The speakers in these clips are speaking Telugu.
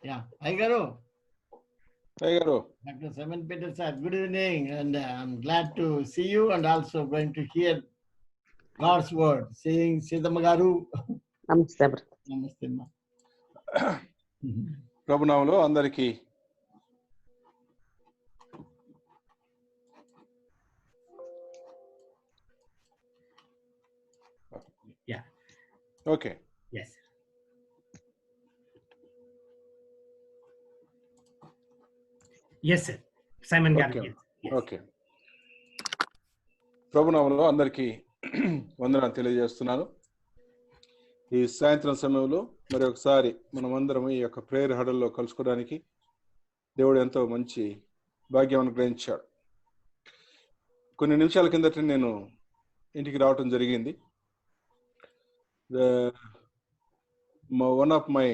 Yeah. Hi, Garu. Hi, Garu. Dr. Simon Peter sir, good evening, and I'm glad to see you and also going to hear God's word. Saying Sitama Garu. నమస్తే Namaste, ma. ప్రభునామములో అందరికీ Yeah. Okay. Yes. Yes, sir. Simon Garu. Okay. Yes. Yes. Okay. ప్రభునామములో అందరికీ వందనాలు తెలియజేస్తున్నాను. ఈ సాయంత్రం సమయంలో మరి ఒకసారి మనం అందరం ఈ యొక్క ప్రేయర్ హడల్లో కలుసుకోవడానికి దేవుడు ఎంతో మంచి భాగ్యం అనుగ్రహించాడు. కొన్ని నిమిషాల కిందట నేను ఇంటికి రావటం జరిగింది. వన్ ఆఫ్ మై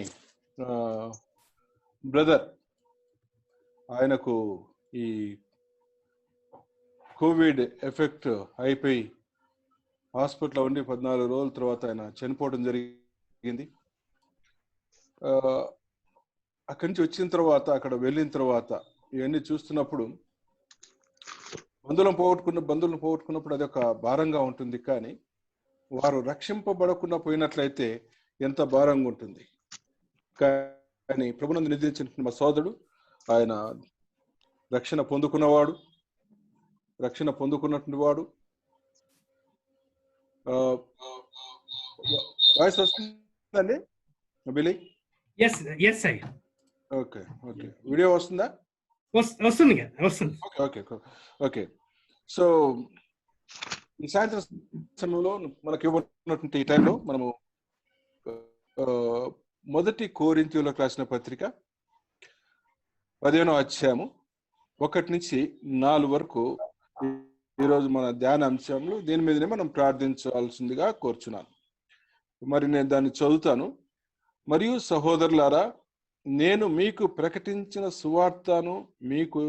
బ్రదర్, ఆయనకు ఈ కోవిడ్ ఎఫెక్ట్ అయిపోయి హాస్పిటల్లో ఉండి 14 రోజుల తర్వాత ఆయన చనిపోవడం జరిగింది. అక్కడి నుంచి వచ్చిన తర్వాత, అక్కడ వెళ్ళిన తర్వాత ఇవన్నీ చూస్తున్నప్పుడు బంధువులను పోగొట్టుకున్నప్పుడు అది ఒక భారంగా ఉంటుంది. కానీ వారు రక్షింపబడకుండా పోయినట్లయితే ఎంత భారంగా ఉంటుంది. కానీ ప్రభునందు నిధించిన మా సోదరుడు, ఆయన రక్షణ పొందుకున్నటువంటి వాడు. వాయిస్ వస్తుందండి బిలీ? Yes, yes, sir. Okay. Video వస్తుందా? వస్తుంది. ఓకే. సో ఈ సాయంత్రం సమయంలో మనకి ఇవ్వబడినటువంటి ఈ టైంలో మనము మొదటి కొరింథీయులకు రాసిన పత్రిక 15వ అధ్యాయము 1 నుంచి 4 వరకు ఈరోజు మన ధ్యాన అంశంలో దీని మీదనే మనం ప్రార్థించాల్సిందిగా కోరుచున్నాను. మరి నేను దాన్ని చదువుతాను. మరియు సహోదరులారా, నేను మీకు ప్రకటించిన సువార్తను మీకు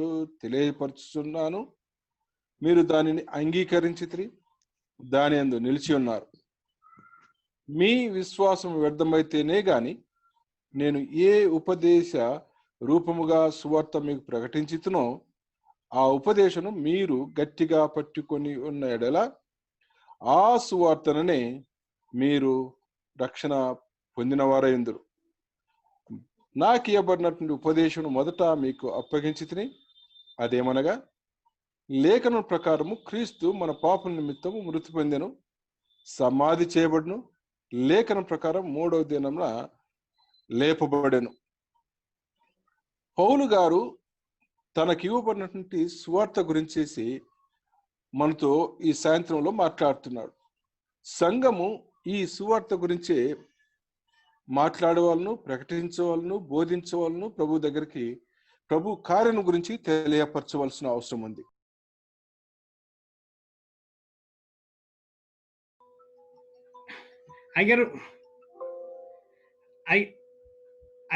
తెలియపరుచుచున్నాను. మీరు దానిని అంగీకరించితిరి, దాని యందు నిలిచి ఉన్నారు. మీ విశ్వాసం వ్యర్థమైతేనే గాని నేను ఏ ఉపదేశ రూపముగా సువార్త మీకు ప్రకటించుతునో ఆ ఉపదేశను మీరు గట్టిగా పట్టుకొని ఉన్న ఎడల ఆ సువార్తననే మీరు రక్షణ పొందినవారైందురు. నాకు ఇవ్వబడినటువంటి ఉపదేశం మొదట మీకు అప్పగించితిని. అదేమనగా, లేఖనం ప్రకారము క్రీస్తు మన పాపల నిమిత్తము మృతి పొందెను, సమాధి చేయబడును, లేఖనం ప్రకారం 3వ దినమున లేపబడెను. పౌలు గారు తనకి ఇవ్వబడినటువంటి సువార్త గురించి మనతో ఈ సాయంత్రంలో మాట్లాడుతున్నాడు. సంఘము ఈ సువార్త గురించి మాట్లాడేవాళ్ళను, ప్రకటించవాళ్ళను, బోధించవాళ్ళను ప్రభు దగ్గరికి, ప్రభు కార్యం గురించి తెలియపరచవలసిన అవసరం ఉంది.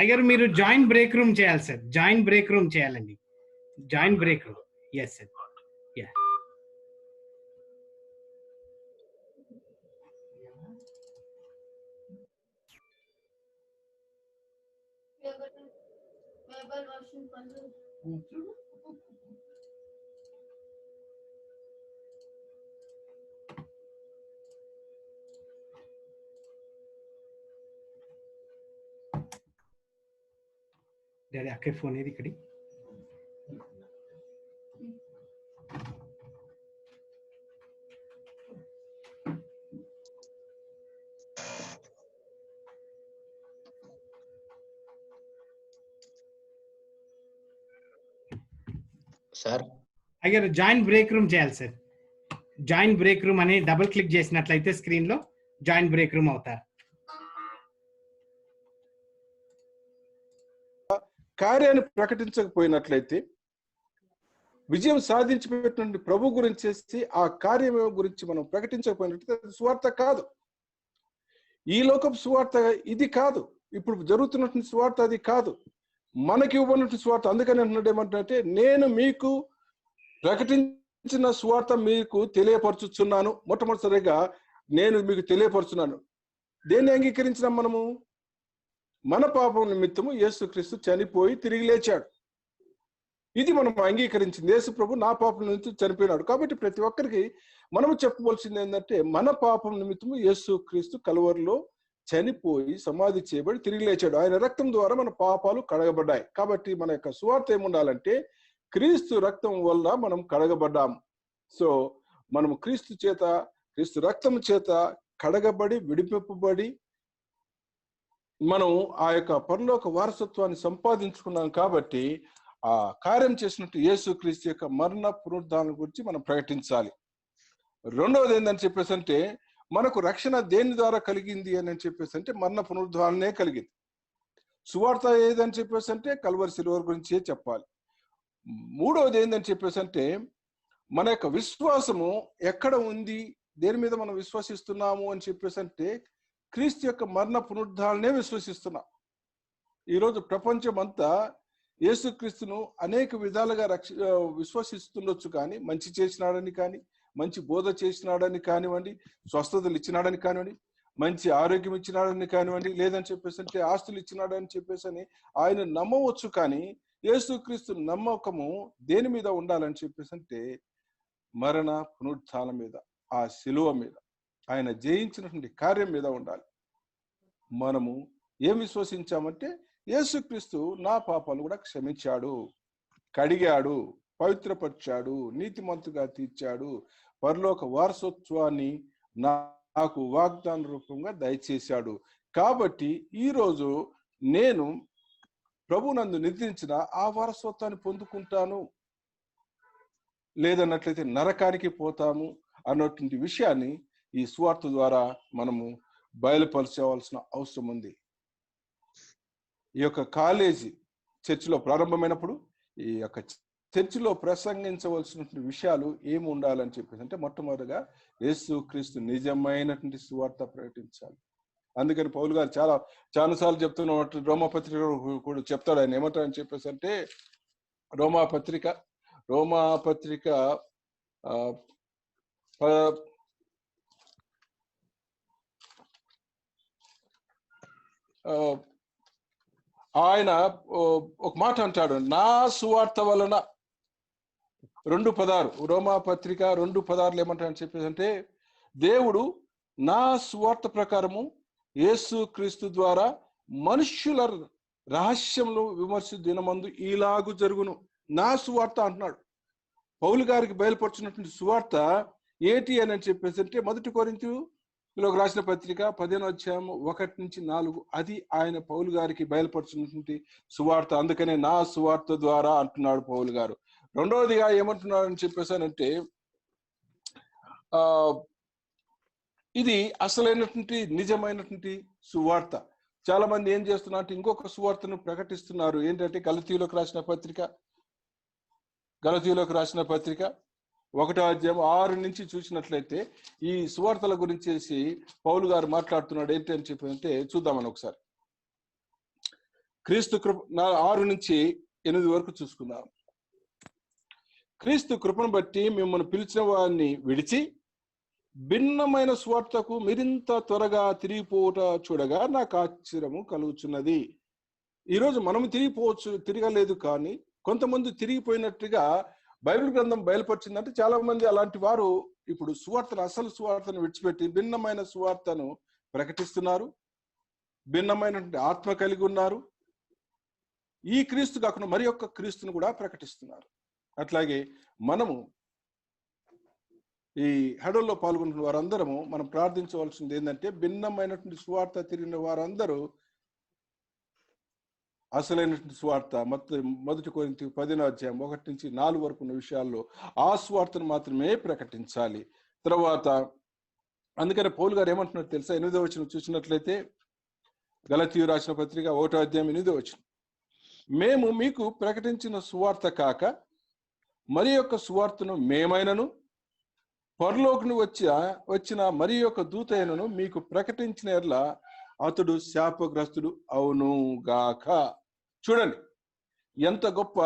అయ్యారు మీరు జాయింట్ బ్రేక్ రూమ్ చేయాలి సార్. జాయింట్ బ్రేక్ రూమ్ చేయాలండి. Joint break room. Yes sir. Ya. Daddy అక్కడ ఫోన్ ఏది ఇక్కడి? సార్ అయ్యారు జాయింట్ బ్రేక్ రూమ్ చేయాలి సార్. జాయింట్ బ్రేక్ రూమ్ అని డబుల్ క్లిక్ చేసినట్లయితే స్క్రీన్ లో జాయింట్ బ్రేక్ రూమ్ అవుతారు. కార్యాన్ని ప్రకటించకపోయినట్లయితే, విజయం సాధించి పెట్టిన ప్రభు గురించి ఆ కార్యం గురించి మనం ప్రకటించకపోయినట్లయితే అది సువార్త కాదు. ఈ లోకపు సువార్త ఇది కాదు. ఇప్పుడు జరుగుతున్నటువంటి సువార్త అది కాదు. మనకి ఇవ్వబడినటువంటి సువార్త. అందుకని అంటున్నాడు ఏమంటే, నేను మీకు ప్రకటించిన సువార్త మీకు తెలియపరచుచున్నాను. మొట్టమొదటిసారిగా నేను మీకు తెలియపరుచున్నాను. దేన్ని అంగీకరించినాం మనము? మన పాపం నిమిత్తము యేసుక్రీస్తు చనిపోయి తిరిగి లేచాడు. ఇది మనం అంగీకరించింది. యేసు ప్రభు నా పాపం నిమిత్తం చనిపోయినాడు. కాబట్టి ప్రతి ఒక్కరికి మనము చెప్పవలసింది ఏంటంటే, మన పాపం నిమిత్తము యేసుక్రీస్తు కలువరిలో చనిపోయి సమాధి చేయబడి తిరిగి లేచాడు. ఆయన రక్తం ద్వారా మన పాపాలు కడగబడ్డాయి. కాబట్టి మన యొక్క సువార్త ఏముండాలంటే, క్రీస్తు రక్తం వల్ల మనం కడగబడ్డాము. సో మనము క్రీస్తు రక్తం చేత కడగబడి విడిపింపబడి మనం ఆ యొక్క పరలోక వారసత్వాన్ని సంపాదించుకున్నాం. కాబట్టి ఆ కార్యం చేసినట్టు యేసుక్రీస్తు యొక్క మరణ పునరుద్ధానం గురించి మనం ప్రకటించాలి. రెండవది ఏందని చెప్పేసి అంటే, మనకు రక్షణ దేని ద్వారా కలిగింది అని చెప్పేసి అంటే మరణ పునరుద్ధానమే కలిగింది. సువార్త ఏదని చెప్పేసి అంటే కల్వరి సిలువ గురించే చెప్పాలి. మూడవది ఏందని చెప్పేసి అంటే, మన యొక్క విశ్వాసము ఎక్కడ ఉంది, దేని మీద మనం విశ్వసిస్తున్నాము అని చెప్పేసి అంటే, క్రీస్తు యొక్క మరణ పునరుద్ధాననే విశ్వసిస్తున్నాం. ఈరోజు ప్రపంచం అంతా యేసుక్రీస్తును అనేక విధాలుగా విశ్వసిస్తుండొచ్చు, కానీ మంచి చేసినాడని కానీ, మంచి బోధ చేసినాడని కానివ్వండి, స్వస్థతలు ఇచ్చినాడని కానివ్వండి, మంచి ఆరోగ్యం ఇచ్చినాడని కానివ్వండి, లేదని చెప్పేసి అంటే ఆస్తులు ఇచ్చినాడని చెప్పేసి అని ఆయన నమ్మవచ్చు. కానీ యేసుక్రీస్తు నమ్మకము దేని మీద ఉండాలని చెప్పేసి అంటే మరణ పునరుత్థానం మీద, ఆ శిలువ మీద, ఆయన జయించినటువంటి కార్యం మీద ఉండాలి. మనము ఏం విశ్వసించామంటే, యేసుక్రీస్తు నా పాపాలు కూడా క్షమించాడు, కడిగాడు, పవిత్రపరిచాడు, నీతిమంతుగా తీర్చాడు, పరలోక వారసత్వాన్ని నాకు వాగ్దాన రూపంగా దయచేశాడు. కాబట్టి ఈరోజు నేను ప్రభునందు నిద్రించిన ఆ వారసత్వాన్ని పొందుకుంటాను, లేదన్నట్లయితే నరకానికి పోతాము అన్నటువంటి విషయాన్ని ఈ సువార్త ద్వారా మనము బయలుపరచవలసిన అవసరం ఉంది. ఈ యొక్క కాలేజీ చర్చిలో ప్రారంభమైనప్పుడు ఈ యొక్క చర్చిలో ప్రసంగించవలసినటువంటి విషయాలు ఏమి ఉండాలని చెప్పేసి అంటే, మొట్టమొదటిగా యేసుక్రీస్తు నిజమైనటువంటి సువార్త ప్రకటించాలి. అందుకని పౌలు గారు చాలాసార్లు చెప్తున్నట్టు రోమాపత్రిక కూడా చెప్తాడు. ఆయన ఏమంటారని చెప్పేసి అంటే, రోమాపత్రిక ఆయన ఒక మాట అంటాడు, నా సువార్త వలన 2:16 రోమాపత్రిక 2:16 ఏమంటాడని చెప్పేసి అంటే, దేవుడు నా సువార్త ప్రకారము యేసుక్రీస్తు ద్వారా మనుష్యుల రహస్యములు విమర్శ దినమందు ఇలాగు జరుగును. నా సువార్త అంటున్నాడు. పౌలు గారికి బయలుపరుచున్నటువంటి సువార్త ఏంటి అని చెప్పేసి అంటే, 1 కొరింథీయులకు రాసిన పత్రిక 15:1-4 అది ఆయన పౌలు గారికి బయలుపరుచున్నటువంటి సువార్త. అందుకనే నా సువార్త ద్వారా అంటున్నాడు పౌలు గారు. రెండవదిగా ఏమంటున్నాడు అని చెప్పేసానంటే, ఇది అసలైనటువంటి నిజమైనటువంటి సువార్త. చాలా మంది ఏం చేస్తున్నారు, ఇంకొక సువార్తను ప్రకటిస్తున్నారు. ఏంటంటే గలతీయులకు రాసిన పత్రిక 1వ అధ్యాయం 6 నుంచి చూసినట్లయితే ఈ సువార్తల గురించి పౌలు గారు మాట్లాడుతున్నాడు. ఏంటి అని చెప్పి అంటే చూద్దామని ఒకసారి. క్రీస్తు కృప 6 నుంచి 8 వరకు చూసుకుందాం. క్రీస్తు కృపను బట్టి మిమ్మల్ని పిలిచిన వారిని విడిచి భిన్నమైన సువార్తకు మీరింత త్వరగా తిరిగిపోవట చూడగా నాకు ఆశ్చర్యము కలుగుచున్నది. ఈరోజు మనం తిరగలేదు, కానీ కొంతమంది తిరిగిపోయినట్టుగా బైబిల్ గ్రంథం బయలుపరిచిందంటే చాలా మంది అలాంటి వారు ఇప్పుడు అసలు సువార్తను విడిచిపెట్టి భిన్నమైన సువార్తను ప్రకటిస్తున్నారు, భిన్నమైనటువంటి ఆత్మ కలిగి ఉన్నారు. ఈ క్రీస్తు కాకుండా మరి ఒక్క క్రీస్తును కూడా ప్రకటిస్తున్నారు. అట్లాగే మనము ఈ హడల్లో పాల్గొన్న వారందరము మనం ప్రార్థించవలసింది ఏంటంటే, భిన్నమైనటువంటి సువార్త తిరిగిన వారందరూ అసలైనటువంటి సువార్త 1 కొరింథీయులకు 10:1-4 వరకు ఉన్న విషయాల్లో ఆ సువార్తను మాత్రమే ప్రకటించాలి. తర్వాత అందుకనే పౌలు గారు ఏమంటున్నారు తెలుసా? 8వ వచనం చూసినట్లయితే గలతీయు రాసిన పత్రిక 1వ అధ్యాయం 8వ వచనం, మేము మీకు ప్రకటించిన సువార్త కాక మరి యొక్క సువార్తను మేమైనను పరలోకను వచ్చిన మరి యొక్క దూత అయినను మీకు ప్రకటించిన ఎడల అతడు శాపగ్రస్తుడు అవును గాక. చూడండి ఎంత గొప్ప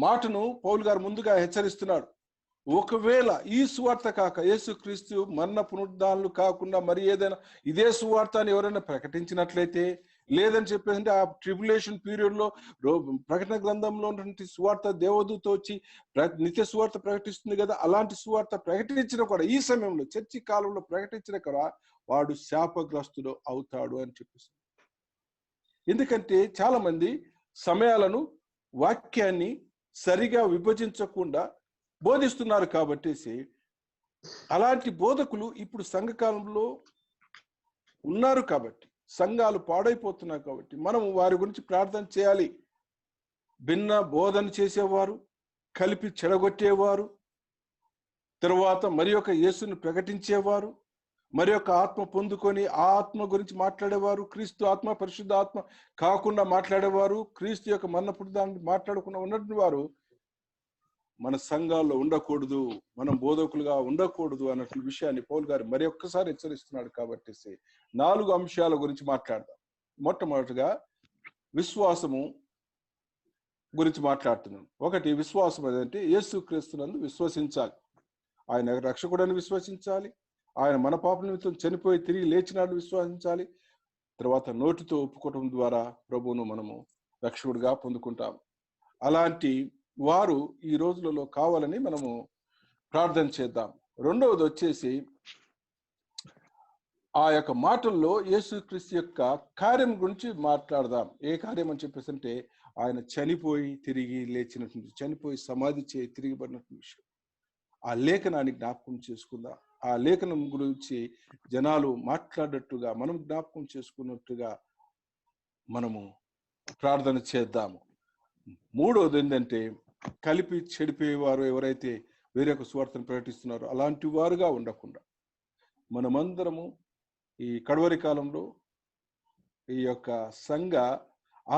మాటను పౌలు గారు ముందుగా హెచ్చరిస్తున్నాడు. ఒకవేళ ఈ సువార్త కాక యేసుక్రీస్తు మరణ పునరుద్ధానాలు కాకుండా మరి ఏదైనా ఇదే సువార్త అని ఎవరైనా ప్రకటించినట్లయితే, లేదని చెప్పేసి ఆ ట్రిబులేషన్ పీరియడ్ లో ప్రకటన గ్రంథంలో ఉన్నటువంటి సువార్త దేవదూత వచ్చి నిత్య సువార్త ప్రకటిస్తుంది కదా, అలాంటి సువార్త ప్రకటించిన కూడా ఈ సమయంలో చర్చి కాలంలో ప్రకటించిన కూడా వాడు శాపగ్రస్తుడు అవుతాడు అని చెప్పేసి. ఎందుకంటే చాలా మంది సమయాలను వాక్యాన్ని సరిగా విభజించకుండా బోధిస్తున్నారు కాబట్టి అలాంటి బోధకులు ఇప్పుడు సంఘకాలంలో ఉన్నారు కాబట్టి, సంఘాలు పాడైపోతున్నాయి కాబట్టి మనం వారి గురించి ప్రార్థన చేయాలి. భిన్న బోధన చేసేవారు, కలిపి చెడగొట్టేవారు, తర్వాత మరి యొక్క యేసుని ప్రకటించేవారు, మరి యొక్క ఆత్మ పొందుకొని ఆ ఆత్మ గురించి మాట్లాడేవారు, క్రీస్తు ఆత్మ పరిశుద్ధ ఆత్మ కాకుండా మాట్లాడేవారు, క్రీస్తు యొక్క మరణ పునరుద్ధానాన్ని మాట్లాడకుండా ఉన్నటువంటి వారు మన సంఘాల్లో ఉండకూడదు, మనం బోధకులుగా ఉండకూడదు అన్నట్టు విషయాన్ని పౌలు గారు మరి ఒక్కసారి హెచ్చరిస్తున్నాడు. కాబట్టి 4 అంశాల గురించి మాట్లాడదాం. మొట్టమొదటిగా విశ్వాసము గురించి మాట్లాడుతున్నాను. ఒకటి, విశ్వాసం ఏదంటే యేసుక్రీస్తునందు విశ్వసించాలి, ఆయన రక్షకుడని విశ్వసించాలి, ఆయన మన పాప నిమిత్తం చనిపోయి తిరిగి లేచినాడు విశ్వసించాలి, తర్వాత నోటితో ఒప్పుకోవడం ద్వారా ప్రభువును మనము రక్షకుడిగా పొందుకుంటాం. అలాంటి వారు ఈ రోజులలో కావాలని మనము ప్రార్థన చేద్దాం. రెండవది వచ్చేసి ఆ యొక్క మాటల్లో యేసుక్రీస్తు యొక్క కార్యం గురించి మాట్లాడదాం. ఏ కార్యం అని చెప్పేసి అంటే ఆయన చనిపోయి తిరిగి లేచినటువంటి, చనిపోయి సమాధి చేయి తిరిగి పడినటువంటి విషయం, ఆ లేఖనాన్ని జ్ఞాపకం చేసుకుందాం. ఆ లేఖనం గురించి జనాలు మాట్లాడేట్టుగా మనం జ్ఞాపకం చేసుకున్నట్టుగా మనము ప్రార్థన చేద్దాము. మూడవది ఏంటంటే కలిపి చెడిపోయేవారు ఎవరైతే వేరొక సువార్తను ప్రకటిస్తున్నారో అలాంటి వారుగా ఉండకుండా మనమందరము ఈ కడవరి కాలంలో, ఈ యొక్క సంఘ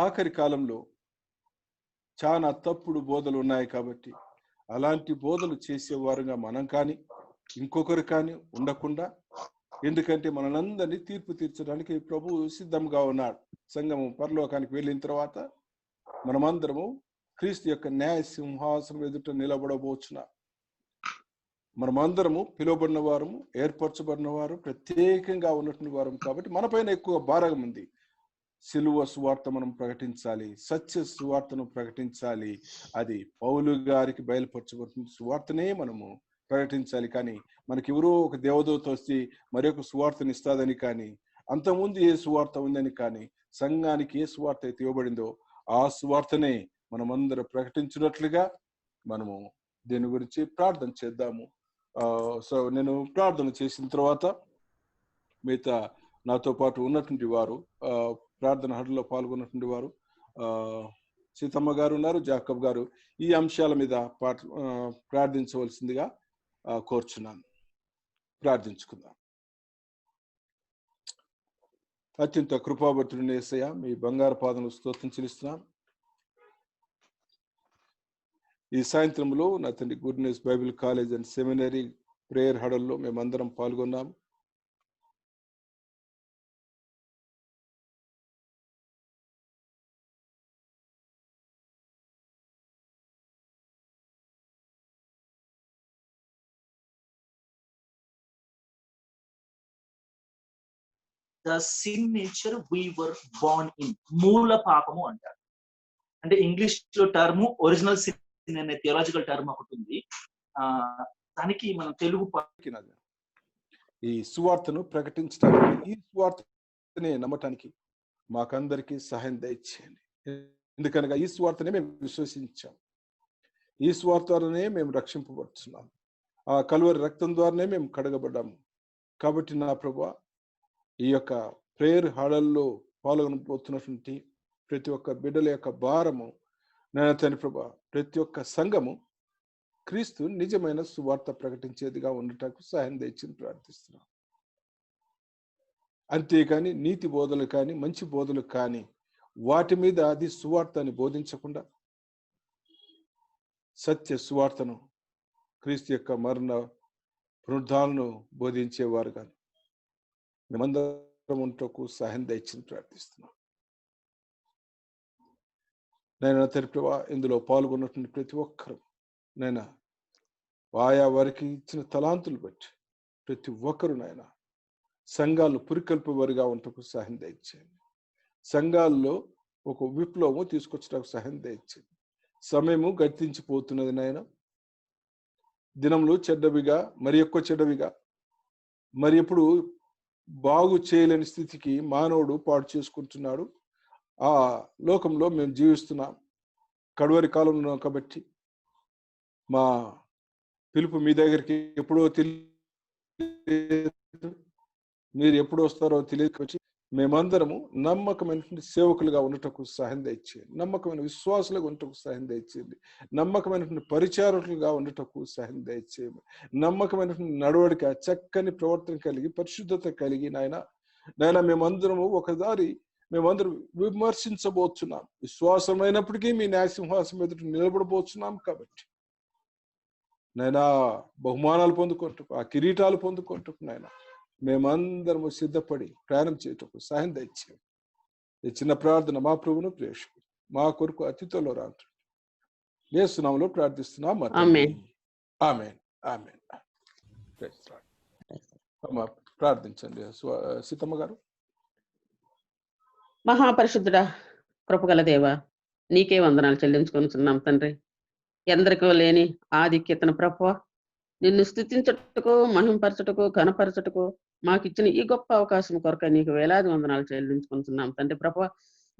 ఆఖరి కాలంలో చాలా తప్పుడు బోధలు ఉన్నాయి కాబట్టి అలాంటి బోధలు చేసేవారుగా మనం కానీ ఇంకొకరు కానీ ఉండకుండా, ఎందుకంటే మనందరినీ తీర్పు తీర్చడానికి ప్రభువు సిద్ధంగా ఉన్నాడు. సంఘము పరలోకానికి వెళ్ళిన తర్వాత మనమందరము క్రీస్తు యొక్క న్యాయ సింహాసనం ఎదుట నిలబడబోచున్నాం. మనమందరము పిలువబడిన వారము, ఏర్పరచబడిన వారు, ప్రత్యేకంగా ఉన్నటువంటి వారం కాబట్టి మన పైన ఎక్కువ భారం ఉంది. సిలువ సువార్త మనం ప్రకటించాలి, సత్య సువార్తను ప్రకటించాలి. అది పౌలు గారికి బయలుపరచబడుతున్న సువార్తనే మనము ప్రకటించాలి. కానీ మనకి ఎవరో ఒక దేవదూత వచ్చి మరి ఒక సువార్తను ఇస్తాదని కానీ, అంతకుముందు ఏ సువార్త ఉందని కానీ, సంఘానికి ఏ సువార్త అయితే ఇవ్వబడిందో ఆ సువార్తనే మనమందరం ప్రకటించినట్లుగా మనము దీని గురించి ప్రార్థన చేద్దాము. సో నేను ప్రార్థన చేసిన తర్వాత మిగతా నాతో పాటు ఉన్నటువంటి వారు, ప్రార్థన హడలో పాల్గొన్నటువంటి వారు, సీతమ్మ గారు ఉన్నారు, జాకబ్ గారు, ఈ అంశాల మీద ప్రార్థించవలసిందిగా కోరుచున్నాను. ప్రార్థించుకుందాం. అత్యంత కృపాభరితుడైన యేసయ్య, మీ బంగారు పాదములు స్తోత్రం చెల్లిస్తున్నాం. ఈ సాయంత్రంలో నా తండ్రి good news bible college and seminary prayer హడల్లో మేమందరం పాల్గొన్నాం. The sin nature we were born in, మూల పాపము అంటారు. అంటే ఇంగ్లీష్ లో టర్మ్ ఒరిజినల్ సిన్ అనే థియాలజికల్ టర్మ్ ఒకటి ఉంది. దానికి మనం తెలుగు ఈ సువార్తను ప్రకటించడానికి, ఈ సువార్తనే నమ్మటానికి మాకందరికీ సహాయం దయచేయండి. ఎందుకనగా ఈ సువార్తనే మేము విశ్వసించాం, ఈ సువార్తనే మేము రక్షింపబడుతున్నాం, ఆ కలువరి రక్తం ద్వారానే మేము కడగబడ్డాము. కాబట్టి నా ప్రభువా, ఈ యొక్క ప్రేయర్ హాడల్లో పాల్గొనబోతున్నటువంటి ప్రతి ఒక్క బిడ్డల యొక్క భారము నేను తండ్రి ప్రభువా, ప్రతి ఒక్క సంఘము క్రీస్తు నిజమైన సువార్త ప్రకటించేదిగా ఉండటానికి సహాయం దయచేసి ప్రార్థిస్తున్నాం. అంతేకాని నీతి బోధలు కానీ, మంచి బోధలు కానీ, వాటి మీద అది సువార్త అని బోధించకుండా సత్య సువార్తను, క్రీస్తు యొక్క మరణ పునరుద్ధానాలను బోధించేవారు కానీ మేమందరం ఉంటకు సహాయం దయచేసి ప్రార్థిస్తున్నాం. నేను తండ్రి ప్రభువా, ఇందులో పాల్గొన్నటువంటి ప్రతి ఒక్కరు నైనా ఆయా వారికి ఇచ్చిన తలాంతులు బట్టి ప్రతి ఒక్కరు నాయన సంఘాలను పురికల్పేవారిగా ఉంటకు సహాయం దయచేయండి. సంఘాల్లో ఒక విప్లవము తీసుకొచ్చడానికి సహాయం దయచేయండి. సమయము గతించిపోతున్నది నాయన. దినములు చెడ్డవిగా, మరి ఎక్కువ చెడ్డవిగా, మరి ఎప్పుడు బాగు చేయలేని స్థితికి మానవుడు పాడు చేసుకుంటున్నాడు. ఆ లోకంలో మేము జీవిస్తున్నాం. కడవరి కాలంలో కాబట్టి మా పిలుపు మీ దగ్గరికి ఎప్పుడో తెలియదు, మీరు ఎప్పుడు వస్తారో తెలియదు. మేమందరము నమ్మకమైనటువంటి సేవకులుగా ఉండటకు సహాయం దయచేయండి. నమ్మకమైన విశ్వాసులుగా ఉండటకు సహాయం దయచేయండి. నమ్మకమైనటువంటి పరిచారకులుగా ఉండటకు సహాయం దయచేయండి. నమ్మకమైనటువంటి నడవడిక, చక్కని ప్రవర్తన కలిగి, పరిశుద్ధత కలిగి నాయన మేమందరము ఒకసారి మేమందరం విమర్శించబోతున్నాం. విశ్వాసమైనప్పటికీ మీ న్యాయసింహాసం ఎదుట నిలబడబోతున్నాం. కాబట్టి నాయనా బహుమానాలు పొందుకుంటూ, ఆ కిరీటాలు పొందుకుంటూ నాయన మేమందరము సిద్ధపడి ప్రయాణం చేయటకు సహాయం దయచేయండి. ఈ చిన్న ప్రార్థన మా ప్రభువును ప్రేక్షకుడు మా కొరకు అతిథులో రాంటు యేసు నామములో ప్రార్థిస్తున్నాం. ఆమేన్. ఆమేన్. ఆమేన్. ప్రార్థించండి సీతమ్మ గారు. మహాపరిశుద్ధుడా, కృపగల దేవా, నీకే వందనాలు చెల్లించుకొనుచున్నాం తండ్రి. ఎందరికో లేని ఆధిక్యతను ప్రభువా, నిన్ను స్తుతించుటకు, మహింపరచుటకు, ఘనపరచుటకు మాకిచ్చిన ఈ గొప్ప అవకాశం కొరకు నీకు వేలాది వందనాలు చెల్లించుకుంటున్నాం తండ్రి ప్రభువా.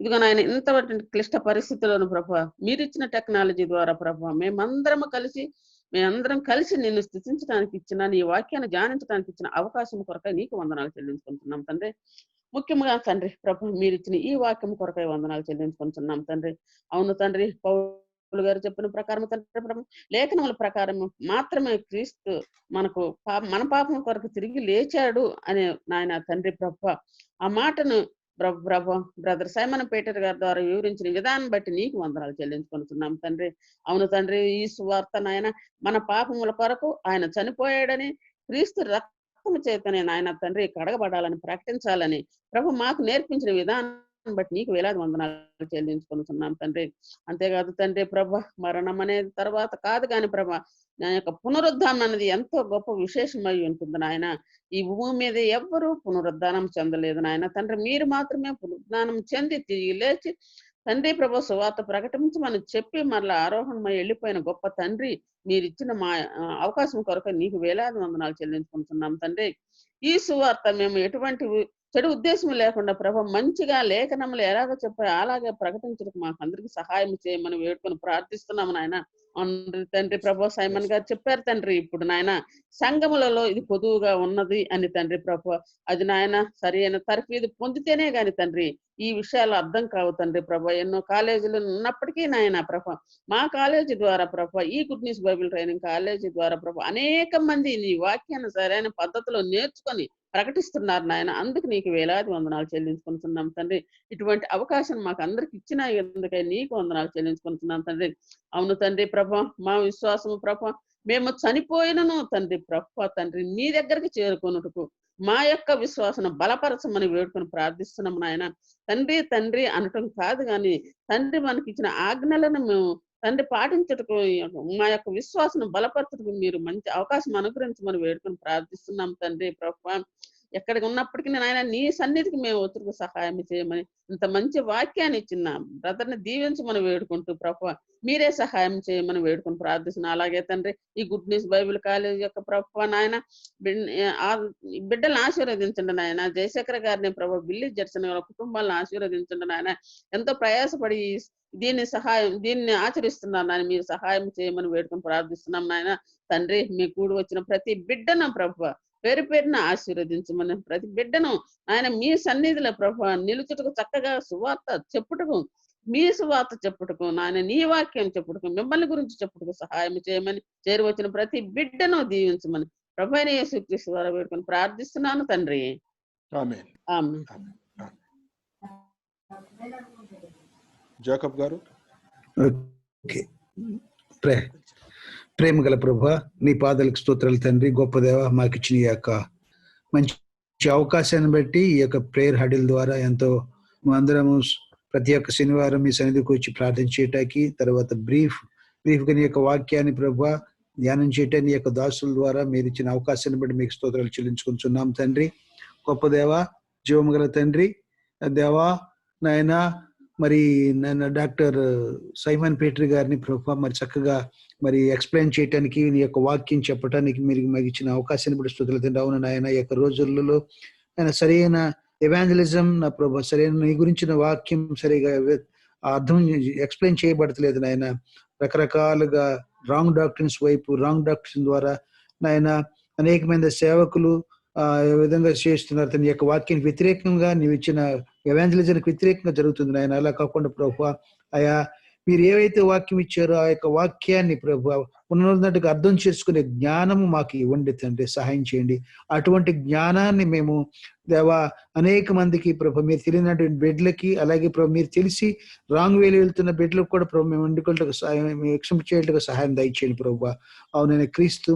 ఇదిగో నాయన, ఇంతటి క్లిష్ట పరిస్థితులను ప్రభువా, మీరిచ్చిన టెక్నాలజీ ద్వారా ప్రభువా మేమందరం కలిసి నిన్ను స్తుతించడానికి ఇచ్చిన, నీ వాక్యాన్ని ధ్యానించడానికి ఇచ్చిన అవకాశం కొరకై నీకు వందనాలు చెల్లించుకుంటున్నాం తండ్రి. ముఖ్యంగా తండ్రి ప్రభు, మీరిచ్చిన ఈ వాక్యం కొరకై వందనాలు చెల్లించుకుంటున్నాం తండ్రి. అవును తండ్రి, పౌలు గారు చెప్పిన ప్రకారం తండ్రి ప్రభు, లేఖనముల ప్రకారం మాత్రమే క్రీస్తు మన పాపం కొరకు తిరిగి లేచాడు అనే నాయన తండ్రి ప్రభు, ఆ మాటను బ్రదర్ సైమన్ పీటర్ గారి ద్వారా వివరించిన విధానం బట్టి నీకు వందనాలు చెల్లించుకుంటున్నాం తండ్రి. అవును తండ్రి, ఈ సువార్త నాయన మన పాపముల కొరకు ఆయన చనిపోయాడని, క్రీస్తు రక్తము చేతనే నాయన తండ్రి కడగబడాలని ప్రకటించాలని ప్రభు మాకు నేర్పించిన విధానం బట్టి నీకు వేలాది వందనాలు చెల్లించుకుంటున్నాం తండ్రి. అంతేకాదు తండ్రి ప్రభ, మరణం అనేది తర్వాత కాదు కానీ ప్రభ, నా యొక్క పునరుద్ధానం అనేది ఎంతో గొప్ప విశేషమై ఉంటుంది నాయన. ఈ భూమి మీద ఎవ్వరూ పునరుద్ధానం చెందలేదు నాయన తండ్రి. మీరు మాత్రమే పునరుద్ధానం చెంది తిరిగి లేచి తండ్రి ప్రభు సువార్త ప్రకటించమని చెప్పి మరలా ఆరోహణమై వెళ్ళిపోయిన గొప్ప తండ్రి, మీరిచ్చిన మా అవకాశం కొరకు నీకు వేలాది వందనాలు చెల్లించుకుంటున్నాం తండ్రి. ఈ సువార్త మేము ఎటువంటి చెడు ఉద్దేశం లేకుండా ప్రభు మంచిగా లేఖనములు ఎలాగో చెప్పారు అలాగే ప్రకటించడానికి మాకు అందరికి సహాయం చేయమని వేడుకొని ప్రార్థిస్తున్నాము నాయన. తండ్రి ప్రభు, సైమన్ గారు చెప్పారు తండ్రి, ఇప్పుడు నాయన సంఘములలో ఇది పొదువుగా ఉన్నది అని తండ్రి ప్రభు, అది నాయన సరి అయిన తర్ఫీదు పొందితేనే గాని తండ్రి ఈ విషయాలు అర్థం కావు తండ్రి ప్రభు. ఎన్నో కాలేజీలు ఉన్నప్పటికీ నాయన ప్రభు, మా కాలేజీ ద్వారా ప్రభు, ఈ good news Bible training college ద్వారా ప్రభు అనేక మంది నీ వాక్యాన్ని సరైన పద్ధతిలో నేర్చుకొని ప్రకటిస్తున్నారు నాయన. అందుకు నీకు వేలాది వందనాలు చెల్లించుకుంటున్నాం తండ్రి. ఇటువంటి అవకాశం మాకు అందరికి ఇచ్చిన ఎందుకై నీకు వందనాలు చెల్లించుకుంటున్నాం తండ్రి. అవును తండ్రి ప్రభు, మా విశ్వాసము ప్రభు, మేము చనిపోయినను తండ్రి ప్రభు తండ్రి నీ దగ్గరికి చేరుకున్నట్టుకు మా యొక్క విశ్వాసం బలపరచమని వేడుకొని ప్రార్థిస్తున్నాము నాయన. తండ్రి తండ్రి అనటం కాదు కానీ తండ్రి మనకి ఇచ్చిన ఆజ్ఞలను మేము తండ్రి పాటించటకు, మా యొక్క విశ్వాసం బలపరచటకు మీరు మంచి అవకాశం అనుగ్రహించమని వేడుకొని ప్రార్థిస్తున్నాం తండ్రి ప్రభు. ఎక్కడికి ఉన్నప్పటికీ నాయన నీ సన్నిధికి మేము ఒత్తుకు సహాయం చేయమని, ఇంత మంచి వాక్యాన్ని ఇచ్చిన బ్రదర్ని దీవించమని వేడుకుంటూ ప్రభు మీరే సహాయం చేయమని వేడుకొని ప్రార్థిస్తున్నాం. అలాగే తండ్రి ఈ గుడ్ న్యూస్ బైబిల్ కాలేజ్ యొక్క ప్రభు నాయన బిడ్డలను ఆశీర్వదించండి నాయన. జయశేఖర్ గారిని ప్రభు, బిల్లి జడ్సన్ కుటుంబాలను ఆశీర్వదించండి నాయన. ఎంతో ప్రయాసపడి దీన్ని ఆచరిస్తున్నారు నాయన, మీరు సహాయం చేయమని వేడుకొని ప్రార్థిస్తున్నాం నాయన. తండ్రి మీ కూడి వచ్చిన ప్రతి బిడ్డను ప్రభు పేరు పేరున ఆశీర్వదించమని, ప్రతి బిడ్డను ఆయన మీ సన్నిధిలో ప్రభు నిలుచుటకు, చక్కగా సువార్త చెప్పుటకు, మీ సువార్త చెప్పుటకు నాయన, నీ వాక్యం చెప్పుటకు, మిమ్మల్ని గురించి చెప్పుటకు సహాయం చేయమని, చేరువచ్చిన ప్రతి బిడ్డను దీవించమని ప్రభు అయిన యేసుక్రీస్తు ద్వారా వేడుకొని ప్రార్థిస్తున్నాను తండ్రి. ఆమేన్. ఆమేన్. జాకబ్ గారు. ఓకే. ప్రేమ గల ప్రభువా, నీ పాదాలకు స్తోత్రాలు తండ్రి. గొప్ప దేవ, మాకు ఇచ్చిన ఈ యొక్క మంచి అవకాశాన్ని బట్టి ఈ యొక్క ప్రేయర్ హడిల్ ద్వారా ఎంతో అందరము ప్రతి ఒక్క శనివారం మీ సన్నిధికి వచ్చి ప్రార్థన చేయటానికి, తర్వాత బ్రీఫ్గా నీ యొక్క వాక్యాన్ని ప్రభువా ధ్యానం చేయటాన్ని యొక్క దాసుల ద్వారా మీరు ఇచ్చిన అవకాశాన్ని బట్టి మీకు స్తోత్రాలు చెల్లించుకుంటున్నాం తండ్రి. గొప్ప దేవ, జీవము గల తండ్రి, దేవా నాయన, మరి నన్ను డాక్టర్ సైమన్ పీటర్ గారిని ప్రభు మరి చక్కగా మరి ఎక్స్ప్లెయిన్ చేయడానికి, నీ యొక్క వాక్యం చెప్పడానికి మీరు మాకు ఇచ్చిన అవకాశాన్ని బట్టి స్తోత్రాలు తండ్రి. అవును నాయన, ఈ యొక్క రోజులలో ఆయన సరైన ఎవాంజలిజం నా ప్రభు, సరైన నీ గురించిన వాక్యం సరిగా అర్థం ఎక్స్ప్లెయిన్ చేయబడతలేదు నాయన. రకరకాలుగా రాంగ్ డాక్టరీన్స్ వైపు, రాంగ్ డాక్టరీన్ ద్వారా నాయన అనేకమైన సేవకులు ఏ విధంగా చేస్తున్నారు. తన యొక్క వాక్యానికి వ్యతిరేకంగా, నీవు ఇచ్చిన ఎవాంజలిజానికి వ్యతిరేకంగా జరుగుతుంది నాయన. అలా కాకుండా ప్రభు అయా మీరు ఏవైతే వాక్యం ఇచ్చారో ఆ యొక్క వాక్యాన్ని ప్రభు ఉన్నట్టుగా అర్థం చేసుకునే జ్ఞానము మాకు ఇవ్వండి తండ్రి, సహాయం చేయండి. అటువంటి జ్ఞానాన్ని మేము దేవా అనేక మందికి ప్రభు మీరు తెలియనటువంటి బిడ్డలకి, అలాగే ప్రభు మీరు తెలిసి రాంగ్ వేలు వెళ్తున్న బిడ్డలకు కూడా ప్రభు మేము వండుకోవడానికి సహాయం, ఎక్స్ప్లెయిన్ చేయడానికి సహాయం దయచేయండి ప్రభు. అవునైనా క్రీస్తు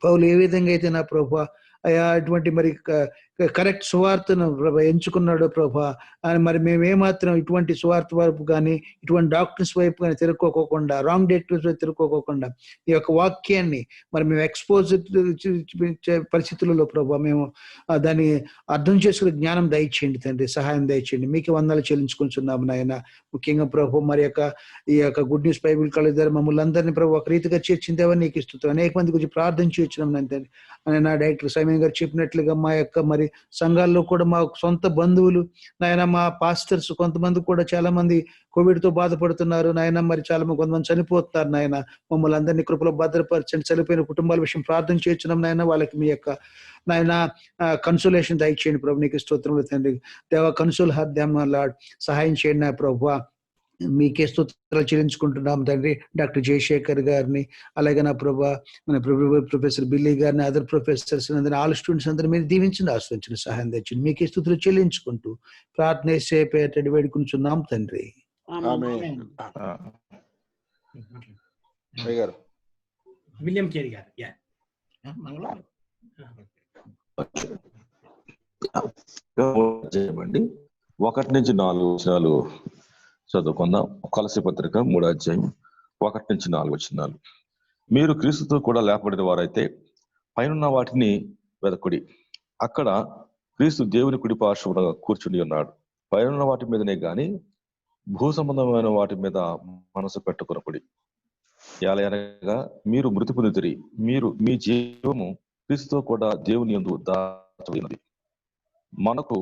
పౌలు ఏ విధంగా అయితే నా ప్రభు అయా అటువంటి మరి కరెక్ట్ సువార్తను ప్రభా ఎంచుకున్నాడు ప్రభా, అని మరి మేమేమాత్రం ఇటువంటి సువార్త వైపు కానీ, ఇటువంటి డాక్టర్స్ వైపు కానీ తిరుక్కోకుండా, రాంగ్ డాక్టర్స్ వైపు తిరుక్కోకుండా ఈ యొక్క వాక్యాన్ని మరి మేము ఎక్స్పోజ్ పరిస్థితులలో ప్రభా మేము దాన్ని అర్థం చేసుకునే జ్ఞానం దయచేయండి తండ్రి, సహాయం దయచేయండి. మీకు వందలు చెల్లించుకుంటున్నాము నాయన. ముఖ్యంగా ప్రభు మరి ఈ యొక్క గుడ్ న్యూస్ బైబిల్ కాలేజ్ ద్వారా మమ్మల్ని అందరినీ ప్రభు ఒక రీతిగా చేర్చిందేవని నీకు ఇస్తున్నాం. అనేక మంది గురించి ప్రార్థన చేయొచ్చున్నాం తండ్రి. అని నా డైరెక్టర్ సైమన్ గారు చెప్పినట్లుగా మా యొక్క మరి సంఘాల్లో కూడా మా సొంత బంధువులు నాయన, మా పాస్టర్స్ కొంతమంది కూడా చాలా మంది కోవిడ్ తో బాధపడుతున్నారు నాయన. మరి చాలా మంది కొంతమంది చనిపోతున్నారు నాయన. మమ్మల్ని అందరినీ కృపలో భద్రపరచండి. చనిపోయిన కుటుంబాల విషయం ప్రార్థన చేయించున్నాం నాయన. వాళ్ళకి మీ యొక్క నాయన కన్సోలేషన్ దయచేయండి ప్రభు. నీకు స్తోత్రములు తండ్రి. దేవ కన్సోల్ హర్ దెమ్ లార్డ్, సహాయం చేయండి నా ప్రభు. మీకే స్తోత్రాలు చెల్లించుకుంటున్నాం తండ్రి. డాక్టర్ జయశేఖర్ గారిని, అలాగే నా ప్రభా మన ప్రొఫెసర్ బిల్లీ గారిని, అదర్ ప్రొఫెసర్స్ అందరినీ, ఆల్ స్టూడెంట్స్ అందరూ మీరు దీవించండి, ఆశ్రయించండి, సహాయం తెచ్చండి. మీకే స్తుతులు చెల్లించుకుంటూ ప్రార్థన చేపేటట్టు వేడుకుంటున్నాం తండ్రి. ఆమేన్. గారు విలియం కేరీ గారు చేయమండి. 1-4 వచనాలు చదువుకుందాం. కొలస్సీ పత్రిక 3:1-4 వచనాలు. మీరు క్రీస్తుతో కూడా లేపబడిన వారైతే పైనున్న వాటిని వెదకుడి, అక్కడ క్రీస్తు దేవుని కుడి పార్శ్వమున కూర్చుని ఉన్నాడు. పైనున్న వాటి మీదనే గాని భూ సంబంధమైన వాటి మీద మనసు పెట్టుకొనకుడి. ఎలాగనగా మీరు మృతి పొందితిరి, మీ జీవము క్రీస్తుతో కూడా దేవుని యందు దాచబడినది. మనకు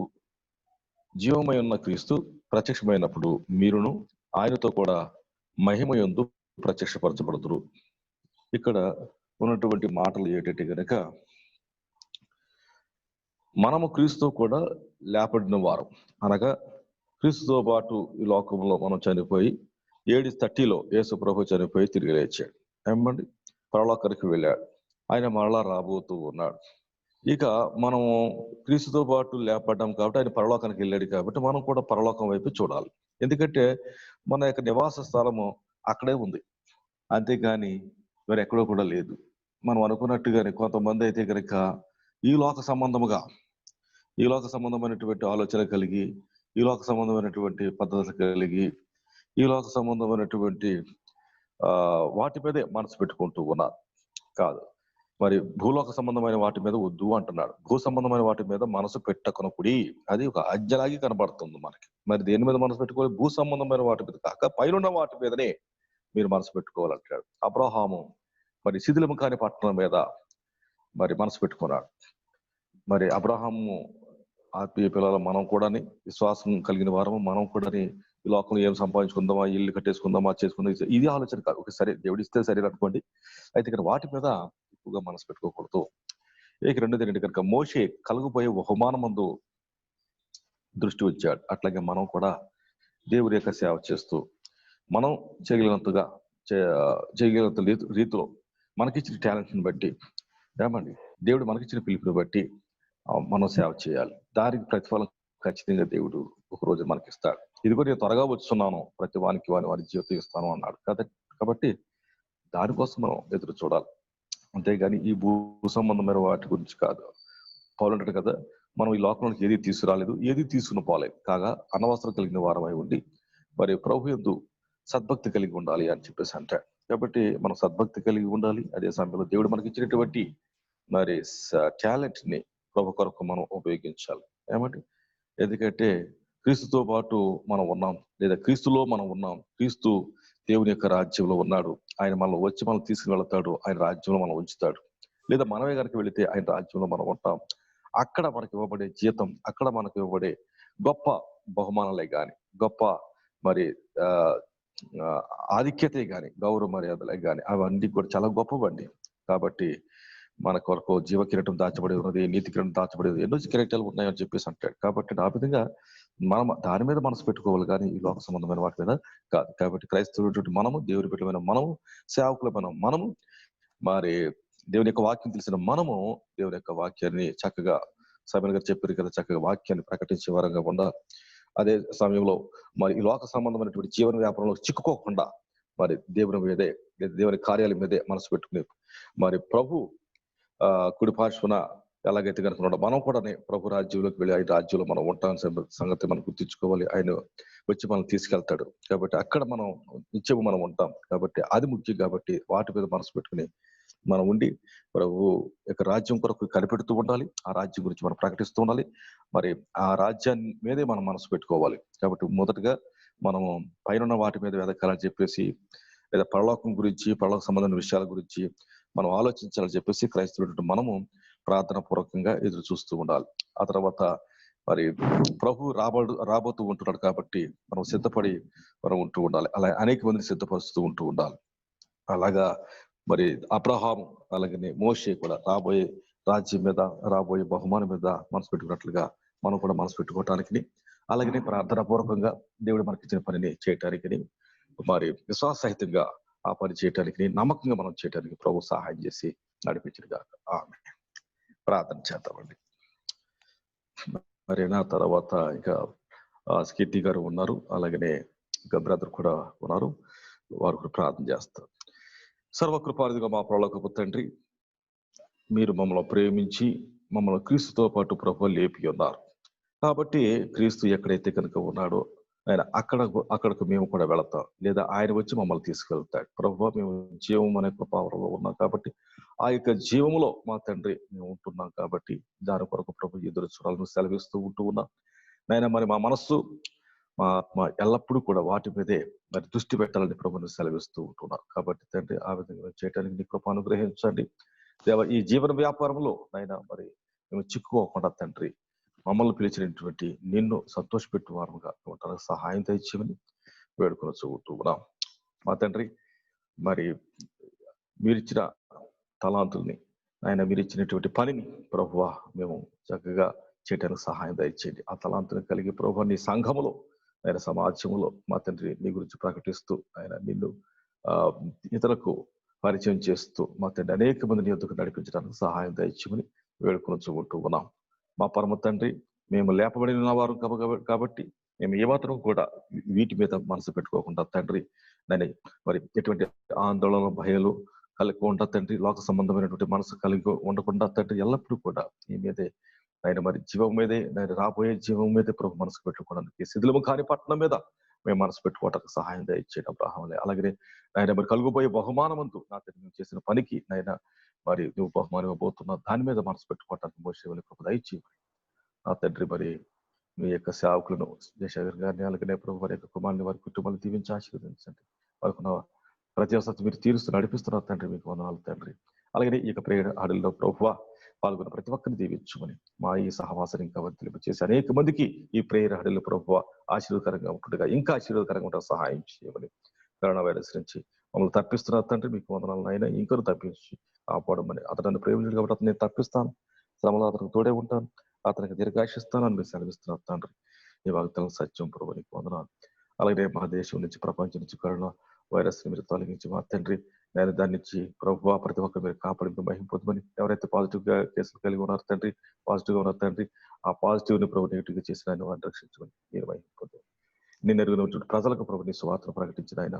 జీవమై ఉన్న క్రీస్తు ప్రత్యక్షమైనప్పుడు మీరును ఆయనతో కూడా మహిమయందు ప్రత్యక్షపరచబడుతురు. ఇక్కడ ఉన్నటువంటి మాటలు ఏంటంటే గనక, మనము క్రీస్తుతో కూడా లేపడిన వారం, అనగా క్రీస్తుతో పాటు ఈ లోకంలో మనం చనిపోయి 7:30 యేసు ప్రభు చనిపోయి తిరిగి లేచాడు. ఏమండి, పరలోకానికి వెళ్ళాడు. ఆయన మరలా రాబోతూ ఉన్నాడు. ఇక మనము క్రీస్తుతో పాటు లేపడ్డాం కాబట్టి ఆయన పరలోకానికి వెళ్ళాడు కాబట్టి మనం కూడా పరలోకం వైపు చూడాలి. ఎందుకంటే మన యొక్క నివాస స్థలము అక్కడే ఉంది, అంతేగాని మరి ఎక్కడో కూడా లేదు. మనం అనుకున్నట్టుగానే కొంతమంది అయితే కనుక ఈ లోక సంబంధమైనటువంటి ఆలోచన కలిగి, ఈ లోక సంబంధమైనటువంటి పద్ధతులు కలిగి, ఈ లోక సంబంధమైనటువంటి వాటి మీదే మనసు పెట్టుకుంటూ ఉన్నారు. కాదు, మరి భూలోక సంబంధమైన వాటి మీద వద్దు అంటున్నాడు. భూ సంబంధమైన వాటి మీద మనసు పెట్టకొనకుడి. అది ఒక అజ్ఞలాగి కనబడుతుంది మనకి. మరి దేని మీద మనసు పెట్టుకోవాలి? భూ సంబంధమైన వాటి మీద కాక పైనున్న వాటి మీదనే మీరు మనసు పెట్టుకోవాలంటాడు. అబ్రహాము మరి శిథిలము కాని పట్టణం మీద మరి మనసు పెట్టుకున్నాడు. మరి అబ్రహాము ఆత్మీయ పిల్లలు మనం కూడా విశ్వాసం కలిగిన వారము, మనం కూడా ఈ లోకంలో ఏం సంపాదించుకుందామా, ఇల్లు కట్టేసుకుందామా, చేసుకుందాం, ఇది ఆలోచన కాదు. ఒక సరే దేవుడు ఇస్తే సరే అనుకోండి. అయితే ఇక్కడ వాటి మీద ఎక్కువగా మనసు పెట్టుకోకూడదు. ఇక రెండోది కనుక మోషే కలుగుపోయే బహుమానమందు దృష్టి వచ్చాడు. అట్లాగే మనం కూడా దేవుడి యొక్క సేవ చేస్తూ మనం చేయగలిగినంత రీతిలో మనకిచ్చిన టాలెంట్ని బట్టి, ఏమండి, దేవుడు మనకిచ్చిన పిలుపుని బట్టి మనం సేవ చేయాలి. దానికి ప్రతిఫలం ఖచ్చితంగా దేవుడు ఒక రోజు మనకి ఇస్తాడు. ఇదిగో నేను త్వరగా వచ్చున్నాను, ప్రతి వానికి వారి జీవితం ఇస్తాను అన్నాడు కదా. కాబట్టి దానికోసం మనం ఎదురు చూడాలి, అంతేగాని ఈ భూ సంబంధమైన వాటి గురించి కాదు. పౌలు అంటాడు కదా, మనం ఈ లోకంలోకి ఏది తీసుకురాలేదు, ఏది తీసుకుని పోలేదు, కాగా అనవసరం కలిగిన వారమై ఉండి మరి ప్రభు యందు సద్భక్తి కలిగి ఉండాలి అని చెప్పేసి అంటాడు. కాబట్టి మనం సద్భక్తి కలిగి ఉండాలి. అదే సమయంలో దేవుడు మనకి ఇచ్చినటువంటి మరి టాలెంట్ ని ప్రభు కొరకు మనం ఉపయోగించాలి. ఏమంటే ఎందుకంటే క్రీస్తుతో పాటు మనం ఉన్నాం, లేదా క్రీస్తులో మనం ఉన్నాం. క్రీస్తు దేవుని యొక్క రాజ్యంలో ఉన్నాడు. ఆయన మనలో వచ్చి మనం తీసుకువెళ్తాడు, ఆయన రాజ్యంలో మనం ఉంచుతాడు. లేదా మనమే కనుక వెళితే ఆయన రాజ్యంలో మనం ఉంటాం. అక్కడ మనకి ఇవ్వబడే జీతం, అక్కడ మనకు ఇవ్వబడే గొప్ప బహుమానాలే గాని, గొప్ప మరి ఆ ఆధిక్యతే గాని, గౌరవ మర్యాదలే గాని అవన్నీ కూడా చాలా గొప్పవండి. కాబట్టి మన కొరకు జీవ కిరీటం దాచబడి ఉన్నది, నీతి కిరీటం దాచబడి ఉన్నది, ఎన్నో కిరీటాలు ఉన్నాయని చెప్పేసి అంటాడు. కాబట్టి ఆ విధంగా మనం దాని మీద మనసు పెట్టుకోవాలి కానీ ఈ లోక సంబంధమైన వాటి మీద కాదు. కాబట్టి క్రైస్తవుడు మనము, దేవుని బిడ్డలమైన మనము, సేవకులమైన మనము, మరి దేవుని యొక్క వాక్యం తెలిసిన మనము దేవుని యొక్క వాక్యాన్ని చక్కగా సమీర్ గారు చెప్పారు కదా, చక్కగా వాక్యాన్ని ప్రకటించే వారంగా ఉండాలి. అదే సమయంలో మరి ఈ లోక సంబంధమైనటువంటి జీవన వ్యాపారంలో చిక్కుకోకుండా మరి దేవుని మీదే, దేవుని కార్యాల మీదే మనసు పెట్టుకుని మరి ప్రభు కుడి పార్శ్వన ఎలాగైతే కనుక ఉన్నాడో మనం కూడా ప్రభు రాజ్యంలోకి వెళ్ళి ఆయన రాజ్యంలో మనం ఉంటాం సంగతి మనం గుర్తించుకోవాలి. ఆయన వచ్చి మనం తీసుకెళ్తాడు. కాబట్టి అక్కడ మనం నిత్యము మనం ఉంటాం. కాబట్టి అది ముఖ్యం. కాబట్టి వాటి మీద మనసు పెట్టుకుని మనం ఉండి ప్రభు యొక్క రాజ్యం కొరకు కనిపెడుతూ ఉండాలి. ఆ రాజ్యం గురించి మనం ప్రకటిస్తూ ఉండాలి. మరి ఆ రాజ్యాన్ని మీదే మనం మనసు పెట్టుకోవాలి. కాబట్టి మొదటగా మనము పైన వాటి మీద వెదకాలని చెప్పేసి, లేదా పరలోకం గురించి, పరలోక సంబంధమైన విషయాల గురించి మనం ఆలోచించాలని చెప్పేసి క్రైస్తవులు మనము ప్రార్థన పూర్వకంగా ఎదురు చూస్తూ ఉండాలి. ఆ తర్వాత మరి ప్రభు రాబోతూ ఉంటున్నాడు కాబట్టి మనం సిద్ధపడి మనం ఉంటూ ఉండాలి. అలా అనేక మందిని సిద్ధపరుస్తూ ఉంటూ ఉండాలి. అలాగా మరి అబ్రహాము అలాగనే మోషే కూడా రాబోయే రాజ్యం మీద, రాబోయే బహుమానం మీద మనసు పెట్టుకున్నట్లుగా మనం కూడా మనసు పెట్టుకోవటానికి, అలాగనే ప్రార్థన పూర్వకంగా దేవుడు మనకి ఇచ్చిన పనిని చేయటానికి, మరి విశ్వాసహితంగా ఆ పని చేయటానికి, నమ్మకంగా మనం చేయటానికి ప్రభు సహాయం చేసి నడిపించడుగా. ఆమె ప్రార్థన చేద్దామండి. మరి నా తర్వాత ఇంకా కీర్తి గారు ఉన్నారు, అలాగనే ఇంకా బ్రదర్ కూడా ఉన్నారు, వారు కూడా ప్రార్థన చేస్తారు. సర్వకృపానిధిగా మా పరలోకపు తండ్రి, మీరు మమ్మల్ని ప్రేమించి మమ్మల్ని క్రీస్తుతో పాటు ప్రభు లేపి ఉన్నారు. కాబట్టి క్రీస్తు ఎక్కడైతే కనుక ఉన్నాడో ఆయన అక్కడకు మేము కూడా వెళతాం, లేదా ఆయన వచ్చి మమ్మల్ని తీసుకెళ్తాడు. ప్రభు మేము జీవం అనే కృపావరంలో ఉన్నాం కాబట్టి ఆ యొక్క జీవములో మా తండ్రి మేము ఉంటున్నాం. కాబట్టి దాని కొరకు ప్రభు ఎదురు చూడాలను సెలవిస్తూ ఉంటూ ఉన్నాం. నాయన మరి మా మనస్సు, మా ఆత్మ ఎల్లప్పుడూ కూడా వాటి మీదే మరి దృష్టి పెట్టాలని ప్రభుని సెలవిస్తూ ఉంటున్నారు. కాబట్టి తండ్రి ఆ విధంగా చేయడానికి నీ కృప అనుగ్రహించండి దేవ. ఈ జీవన వ్యాపారంలో నాయన మరి మేము చిక్కుకోకుండా తండ్రి మమ్మల్ని పిలిచినటువంటి నిన్ను సంతోషపెట్టు వారముగా ఉండడానికి సహాయం తెచ్చేమని వేడుకొని చూస్తూ ఉన్నాం. మా తండ్రి మరి మీరిచ్చిన తలాంతుల్ని, ఆయన మీరు ఇచ్చినటువంటి పనిని ప్రభువా మేము చక్కగా చేయడానికి సహాయం దయచేయండి. ఆ తలాంతుని కలిగి ప్రభు నీ సంఘములో, ఆయన సమాజంలో మా తండ్రి నీ గురించి ప్రకటిస్తూ ఆయన నిన్ను ఇతరులకు పరిచయం చేస్తూ మా తండ్రి అనేక మందిని ఎదుగు నడిపించడానికి సహాయం దయచేయమని వేడుకొని చూస్తూ ఉన్నాం. మా పరమ తండ్రి, మేము లేపబడిన వారు కాబట్టి మేము ఏమాత్రం కూడా వీటి మీద మనసు పెట్టుకోకుండా తండ్రి దాన్ని మరి ఎటువంటి ఆందోళన, భయాలు కలగకుండా తండ్రి, లోక సంబంధమైనటువంటి మనసు కలిగి ఉండకుండా తండ్రి ఎల్లప్పుడూ కూడా ఈ మీదే ఆయన మరి జీవం మీదే, ఆయన రాబోయే జీవం మీదే ప్రభు మనసు పెట్టుకోవడానికి, శిథిలము కాని పట్టణం మీద మేము మనసు పెట్టుకోవడానికి సహాయం దయచేయడం అబ్రహాములే. అలాగే ఆయన మరి కలుగుబోయే బహుమానమంతు నా తండ్రి మేము చేసిన పనికి నాయన మరి నువ్వు బహుమానం ఇవ్వబోతున్నావు, దాని మీద మనసు పెట్టుకోవడానికి మోసేవని ప్రభు దయచేయి. ఆ తండ్రి మరి మీ యొక్క సేవకులను జయశేఖర్ గారిని, అలాగే ప్రభు వారి యొక్క కుమారుని, వారి కుటుంబాన్ని దీవించి ఆశీర్వదించండి. వారికి ప్రతి అవసరం మీరు తీరుస్తూ నడిపిస్తున్నారు తండ్రి, మీకు వందనాలు తండ్రి. అలాగే ఈ యొక్క ప్రేయర్ ఆడల్లో ప్రభువా పాల్గొన్న ప్రతి ఒక్కరిని దీవించమని, మా ఈ సహవాసాన్ని ఇంకా వర్తింపు చేసి అనేక మందికి ఈ ప్రేయర్ ఆడల్లో ప్రభువా ఆశీర్వదకరంగా ఉంటుండగా ఇంకా ఆశీర్వదకరంగా ఉంటా సహాయం చేయమని, కరోనా వైరస్ నుంచి మమ్మల్ని తప్పిస్తున్నారు తండ్రి, మీకు వందనాలు అయినా ఇంకొక తప్పించి కాపాడమని. అతను ప్రేమించాడు కాబట్టి అతను నేను తప్పిస్తాను, శ్రమలో అతనికి తోడే ఉంటాను, అతనికి దీర్ఘాశిస్తాను అని మీరు సెలవిస్తున్నారు తండ్రి. ఈ వాగ్దానం సత్యం ప్రభు, నీకు వందనాలు. అలాగే మా దేశం నుంచి, ప్రపంచం నుంచి కరోనా వైరస్ ని మీరు తొలగించి మా తండ్రి నేను దాని నుంచి ప్రభు ప్రతి ఒక్కరు మీరు కాపాడి మహింపొద్దుమని. ఎవరైతే పాజిటివ్ గా కేసులు కలిగి ఉన్నారు తండ్రి, పాజిటివ్ గా ఉన్నారు తండ్రి, ఆ పాజిటివ్ ని ప్రభు నెగిటివ్ గా చేసిన ఆయన వారిని రక్షించమని మీరు మహింపొద్దు. నేను ఎరుగునటువంటి ప్రజలకు ప్రభు నీ సువార్తను ప్రకటించిన ఆయన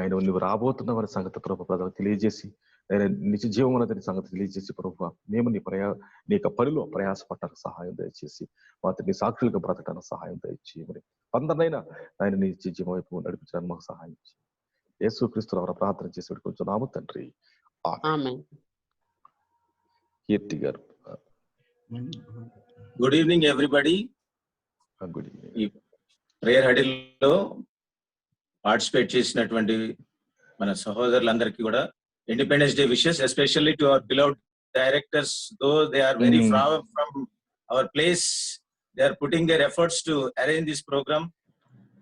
ఆయన నువ్వు రాబోతున్న వారి సంగతి ప్రభు ప్రజలకు తెలియజేసి, ఆయన నిజ జీవం అన్నది సంగతి తెలియజేసి ప్రభు మేము నీ యొక్క పనిలో ప్రయాసపడటానికి సహాయం దయచేసి, వాటిని సాక్షులుగా బ్రతకడానికి సహాయం దయచేయమని, అందరినైనా ఆయన నీ జీవం వైపు నడిపించడానికి మాకు సహాయం చేయి. యేసుక్రీస్తు వారు ప్రార్థన చేసి పెట్టుకుంటున్నాము తండ్రి. ఆమేన్. కీర్తి గారు. Good evening everybody. Good evening. ఈ ప్రేయర్ హడిల్ లో పార్టిసిపేట్ చేసినటువంటి మన సహోదరులందరికీ కూడా independence day wishes, especially to our beloved directors. Though they are very far from our place, they are putting their efforts to arrange this program.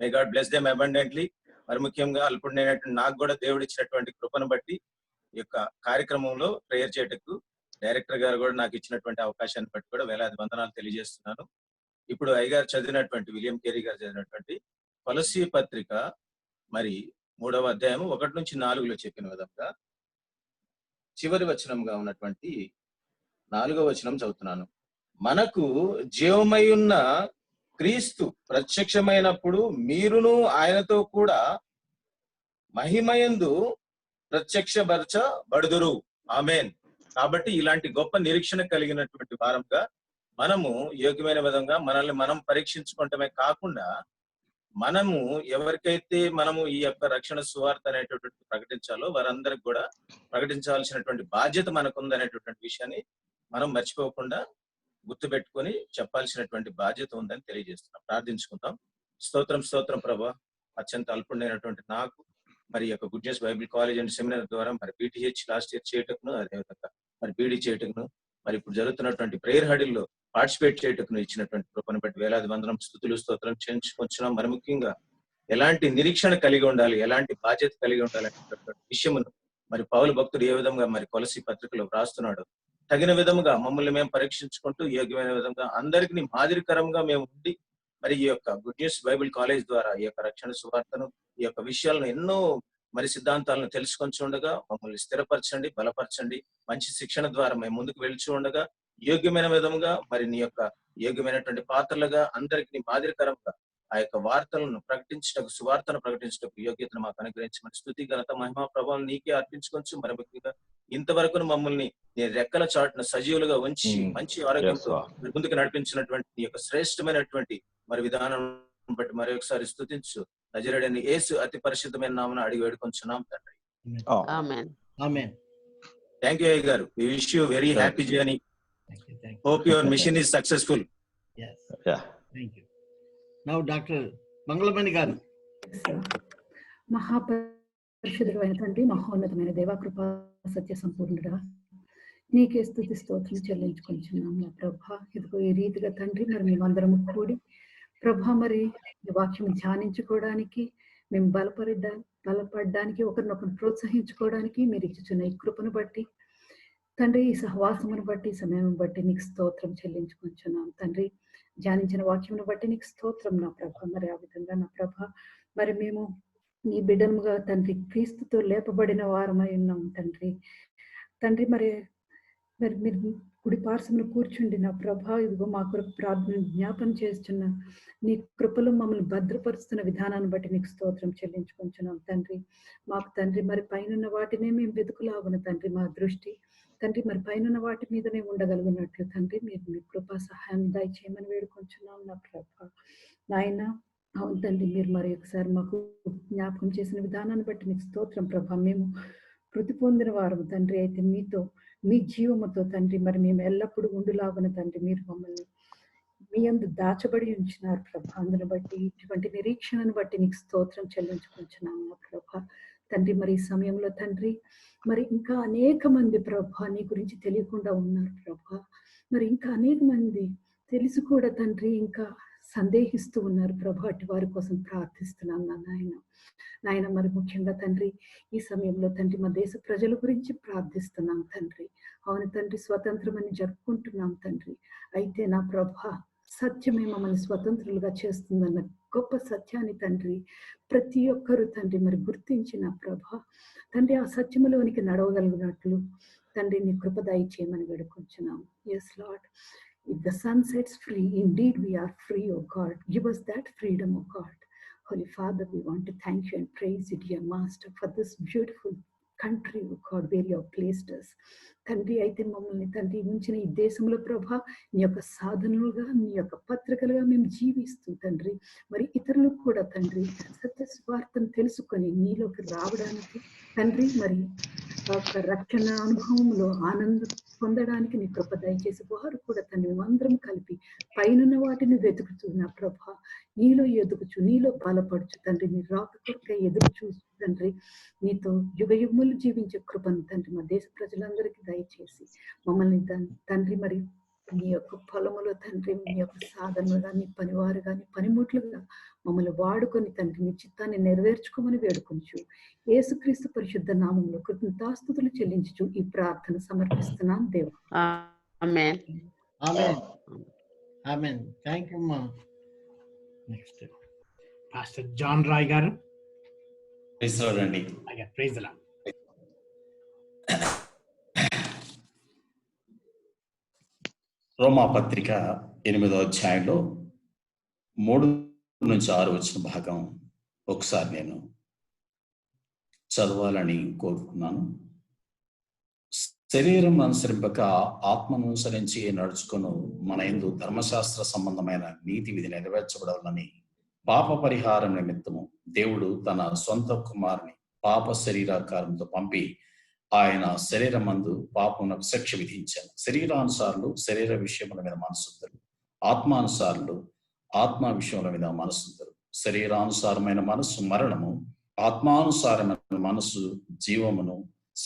May God bless them abundantly. మరి ముఖ్యంగా అల్పుడైనటువంటి నాకు కూడా దేవుడు ఇచ్చినటువంటి కృపను బట్టి ఈ యొక్క కార్యక్రమంలో ప్రేయర్ చేయటకు డైరెక్టర్ గారు కూడా నాకు ఇచ్చినటువంటి అవకాశాన్ని బట్టి కూడా వేలాది వందనాలు తెలియజేస్తున్నాను. ఇప్పుడు అయ్యగారు చదివినటువంటి, విలియం కేరీ గారు చదివినటువంటి కొలస్సీ పత్రిక మరి 3వ అధ్యాయం 1 నుంచి 4లో చెప్పిన విధంగా చివరి వచనంగా ఉన్నటువంటి 4వ వచనం చదువుతున్నాను. మనకు జీవమై ఉన్న క్రీస్తు ప్రత్యక్షమైనప్పుడు మీరును ఆయనతో కూడా మహిమయందు ప్రత్యక్షపరచబడుదురు. ఆమేన్. కాబట్టి ఇలాంటి గొప్ప నిరీక్షణ కలిగినటువంటి వారంగా మనము యోగ్యమైన విధంగా మనల్ని మనం పరీక్షించుకోవటమే కాకుండా, మనము ఎవరికైతే మనము ఈ యొక్క రక్షణ సువార్త అనేటటువంటి ప్రకటించాలో వారందరికి కూడా ప్రకటించాల్సినటువంటి బాధ్యత మనకుంది అనేటటువంటి విషయాన్ని మనం మర్చిపోకుండా గుర్తుపెట్టుకొని చెప్పాల్సినటువంటి బాధ్యత ఉందని తెలియజేస్తున్నాం. ప్రార్థించుకుందాం. స్తోత్రం స్తోత్రం ప్రభా. అత్యంత అల్పుడైనటువంటి నాకు మరి యొక్క good news bible college and seminar ద్వారా మరి బీటీహెచ్ లాస్ట్ ఇయర్ చేయటకును, అదేవిధంగా మరి బీడీ చేయటకును, మరి ఇప్పుడు జరుగుతున్నటువంటి ప్రేయర్ హడిల్లో పార్టిసిపేట్ చేయటకును ఇచ్చినటువంటి కృపను బట్టి వేలాది వందనం స్తుతులు స్తోత్రం చేయించుకొంచున్నాం. మరి ముఖ్యంగా ఎలాంటి నిరీక్షణ కలిగి ఉండాలి, ఎలాంటి బాధ్యత కలిగి ఉండాలి అనేటటువంటి విషయమును మరి పౌలు భక్తుడు ఏ విధంగా మరి కొలస్సీ పత్రికలో రాస్తున్నాడు, తగిన విధముగా మమ్మల్ని మేము పరీక్షించుకుంటూ యోగ్యమైన విధంగా అందరికీ మాదిరికరంగా మేము ఉండి మరి ఈ యొక్క గుడ్ న్యూస్ బైబిల్ కాలేజ్ ద్వారా ఈ యొక్క రక్షణ సువార్తను, ఈ యొక్క విషయాలను, ఎన్నో మరి సిద్ధాంతాలను తెలుసుకొని ఉండగా మమ్మల్ని స్థిరపరచండి, బలపరచండి. మంచి శిక్షణ ద్వారా మేము ముందుకు వెళ్తూ ఉండగా యోగ్యమైన విధముగా మరి నీ యొక్క యోగ్యమైనటువంటి పాత్రలుగా అందరికీ మాదిరికరంగా ఆ యొక్క వార్తలను ప్రకటించటకు, సువార్తను ప్రకటించటకు యోగ్యతను మాకు అనుగ్రహించమని స్తుతి ఘనత మహిమా ప్రభావం నీకే అర్పించుకోవచ్చు. మరి ముఖ్యంగా ఇంతవరకు మమ్మల్ని నీ రెక్కల చాటున సజీవులుగా ఉంచి మంచి ఆరోగ్యంతో ముందుకు నడిపించినటువంటి నీ యొక్క శ్రేష్టమైనటువంటి మరి విధానం బట్టి మరి ఒకసారి స్తుతించు. నజరేయుడైన యేసు అతి పరిశుద్ధమైన నామమున అడిగి వేడుకొంచున్నాం తండ్రి. ఆమేన్. ఆమేన్. థ్యాంక్ యూ అయ్య గారు. We wish you very happy journey. Hope your mission is successful. Yes. Yeah. Thank you. Now Dr. Mangalamani garu. మహాపరిశుద్ధుడైన తండ్రి, మహోన్నతమైన దేవా, కృపా సత్య సంపూర్ణుడా, నీకే స్తుతి స్తోత్రం చెల్లించుకుంటున్నాం నా ప్రభా. ఇదిగో ఈ రీతిగా తండ్రి మరి మేమందరము కూడి ప్రభా మరి ఈ వాక్యం ధ్యానించుకోవడానికి, మేము బలపడడానికి, ఒకరినొకరు ప్రోత్సహించుకోవడానికి మీరు ఇచ్చుచున్న ఈ కృపను బట్టి తండ్రి, ఈ సహవాసమును బట్టి, సమయం బట్టి నీకు స్తోత్రం చెల్లించుకుంటున్నాం తండ్రి. ధ్యానించిన వాక్యమును బట్టి నీకు స్తోత్రం నా ప్రభ. మరి ఆ విధంగా నా ప్రభ మరి మేము నీ బిడ్డముగా తండ్రి క్రీస్తుతో లేపబడిన వారమై ఉన్నాం తండ్రి. తండ్రి మరి మరి మీరు కుడి పార్శ్వమున కూర్చుండి నా ప్రభ, ఇదిగో మా కొరకు ప్రార్థన జ్ఞాపం చేస్తున్న నీ కృపలు మమ్మల్ని భద్రపరుస్తున్న విధానాన్ని బట్టి నీకు స్తోత్రం చెల్లించుకుంటున్నాం తండ్రి. మాకు తండ్రి మరి పైనున్న వాటినే మేము వెతుకులాగున తండ్రి మా దృష్టి తండ్రి మరి పైనున్న వాటి మీదనే ఉండగలిగినట్లు తండ్రి మీరు మీ కృపా సహాయం దయచేయమని వేడుకుంటున్నాం నా ప్రభ. నాయన అవును తండ్రి, మీరు మరి ఒకసారి మాకు జ్ఞాపకం చేసిన విధానాన్ని బట్టి నీకు స్తోత్రం ప్రభ. మేము కృతి పొందిన వారం తండ్రి అయితే మీతో, మీ జీవముతో తండ్రి మరి మేము ఎల్లప్పుడూ ఉండులాగున తండ్రి మీరు మమ్మల్ని మీ అందు దాచబడి ఉంచినారు ప్రభ. అందును బట్టి ఇటువంటి నిరీక్షణను బట్టి నీకు స్తోత్రం చెల్లించుకుంటున్నాము నా ప్రభ. తండ్రి మరి ఈ సమయంలో తండ్రి మరి ఇంకా అనేక మంది ప్రభ నీ గురించి తెలియకుండా ఉన్నారు ప్రభ. మరి ఇంకా అనేక మంది తెలిసి కూడా తండ్రి ఇంకా సందేహిస్తూ ఉన్నారు ప్రభ. అటు వారి కోసం ప్రార్థిస్తున్నాం నాయన. మరి ముఖ్యంగా తండ్రి ఈ సమయంలో తండ్రి మా దేశ ప్రజల గురించి ప్రార్థిస్తున్నాం తండ్రి. అవును తండ్రి, స్వతంత్రం అని జరుపుకుంటున్నాం తండ్రి. అయితే నా ప్రభ సత్యమే మమ్మల్ని స్వతంత్రులుగా చేస్తుందన్న గొప్ప సత్యాన్ని తండ్రి ప్రతి ఒక్కరూ తండ్రి మరి గుర్తించిన ప్రభ తండ్రి ఆ సత్యములోనికి నడవగలిగినట్లు తండ్రి నీ కృప దయచేయమని వేడుకొంచున్నాం. Yes Lord, if the sun sets free, indeed we are free, O God. Give us that freedom, O God. Holy Father, we want to thank you and praise you, dear Master, for this beautiful country, oh God, where you have placed us. తండ్రి, అయితే మమ్మల్ని తండ్రి ఉంచిన ఈ దేశంలో ప్రభా నీ యొక్క సాధనలుగా, నీ యొక్క పత్రికలుగా మేము జీవిస్తూ తండ్రి, మరి ఇతరులకు కూడా తండ్రి సత్య స్వార్థను తెలుసుకొని నీలోకి రావడానికి తండ్రి, మరి ఒక రక్షణ అనుభవంలో ఆనందం పొందడానికి నీ కృప దయచేసి వారు కూడా తండ్రి అందరం కలిపి పైనున్న వాటిని వెతుకుతూ నా ప్రభా నీలో ఎదుగుచు, నీలో బలపడుచు తండ్రి, నీ రాక కొరకై ఎదురు చూస్తూ తండ్రి నీతో యుగ యుగములు జీవించే కృపను తండ్రి మా దేశ ప్రజలందరికీ దయచేసి మమ్మల్ని తండ్రి మరి నీ యొక్క పొలములో తండ్రి నీ యొక్క సాధనలుగా, నీ పనివారుగా, నీ పనిముట్లుగా మమ్మల్ని వాడుకొని తండ్రి నీ చిత్తాన్ని నెరవేర్చుకోమని వేడుకొంచు. యేసుక్రీస్తు పరిశుద్ధ నామములో కృతజ్ఞతాస్తుతులు చెల్లించుచు ఈ ప్రార్థన సమర్పిస్తున్నాం దేవా. Amen. Amen. Amen. Thank you, Ma. Next. Pastor John Roy గారు. అండి ప్రైజ్ లా. రోమా పత్రిక 8వ అధ్యాయంలో 3-6 వచ్చిన భాగం ఒకసారి నేను చదవాలని కోరుకున్నాను. శరీరం అనుసరింపక ఆత్మను అనుసరించి నడుచుకును మన యందు ధర్మశాస్త్ర సంబంధమైన నీతి విధి నెరవేర్చబడాలని పాప పరిహారం నిమిత్తము దేవుడు తన సొంత కుమారుని పాప శరీరాకారంతో పంపి ఆయన శరీరమందు పాపమునకు శిక్ష విధించాను. శరీరానుసారులు శరీర విషయముల మీద మనసుద్దరు, ఆత్మానుసారులు ఆత్మ విషయముల మీద మనసుద్దరు. శరీరానుసారమైన మనస్సు మరణము, ఆత్మానుసారమైన మనస్సు జీవమును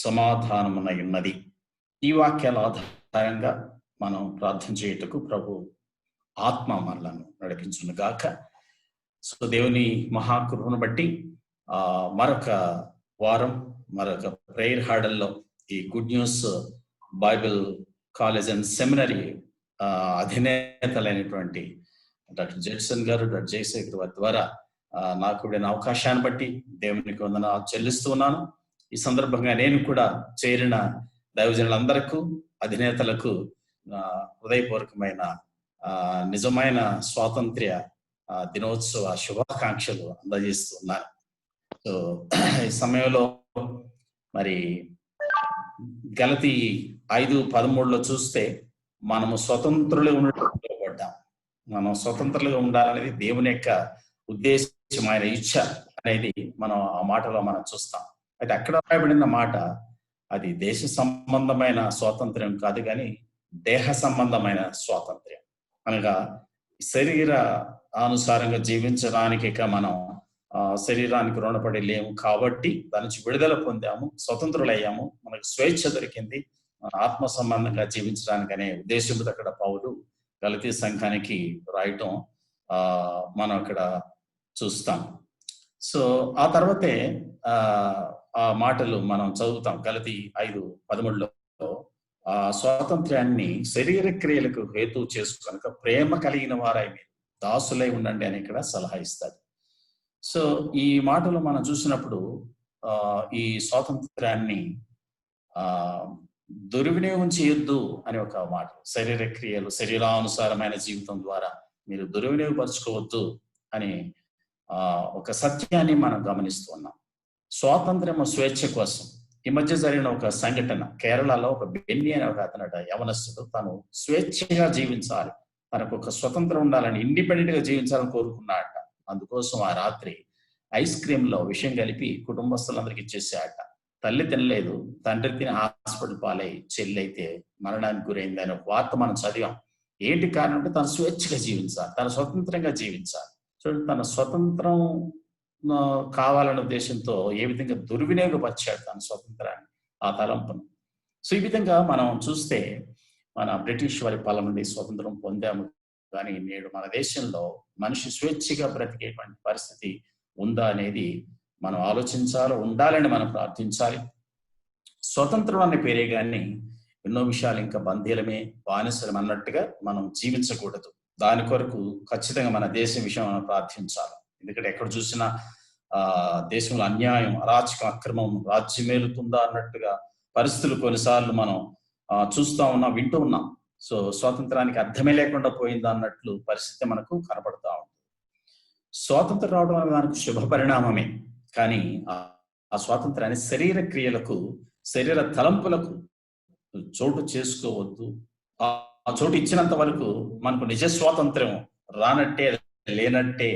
సమాధానమునై ఉన్నది. ఈ వాక్యాల ఆధారంగా మనం ప్రార్థన చేయుటకు ప్రభు ఆత్మ మనలను నడిపించును గాక. సో దేవుని మహాకృపను బట్టి మరొక వారం మరొక ప్రేయర్ హాడల్లో ఈ good news bible college and seminary అధినేతలైనటువంటి doctor Judson garu, doctor Jayashekar వారి ద్వారా నాకు ఇవ్వడిన అవకాశాన్ని బట్టి దేవునికి వందనాలు చెల్లిస్తూ ఉన్నాను. ఈ సందర్భంగా నేను కూడా చేరిన దైవజనులందరికీ, అధినేతలకు హృదయపూర్వకమైన నిజమైన స్వాతంత్ర్య దినోత్సవ శుభాకాంక్షలు అందజేస్తున్నాను. సో ఈ సమయంలో మరి గలతీ 5:13 చూస్తే మనము స్వతంత్రులు ఉండడం, మనం స్వతంత్రులుగా ఉండాలనేది దేవుని యొక్క ఉద్దేశమైన ఇచ్ఛ అనేది మనం ఆ మాటలో మనం చూస్తాం. అయితే అక్కడ రాయబడిన మాట అది దేశ సంబంధమైన స్వాతంత్ర్యం కాదు, కానీ దేహ సంబంధమైన స్వాతంత్ర్యం. అనగా శరీర అనుసారంగా జీవించడానికి మనం శరీరానికి రుణపడి లేము కాబట్టి దాని నుంచి విడుదల పొందాము, స్వతంత్రులయ్యాము, మనకు స్వేచ్ఛ దొరికింది, ఆత్మ సంబంధంగా జీవించడానికి అనే ఉద్దేశంతో అక్కడ పౌలు గలతీ సంఘానికి రాయటం మనం అక్కడ చూస్తాం. సో ఆ తర్వాతే ఆ మాటలు మనం చదువుతాం. గలతీ 5:13లో ఆ స్వాతంత్ర్యాన్ని శరీర క్రియలకు హేతు చేసుకొనక ప్రేమ కలిగిన వారై మీరు దాసులై ఉండండి అని ఇక్కడ సలహా ఇస్తారు. సో ఈ మాటలు మనం చూసినప్పుడు ఈ స్వాతంత్ర్యాన్ని దుర్వినియోగం చేయొద్దు అని ఒక మాట. శరీర క్రియలు, శరీరానుసారమైన జీవితం ద్వారా మీరు దుర్వినియోగపరచుకోవద్దు అని ఒక సత్యాన్ని మనం గమనిస్తున్నాం. స్వాతంత్ర్యం స్వేచ్ఛ కోసం ఈ మధ్య జరిగిన ఒక సంఘటన, కేరళలో ఒక బెన్నీ అనే ఒక అతనట యవనస్తుడు తను స్వేచ్ఛగా జీవించాలి, తనకు ఒక స్వతంత్రం ఉండాలని, ఇండిపెండెంట్ గా జీవించాలని కోరుకున్నాడట. అందుకోసం ఆ రాత్రి ఐస్ క్రీమ్ లో విషం కలిపి కుటుంబస్తులందరికి ఇచ్చేసాడట. తల్లి తినలేదు, తండ్రి తిని హాస్పిటల్ పాలై, చెల్లి అయితే మరణానికి గురైంది అనే వార్త మనం చదివాం. ఏంటి కారణం అంటే తను స్వేచ్ఛగా జీవించాలి, తన స్వతంత్రంగా జీవించాలి. చూడండి, తన స్వతంత్రం కావాలనే ఉద్దేశంతో ఏ విధంగా దుర్వినియోగపరిచాడు తన స్వతంత్రాన్ని, ఆ తలంపును. సో ఈ విధంగా మనం చూస్తే మన బ్రిటిష్ వారి పాలన నుండి స్వతంత్రం పొందాము, కానీ నేడు మన దేశంలో మనిషి స్వేచ్ఛగా బ్రతికేటువంటి పరిస్థితి ఉందా అనేది మనం ఆలోచించాలి, ఉండాలని మనం ప్రార్థించాలి. స్వతంత్రం అనే పేరే కానీ ఎన్నో విషయాలు ఇంకా బందీలమే, బానిసలం అన్నట్టుగా మనం జీవించకూడదు. దాని కొరకు ఖచ్చితంగా మన దేశం విషయం మనం ప్రార్థించాలి. ఎందుకంటే ఎక్కడ చూసినా దేశంలో అన్యాయం, అరాచకం, అక్రమం రాజ్యమేలుతుందా అన్నట్టుగా పరిస్థితులు కొన్నిసార్లు మనం చూస్తూ ఉన్నాం, వింటూ ఉన్నాం. సో స్వాతంత్రానికి అర్థమే లేకుండా పోయిందా అన్నట్లు పరిస్థితి మనకు కనపడతా ఉంటుంది. స్వాతంత్రం రావడం అనే దానికి శుభ పరిణామమే. కానీ ఆ స్వాతంత్రాన్ని శరీర క్రియలకు, శరీర తలంపులకు చోటు చేసుకోవద్దు. ఆ చోటు ఇచ్చినంత వరకు మనకు నిజ స్వాతంత్రం రానట్టే, లేనట్టే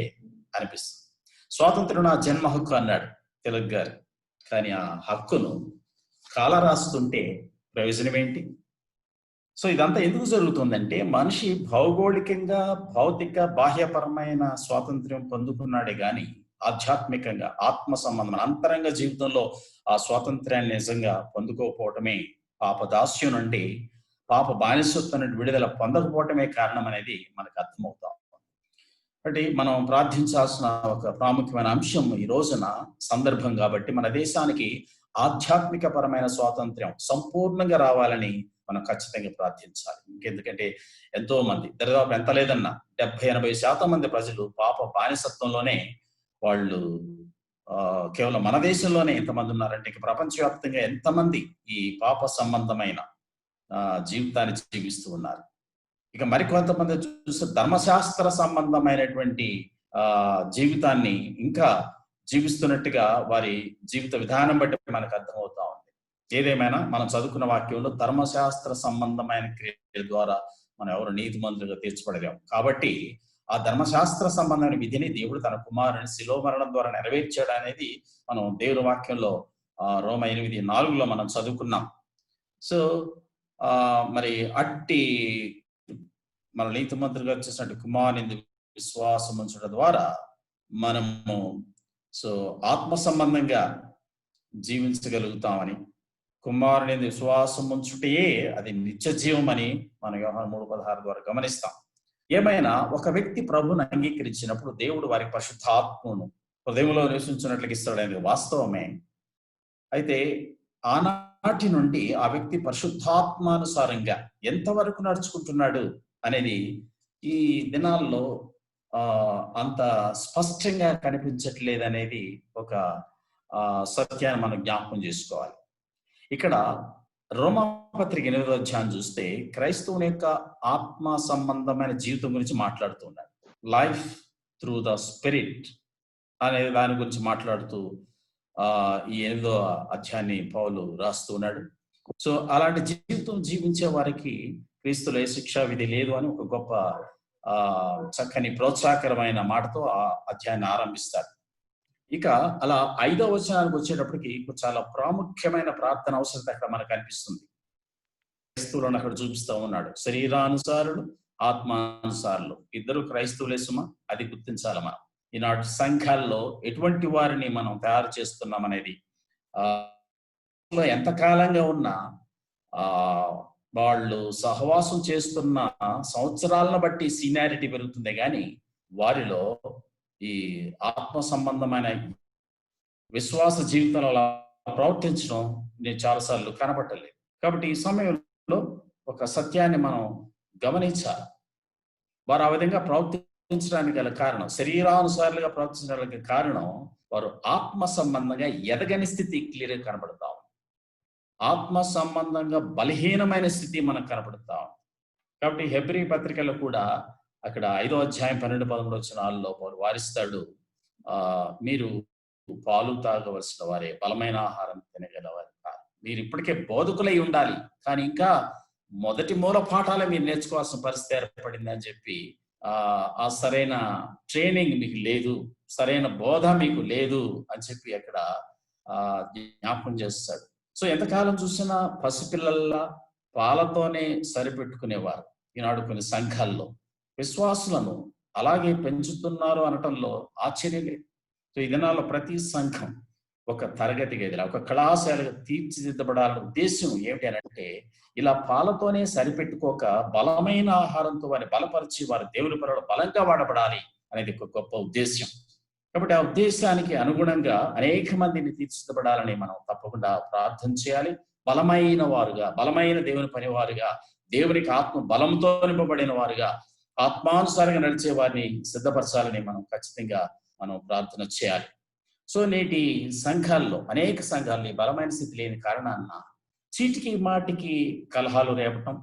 అనిపిస్తుంది. స్వాతంత్రం నా జన్మ హక్కు అన్నాడు తిలక్ గారు. కానీ ఆ హక్కును కాల రాస్తుంటే ప్రయోజనం ఏంటి? సో ఇదంతా ఎందుకు జరుగుతుందంటే, మనిషి భౌగోళికంగా, భౌతిక, బాహ్యపరమైన స్వాతంత్ర్యం పొందుకున్నాడే గాని ఆధ్యాత్మికంగా, ఆత్మ సంబంధమైన అంతరంగ జీవితంలో ఆ స్వాతంత్ర్యాన్ని నిజంగా పొందుకోకపోవటమే, పాపదాస్యం నుండి, పాప బానిసత్వం నుండి విడుదల పొందకపోవటమే కారణం అనేది మనకు అర్థమవుతాం. అంటే మనం ప్రార్థించాల్సిన ఒక ప్రాముఖ్యమైన అంశం ఈ రోజున సందర్భం కాబట్టి, మన దేశానికి ఆధ్యాత్మిక పరమైన స్వాతంత్ర్యం సంపూర్ణంగా రావాలని మనం ఖచ్చితంగా ప్రార్థించాలి. ఇంకెందుకంటే ఎంతో మంది, దాదాపు ఎంత లేదన్నా 70-80% మంది ప్రజలు పాప బానిసత్వంలోనే వాళ్ళు కేవలం మన దేశంలోనే ఎంతమంది ఉన్నారంటే, ఇక ప్రపంచవ్యాప్తంగా ఎంతమంది ఈ పాప సంబంధమైన జీవితాన్ని జీవిస్తూ ఉన్నారు. ఇక మరికొంతమంది చూస్తే ధర్మశాస్త్ర సంబంధమైనటువంటి జీవితాన్ని ఇంకా జీవిస్తున్నట్టుగా వారి జీవిత విధానం బట్టి మనకు అర్థమవుతా ఉంది. ఏదేమైనా మనం చదువుకున్న వాక్యంలో ధర్మశాస్త్ర సంబంధమైన క్రియల ద్వారా మనం ఎవరు నీతిమంతులుగా తీర్చబడలేము. కాబట్టి ఆ ధర్మశాస్త్ర సంబంధమైన విధిని దేవుడు తన కుమారుని శిలో మరణం ద్వారా నెరవేర్చాడు అనేది మనం దేవుని వాక్యంలో రోమ 8:4 మనం చదువుకున్నాం. సో మరి అట్టి మన నీతిమంతులుగా చేసినట్టు కుమారుని విశ్వాసం ఉంచడం ద్వారా మనము ఆత్మ సంబంధంగా జీవించగలుగుతామని, కుమారుని విశ్వాసం ఉంచుటే అది నిత్య జీవం అని మనం యోహాను 3:16 ద్వారా గమనిస్తాం. ఏమైనా ఒక వ్యక్తి ప్రభువును అంగీకరించినప్పుడు దేవుడు వారికి పరిశుద్ధాత్మను హృదయంలో నివసించినట్లుగా ఇస్తాడనేది వాస్తవమే. అయితే ఆనాటి నుండి ఆ వ్యక్తి పరిశుద్ధాత్మానుసారంగా ఎంతవరకు నడుచుకుంటున్నాడు అనేది ఈ దినాల్లో అంత స్పష్టంగా కనిపించట్లేదు అనేది ఒక సత్యాన్ని మనం జ్ఞాపకం చేసుకోవాలి. ఇక్కడ రోమాపత్రిక 8వ అధ్యాయం చూస్తే క్రైస్తవుని యొక్క ఆత్మ సంబంధమైన జీవితం గురించి మాట్లాడుతున్నాడు. లైఫ్ త్రూ ద స్పిరిట్ అనే దాని గురించి మాట్లాడుతూ ఈ 8వ అధ్యాయాన్ని పౌలు రాస్తూ ఉన్నాడు. సో అలాంటి జీవితం జీవించే వారికి క్రీస్తులో ఏ శిక్షా విధి లేదు అని ఒక గొప్ప చక్కని ప్రోత్సాహకరమైన మాటతో ఆ అధ్యాయాన్ని ఆరంభిస్తారు. ఇక అలా 5వ వచనానికి వచ్చేటప్పటికి చాలా ప్రాముఖ్యమైన ప్రార్థన అవసరత అక్కడ మనకు అనిపిస్తుంది. క్రైస్తవులను అక్కడ చూపిస్తూ ఉన్నాడు. శరీరానుసారులు, ఆత్మానుసారులు ఇద్దరు క్రైస్తవులే సుమ, అది గుర్తించాలి మనం. ఈనాటి సంఘాల్లో ఎటువంటి వారిని మనం తయారు చేస్తున్నాం అనేది ఎంతకాలంగా ఉన్నా వాళ్ళు సహవాసం చేస్తున్న సంవత్సరాలను బట్టి సీనియారిటీ పెరుగుతుంది కానీ వారిలో ఈ ఆత్మ సంబంధమైన విశ్వాస జీవితంలో ప్రవర్తించడం నేను చాలాసార్లు కనపట్టలేదు. కాబట్టి ఈ సమయంలో ఒక సత్యాన్ని మనం గమనించాలి. వారు ఆ విధంగా ప్రవర్తించడానికి గల కారణం, శరీరానుసారులుగా ప్రవర్తించడానికి కారణం, వారు ఆత్మ సంబంధంగా ఎదగని స్థితి క్లియర్గా కనబడతాం. ఆత్మ సంబంధంగా బలహీనమైన స్థితి మనకు కనపడతాం. కాబట్టి హెబ్రీ పత్రికలో కూడా అక్కడ 5వ అధ్యాయం 12-13 వచనాల్లో పౌలు వారిస్తాడు, మీరు పాలు తాగవలసిన వారే, బలమైన ఆహారం తినగలవారు కాదు. మీరు ఇప్పటికే బోధకులై ఉండాలి, కానీ ఇంకా మొదటి మూల పాఠాలే మీరు నేర్చుకోవాల్సిన పరిస్థితి ఏర్పడింది అని చెప్పి ఆ సరైన ట్రైనింగ్ మీకు లేదు, సరైన బోధ మీకు లేదు అని చెప్పి అక్కడ జ్ఞాపకం చేస్తాడు. సో ఎంతకాలం చూసినా పసిపిల్లల్లా పాలతోనే సరిపెట్టుకునేవారు. ఈనాడు కొన్ని సంఘాల్లో విశ్వాసులను అలాగే పెంచుతున్నారు అనటంలో ఆశ్చర్యం లేదు. సో ఈ దినాల్లో ప్రతి సంఘం ఒక తరగతి గదిలా, ఒక కళాశాలగా తీర్చిదిద్దబడాలన్న ఉద్దేశం ఏమిటి అని అంటే, ఇలా పాలతోనే సరిపెట్టుకోక బలమైన ఆహారంతో వారిని బలపరిచి వారి దేవుని పనులు బలంగా వాడబడాలి అనేది ఒక గొప్ప ఉద్దేశం. కాబట్టి ఆ ఉద్దేశానికి అనుగుణంగా అనేక మందిని తీర్చిదిద్దబడాలని మనం తప్పకుండా ప్రార్థన చేయాలి. బలమైన వారుగా, బలమైన దేవుని పనివారుగా, దేవునికి ఆత్మ బలంతో నింపబడిన వారుగా, ఆత్మానుసారంగా నడిచే వారిని సిద్ధపరచాలని మనం ఖచ్చితంగా ప్రార్థన చేయాలి. సో నేటి సంఘాల్లో, అనేక సంఘాల్లో బలమైన స్థితి లేని కారణాన్న చీటికి మాటికి కలహాలు రేపటం,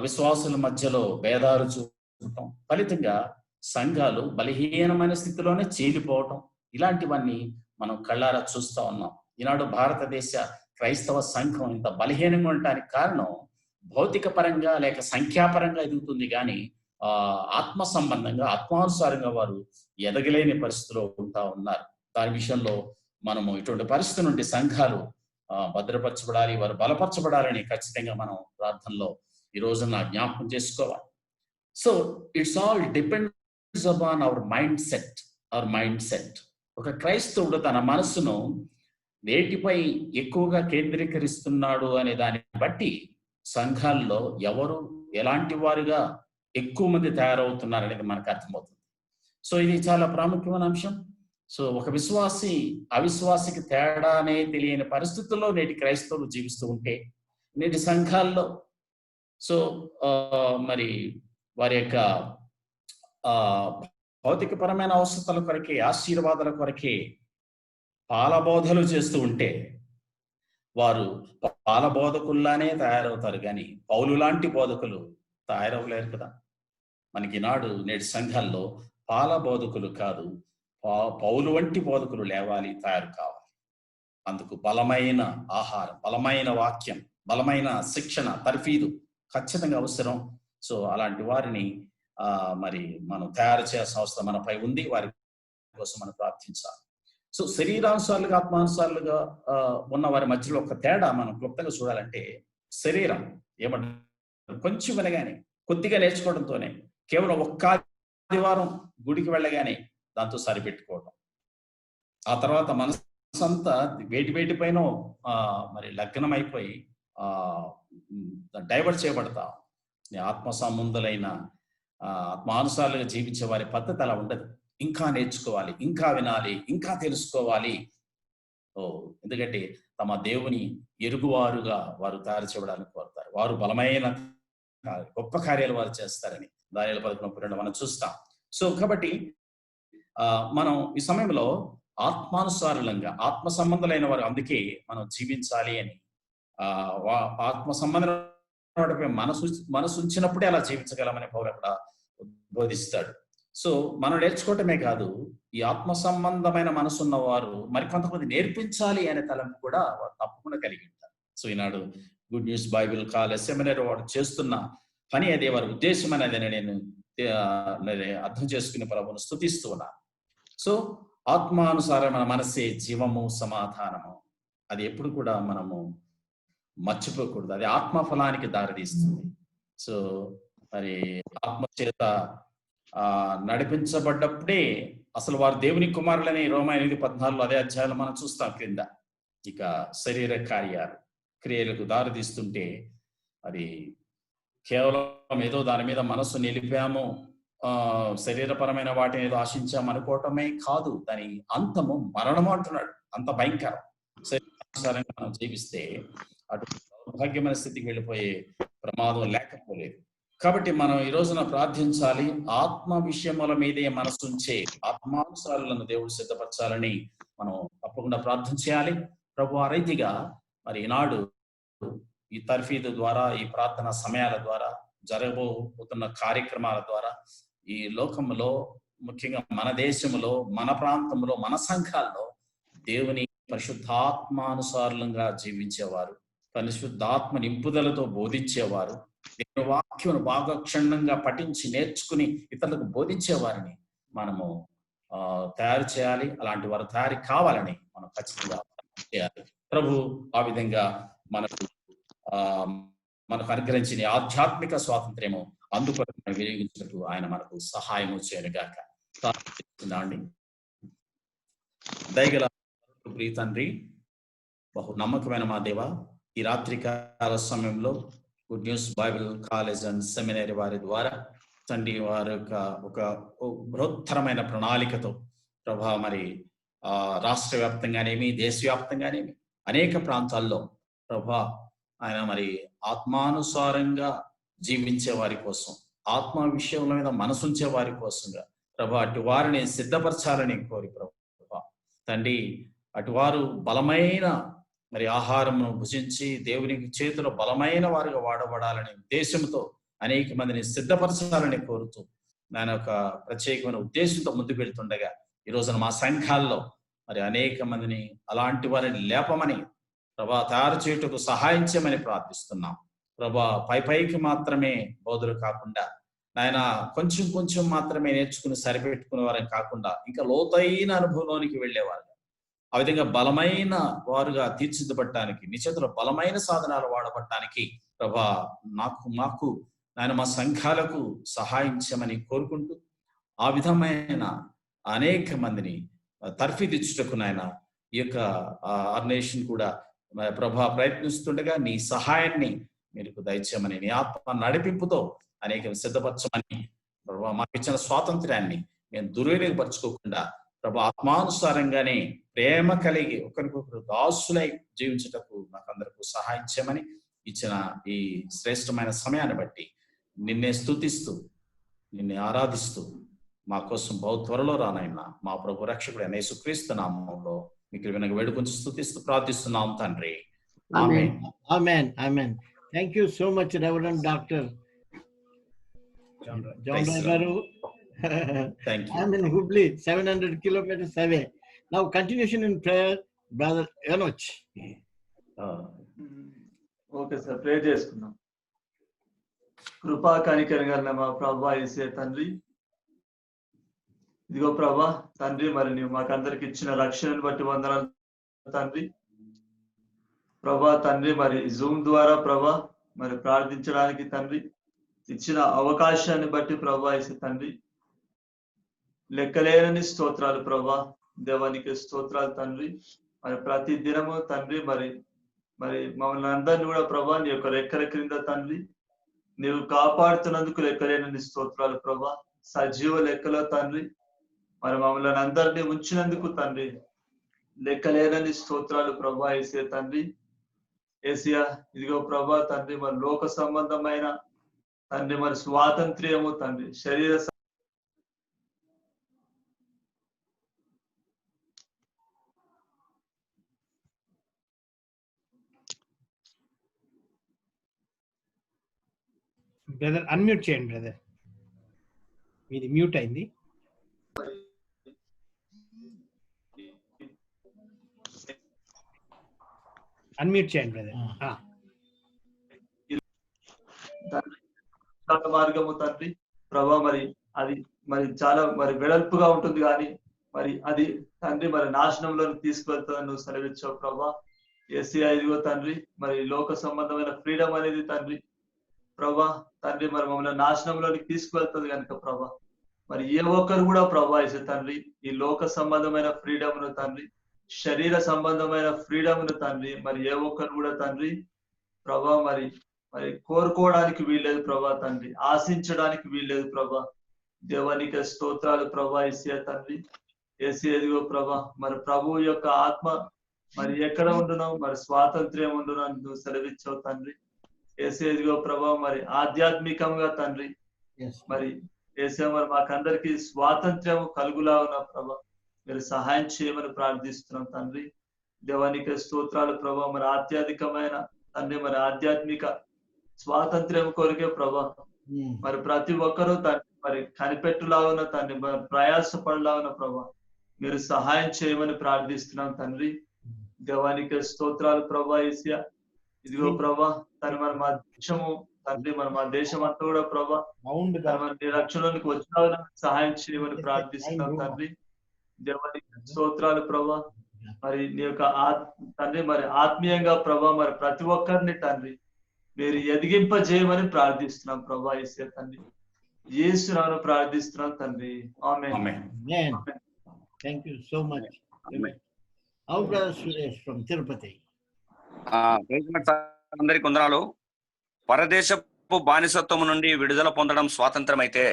విశ్వాసుల మధ్యలో భేదాలు చూపటం, ఫలితంగా సంఘాలు బలహీనమైన స్థితిలోనే చీలిపోవటం, ఇలాంటివన్నీ మనం కళ్ళారా చూస్తూ ఉన్నాం. ఈనాడు భారతదేశ క్రైస్తవ సంఘం ఇంత బలహీనంగా ఉండటానికి కారణం భౌతిక పరంగా లేక సంఖ్యాపరంగా ఎదుగుతుంది, కానీ ఆత్మ సంబంధంగా ఆత్మానుసారంగా వారు ఎదగలేని పరిస్థితిలో ఉంటా ఉన్నారు. దాని విషయంలో మనము ఇటువంటి పరిస్థితి నుండి సంఘాలు భద్రపరచబడాలి, వారు బలపరచబడాలని ఖచ్చితంగా మనం ప్రార్థనలో ఈ రోజున జ్ఞాపకం చేసుకోవాలి. So it's all depends upon our mind set. ఒక క్రైస్తవుడు తన మనస్సును వేటిపై ఎక్కువగా కేంద్రీకరిస్తున్నాడు అనే దాన్ని బట్టి సంఘాల్లో ఎవరు ఎలాంటి వారుగా ఎక్కువ మంది తయారవుతున్నారు అనేది మనకు అర్థమవుతుంది. సో ఇది చాలా ప్రాముఖ్యమైన అంశం. సో ఒక విశ్వాసి అవిశ్వాసికి తేడానే తెలియని పరిస్థితుల్లో నేటి క్రైస్తవులు జీవిస్తూ ఉంటే నేటి సంఘాల్లో సో మరి వారి యొక్క భౌతికపరమైన అవసరాల కొరకే, ఆశీర్వాదాల కొరకే పాలబోధలు చేస్తూ ఉంటే వారు పాలబోధకుల్లానే తయారవుతారు, కానీ పౌలు లాంటి బోధకులు తయారవలేరు కదా. మనకి నాడు నేటి సంఘాల్లో పాలబోధకులు కాదు, పౌలు వంటి బోధకులు లేవాలి, తయారు కావాలి. అందుకు బలమైన ఆహారం, బలమైన వాక్యం, బలమైన శిక్షణ, తర్ఫీదు ఖచ్చితంగా అవసరం. సో అలాంటి వారిని మరి మనం తయారు చేయాల్సిన అవసరం మనపై ఉంది. వారి కోసం మనం ప్రార్థించాలి. సో శరీరానుసారులుగా ఆత్మానుసారులుగా ఉన్న వారి మధ్యలో ఒక తేడా మనం క్లుప్తంగా చూడాలంటే, శరీరం ఏమంటారు, కొంచెం వినగానే కొద్దిగా నేర్చుకోవడంతోనే కేవలం ఒక్క ఆదివారం గుడికి వెళ్ళగానే దాంతో సరిపెట్టుకోవడం, ఆ తర్వాత మనసంతా వేటి పైన మరి లగ్నం అయిపోయి డైవర్ట్ చేయబడతా. ఆత్మ సంబంధులైన ఆత్మానుసారులుగా జీవించే వారి పద్ధతి అలా ఉండదు. ఇంకా నేర్చుకోవాలి, ఇంకా వినాలి, ఇంకా తెలుసుకోవాలి. ఎందుకంటే తమ దేవుని ఎరుగువారుగా వారు తయారు చేయడానికి కోరుతారు. వారు బలమైన గొప్ప కార్యాలు వారు చేస్తారని దానియేలు 11:2 మనం చూస్తాం. సో కాబట్టి మనం ఈ సమయంలో ఆత్మానుసారులంగా ఆత్మ సంబంధులైన వారు అందుకే మనం జీవించాలి అని ఆత్మ సంబంధం మనసు ఉంచినప్పుడే అలా జీవించగలమని పౌలు అక్కడ బోధిస్తాడు. సో మనం నేర్చుకోవటమే కాదు, ఈ ఆత్మ సంబంధమైన మనసున్న వారు మరికొంతమంది నేర్పించాలి అనే తలంపు కూడా వారు తప్పకుండా కలిగి ఉంటారు. సో ఈనాడు good news bible college seminary వాడు చేస్తున్న పని అదే, వారి ఉద్దేశం అనేది నేను అర్థం చేసుకునే ప్రభువును స్తుతిస్తూ ఉన్నాను. సో ఆత్మానుసారమైన మనసే జీవము, సమాధానము. అది ఎప్పుడు కూడా మనము మర్చిపోకూడదు. అది ఆత్మ ఫలానికి దారితీస్తుంది. సో మరి ఆత్మ చేత నడిపించబడ్డప్పుడే అసలు వారు దేవుని కుమారులని రోమా 8:14 అదే అధ్యాయంలో మనం చూస్తాం క్రింద. ఇక శరీర క్రియలకు దారితీస్తుంటే అది కేవలం ఏదో దాని మీద మనస్సు నిలిపాము, శరీరపరమైన వాటిని ఏదో ఆశించాము అనుకోవటమే కాదు, దాని అంతము మరణము అంటున్నాడు. అంత భయంకరం. శరీరానుసారంగా మనం జీవిస్తే అటు దౌర్భాగ్యమైన స్థితికి వెళ్ళిపోయే ప్రమాదం లేకపోలేదు. కాబట్టి మనం ఈ రోజున ప్రార్థించాలి. ఆత్మ విషయముల మీదే మనసుంచే ఆత్మానుసారులను దేవుడు సిద్ధపరచాలని మనం తప్పకుండా ప్రార్థన చేయాలి. ప్రభు ఆ రీతిగా మరి ఈనాడు ఈ తర్ఫీదు ద్వారా, ఈ ప్రార్థన సమయాల ద్వారా, జరగబోతున్న కార్యక్రమాల ద్వారా ఈ లోకంలో, ముఖ్యంగా మన దేశంలో, మన ప్రాంతంలో, మన సంఘాల్లో దేవుని పరిశుద్ధాత్మానుసారులంగా జీవించేవారు, పరిశుద్ధాత్మ నింపుదలతో బోధించేవారు, దేవుని వాక్యం బాగా క్షుణ్ణంగా పఠించి నేర్చుకుని ఇతరులకు బోధించేవారిని మనము తయారు చేయాలి. అలాంటి వారు తయారు కావాలని మనం ఖచ్చితంగా చేయాలి. ప్రభు ఆ విధంగా మనకు అనుగ్రహించిన ఆధ్యాత్మిక స్వాతంత్ర్యము అందుకొరకు మనం వినియోగించినట్టు ఆయన మనకు సహాయము చేయనుగాక. అండి దయగల ప్రియ తండ్రి, బహు నమ్మకమైన మా దేవ, ఈ రాత్రికాల సమయంలో good news bible college and seminary వారి ద్వారా తండ్రి వారి యొక్క ఒక బృహత్తరమైన ప్రణాళికతో ప్రభా మరి రాష్ట్ర వ్యాప్తంగానేమి, దేశవ్యాప్తంగానేమి అనేక ప్రాంతాల్లో ప్రభా ఆయన మరి ఆత్మానుసారంగా జీవించే వారి కోసం, ఆత్మ విషయముల మీద మనసుంచే వారి కోసంగా ప్రభా అటు వారిని సిద్ధపరచాలని కోరి ప్రభా తండ్రి, అటు వారు బలమైన మరి ఆహారమును భుజించి దేవునికి చేతిలో బలమైన వారుగా వాడబడాలనే ఉద్దేశంతో అనేక మందిని సిద్ధపరచాలని కోరుతూ నాయన ఒక ప్రత్యేకమైన ఉద్దేశంతో ముందుకు వెళ్తుండగా ఈ రోజున మా సంఘాల్లో మరి అనేక మందిని అలాంటి వారిని లేపమని ప్రభా తయారు చేయుటకు సహాయం చేయమని ప్రార్థిస్తున్నాం. ప్రభా పైకి మాత్రమే బోధులు కాకుండా నాయన కొంచెం కొంచెం మాత్రమే నేర్చుకుని సరిపెట్టుకునే వారని కాకుండా ఇంకా లోతైన అనుభవంలోనికి వెళ్ళేవారు, ఆ విధంగా బలమైన వారుగా తీర్చిదిద్దబడటానికి నీ చేతిలో బలమైన సాధనాలు వాడబడటానికి ప్రభా మాకు నాయన మా సంఘాలకు సహాయం చేయమని కోరుకుంటూ ఆ విధమైన అనేక మందిని తర్ఫీదిచ్చుటకు నాయన ఈ యొక్క ఆర్గనైజేషన్ కూడా ప్రభా ప్రయత్నిస్తుండగా నీ సహాయాన్ని మీరు దయచేయమని, నీ ఆత్మ నడిపింపుతో అనేక సిద్ధపరచమని ప్రభా మాకు ఇచ్చిన స్వాతంత్ర్యాన్ని మేము దుర్వినియోగపరచుకోకుండా ప్రభా ఆత్మానుసారంగానే ప్రేమ కలిగి ఒకరికొకరు దాసులై జీవించుటకు మాకందరికీ సహాయం చేయమని ఇచ్చిన ఈ శ్రేష్టమైన సమయాన్ని బట్టి నిన్నే స్తుతిస్తూ నిన్నే ఆరాధిస్తూ మా కోసం బహు త్వరలో రానైనా మా ప్రభు రక్షకుడు అయిన యేసుక్రీస్తు నామములో మీకు వినక వేడుకొని స్తుతిస్తూ ప్రార్థిస్తున్నాం తండ్రి. ఆమేన్. Amen. Amen. Thank you so much, Reverend Dr. John Rai garu. Thank you. I'm in Hubli, 700 kilometers away. Now continuation in prayer, Brother Enoch. Okay sir, pray చేసుకుందాం. కృపా కనికరం గల మా ప్రభా యేసే తండ్రి, ఇదిగో ప్రభా తండ్రి, మరి నీవు మాకందరికి ఇచ్చిన రక్షణను బట్టి వందనాలు తండ్రి. ప్రభా తండ్రి, మరి జూమ్ ద్వారా ప్రభా మరి ప్రార్థించడానికి తండ్రి ఇచ్చిన అవకాశాన్ని బట్టి ప్రభా యేసే తండ్రి లెక్కలేనని స్తోత్రాలు ప్రభా. దేవానికి స్తోత్రాలు తండ్రి. మరి ప్రతి దినము తండ్రి మరి మమ్మల్ని అందరినీ కూడా ప్రభా నీ యొక్క రెక్కల క్రింద తండ్రి నీవు కాపాడుతున్నందుకు లెక్కలేనని స్తోత్రాలు ప్రభా. సజీవ లెక్కలో తండ్రి మరి మమ్మల్ని అందరినీ ఉంచినందుకు తండ్రి లెక్కలేనని స్తోత్రాలు ప్రభా యేసే తండ్రి. ఏసియా ఇదిగో ప్రభా తండ్రి మరి లోక సంబంధమైన తండ్రి మరి స్వాతంత్ర్యము తండ్రి శరీర బ్రదర్ అన్మ్యూట్ చేయండి బ్రదర్, మీది మ్యూట్ అయింది. అన్మ్యూట్ చేయండి బ్రదర్. మార్గము తండ్రి ప్రభా మరి అది మరి చాలా మరి వెడల్పుగా ఉంటుంది కానీ మరి అది తండ్రి మరి నాశనంలో తీసుకువెళ్తుందని నువ్వు సెలవిచ్చావు ప్రభా. ఏసియా ఇదిగో తండ్రి మరి లోక సంబంధమైన ఫ్రీడమ్ అనేది తండ్రి ప్రభా తండ్రి మరి మమ్మల్ని నాశనంలోకి తీసుకువెళ్తుంది కనుక ప్రభా మరి ఏ ఒక్కరు కూడా ప్రభా యేసు తండ్రి ఈ లోక సంబంధమైన ఫ్రీడమ్ను తండ్రి శరీర సంబంధమైన ఫ్రీడమ్ను తండ్రి మరి ఏ ఒక్కరు కూడా తండ్రి ప్రభా మరి కోరుకోవడానికి వీల్లేదు ప్రభా తండ్రి, ఆశించడానికి వీల్లేదు ప్రభా. దేవానికి స్తోత్రాలు ప్రభా. యేసయ్య తండ్రి యేసయ్య ఎదిగో ప్రభా మరి ప్రభు యొక్క ఆత్మ మరి ఎక్కడ ఉండునో మరి స్వాతంత్ర్యం ఉండును అని నువ్వు సెలవిచ్చావు తండ్రి. యేసయ్య ఎదిగో ప్రభా మరి ఆధ్యాత్మికంగా తండ్రి మరి యేసయ్య మరి మాకందరికి స్వాతంత్ర్యం కలుగులా ఉన్న ప్రభా మీరు సహాయం చేయమని ప్రార్థిస్తున్నాం తండ్రి. దేవానికి స్తోత్రాలు ప్రభా. మరి ఆధ్యాత్మికమైన తండ్రి మరి ఆధ్యాత్మిక స్వాతంత్ర్యం కొరికే ప్రభా మరి ప్రతి ఒక్కరూ తండ్రి మరి కనిపెట్టులాగున తండ్రి మరి ప్రయాసపడలాగున ప్రభా మీరు సహాయం చేయమని ప్రార్థిస్తున్నాం తండ్రి. దేవానికి స్తోత్రాలు ప్రభా. యేసయ్య ఇదిగో ప్రభా తను మరి మా దేశము తండ్రి మరి మా దేశం అంతా కూడా ప్రభా మరి రక్షణలోనికి వచ్చిన సహాయం చేయమని ప్రార్థిస్తున్నాం తండ్రి. దేవానికి స్తోత్రాలు ప్రభా. మరి నీ యొక్క తండ్రి మరి ఆత్మీయంగా ప్రభా మరి ప్రతి ఒక్కరిని తండ్రి మీరు ఎదిగింపజేయమని ప్రార్థిస్తున్నాం ప్రభా. యేసయ్య తండ్రి యేసునామములో ప్రార్థిస్తున్నాం తండ్రి. ఆమేన్. Thank you so much. Our brother Suresh from Tirupati. అందరికి వందనాలు. పరదేశపు బానిసత్వం నుండి విడుదల పొందడం స్వాతంత్రం అయితే,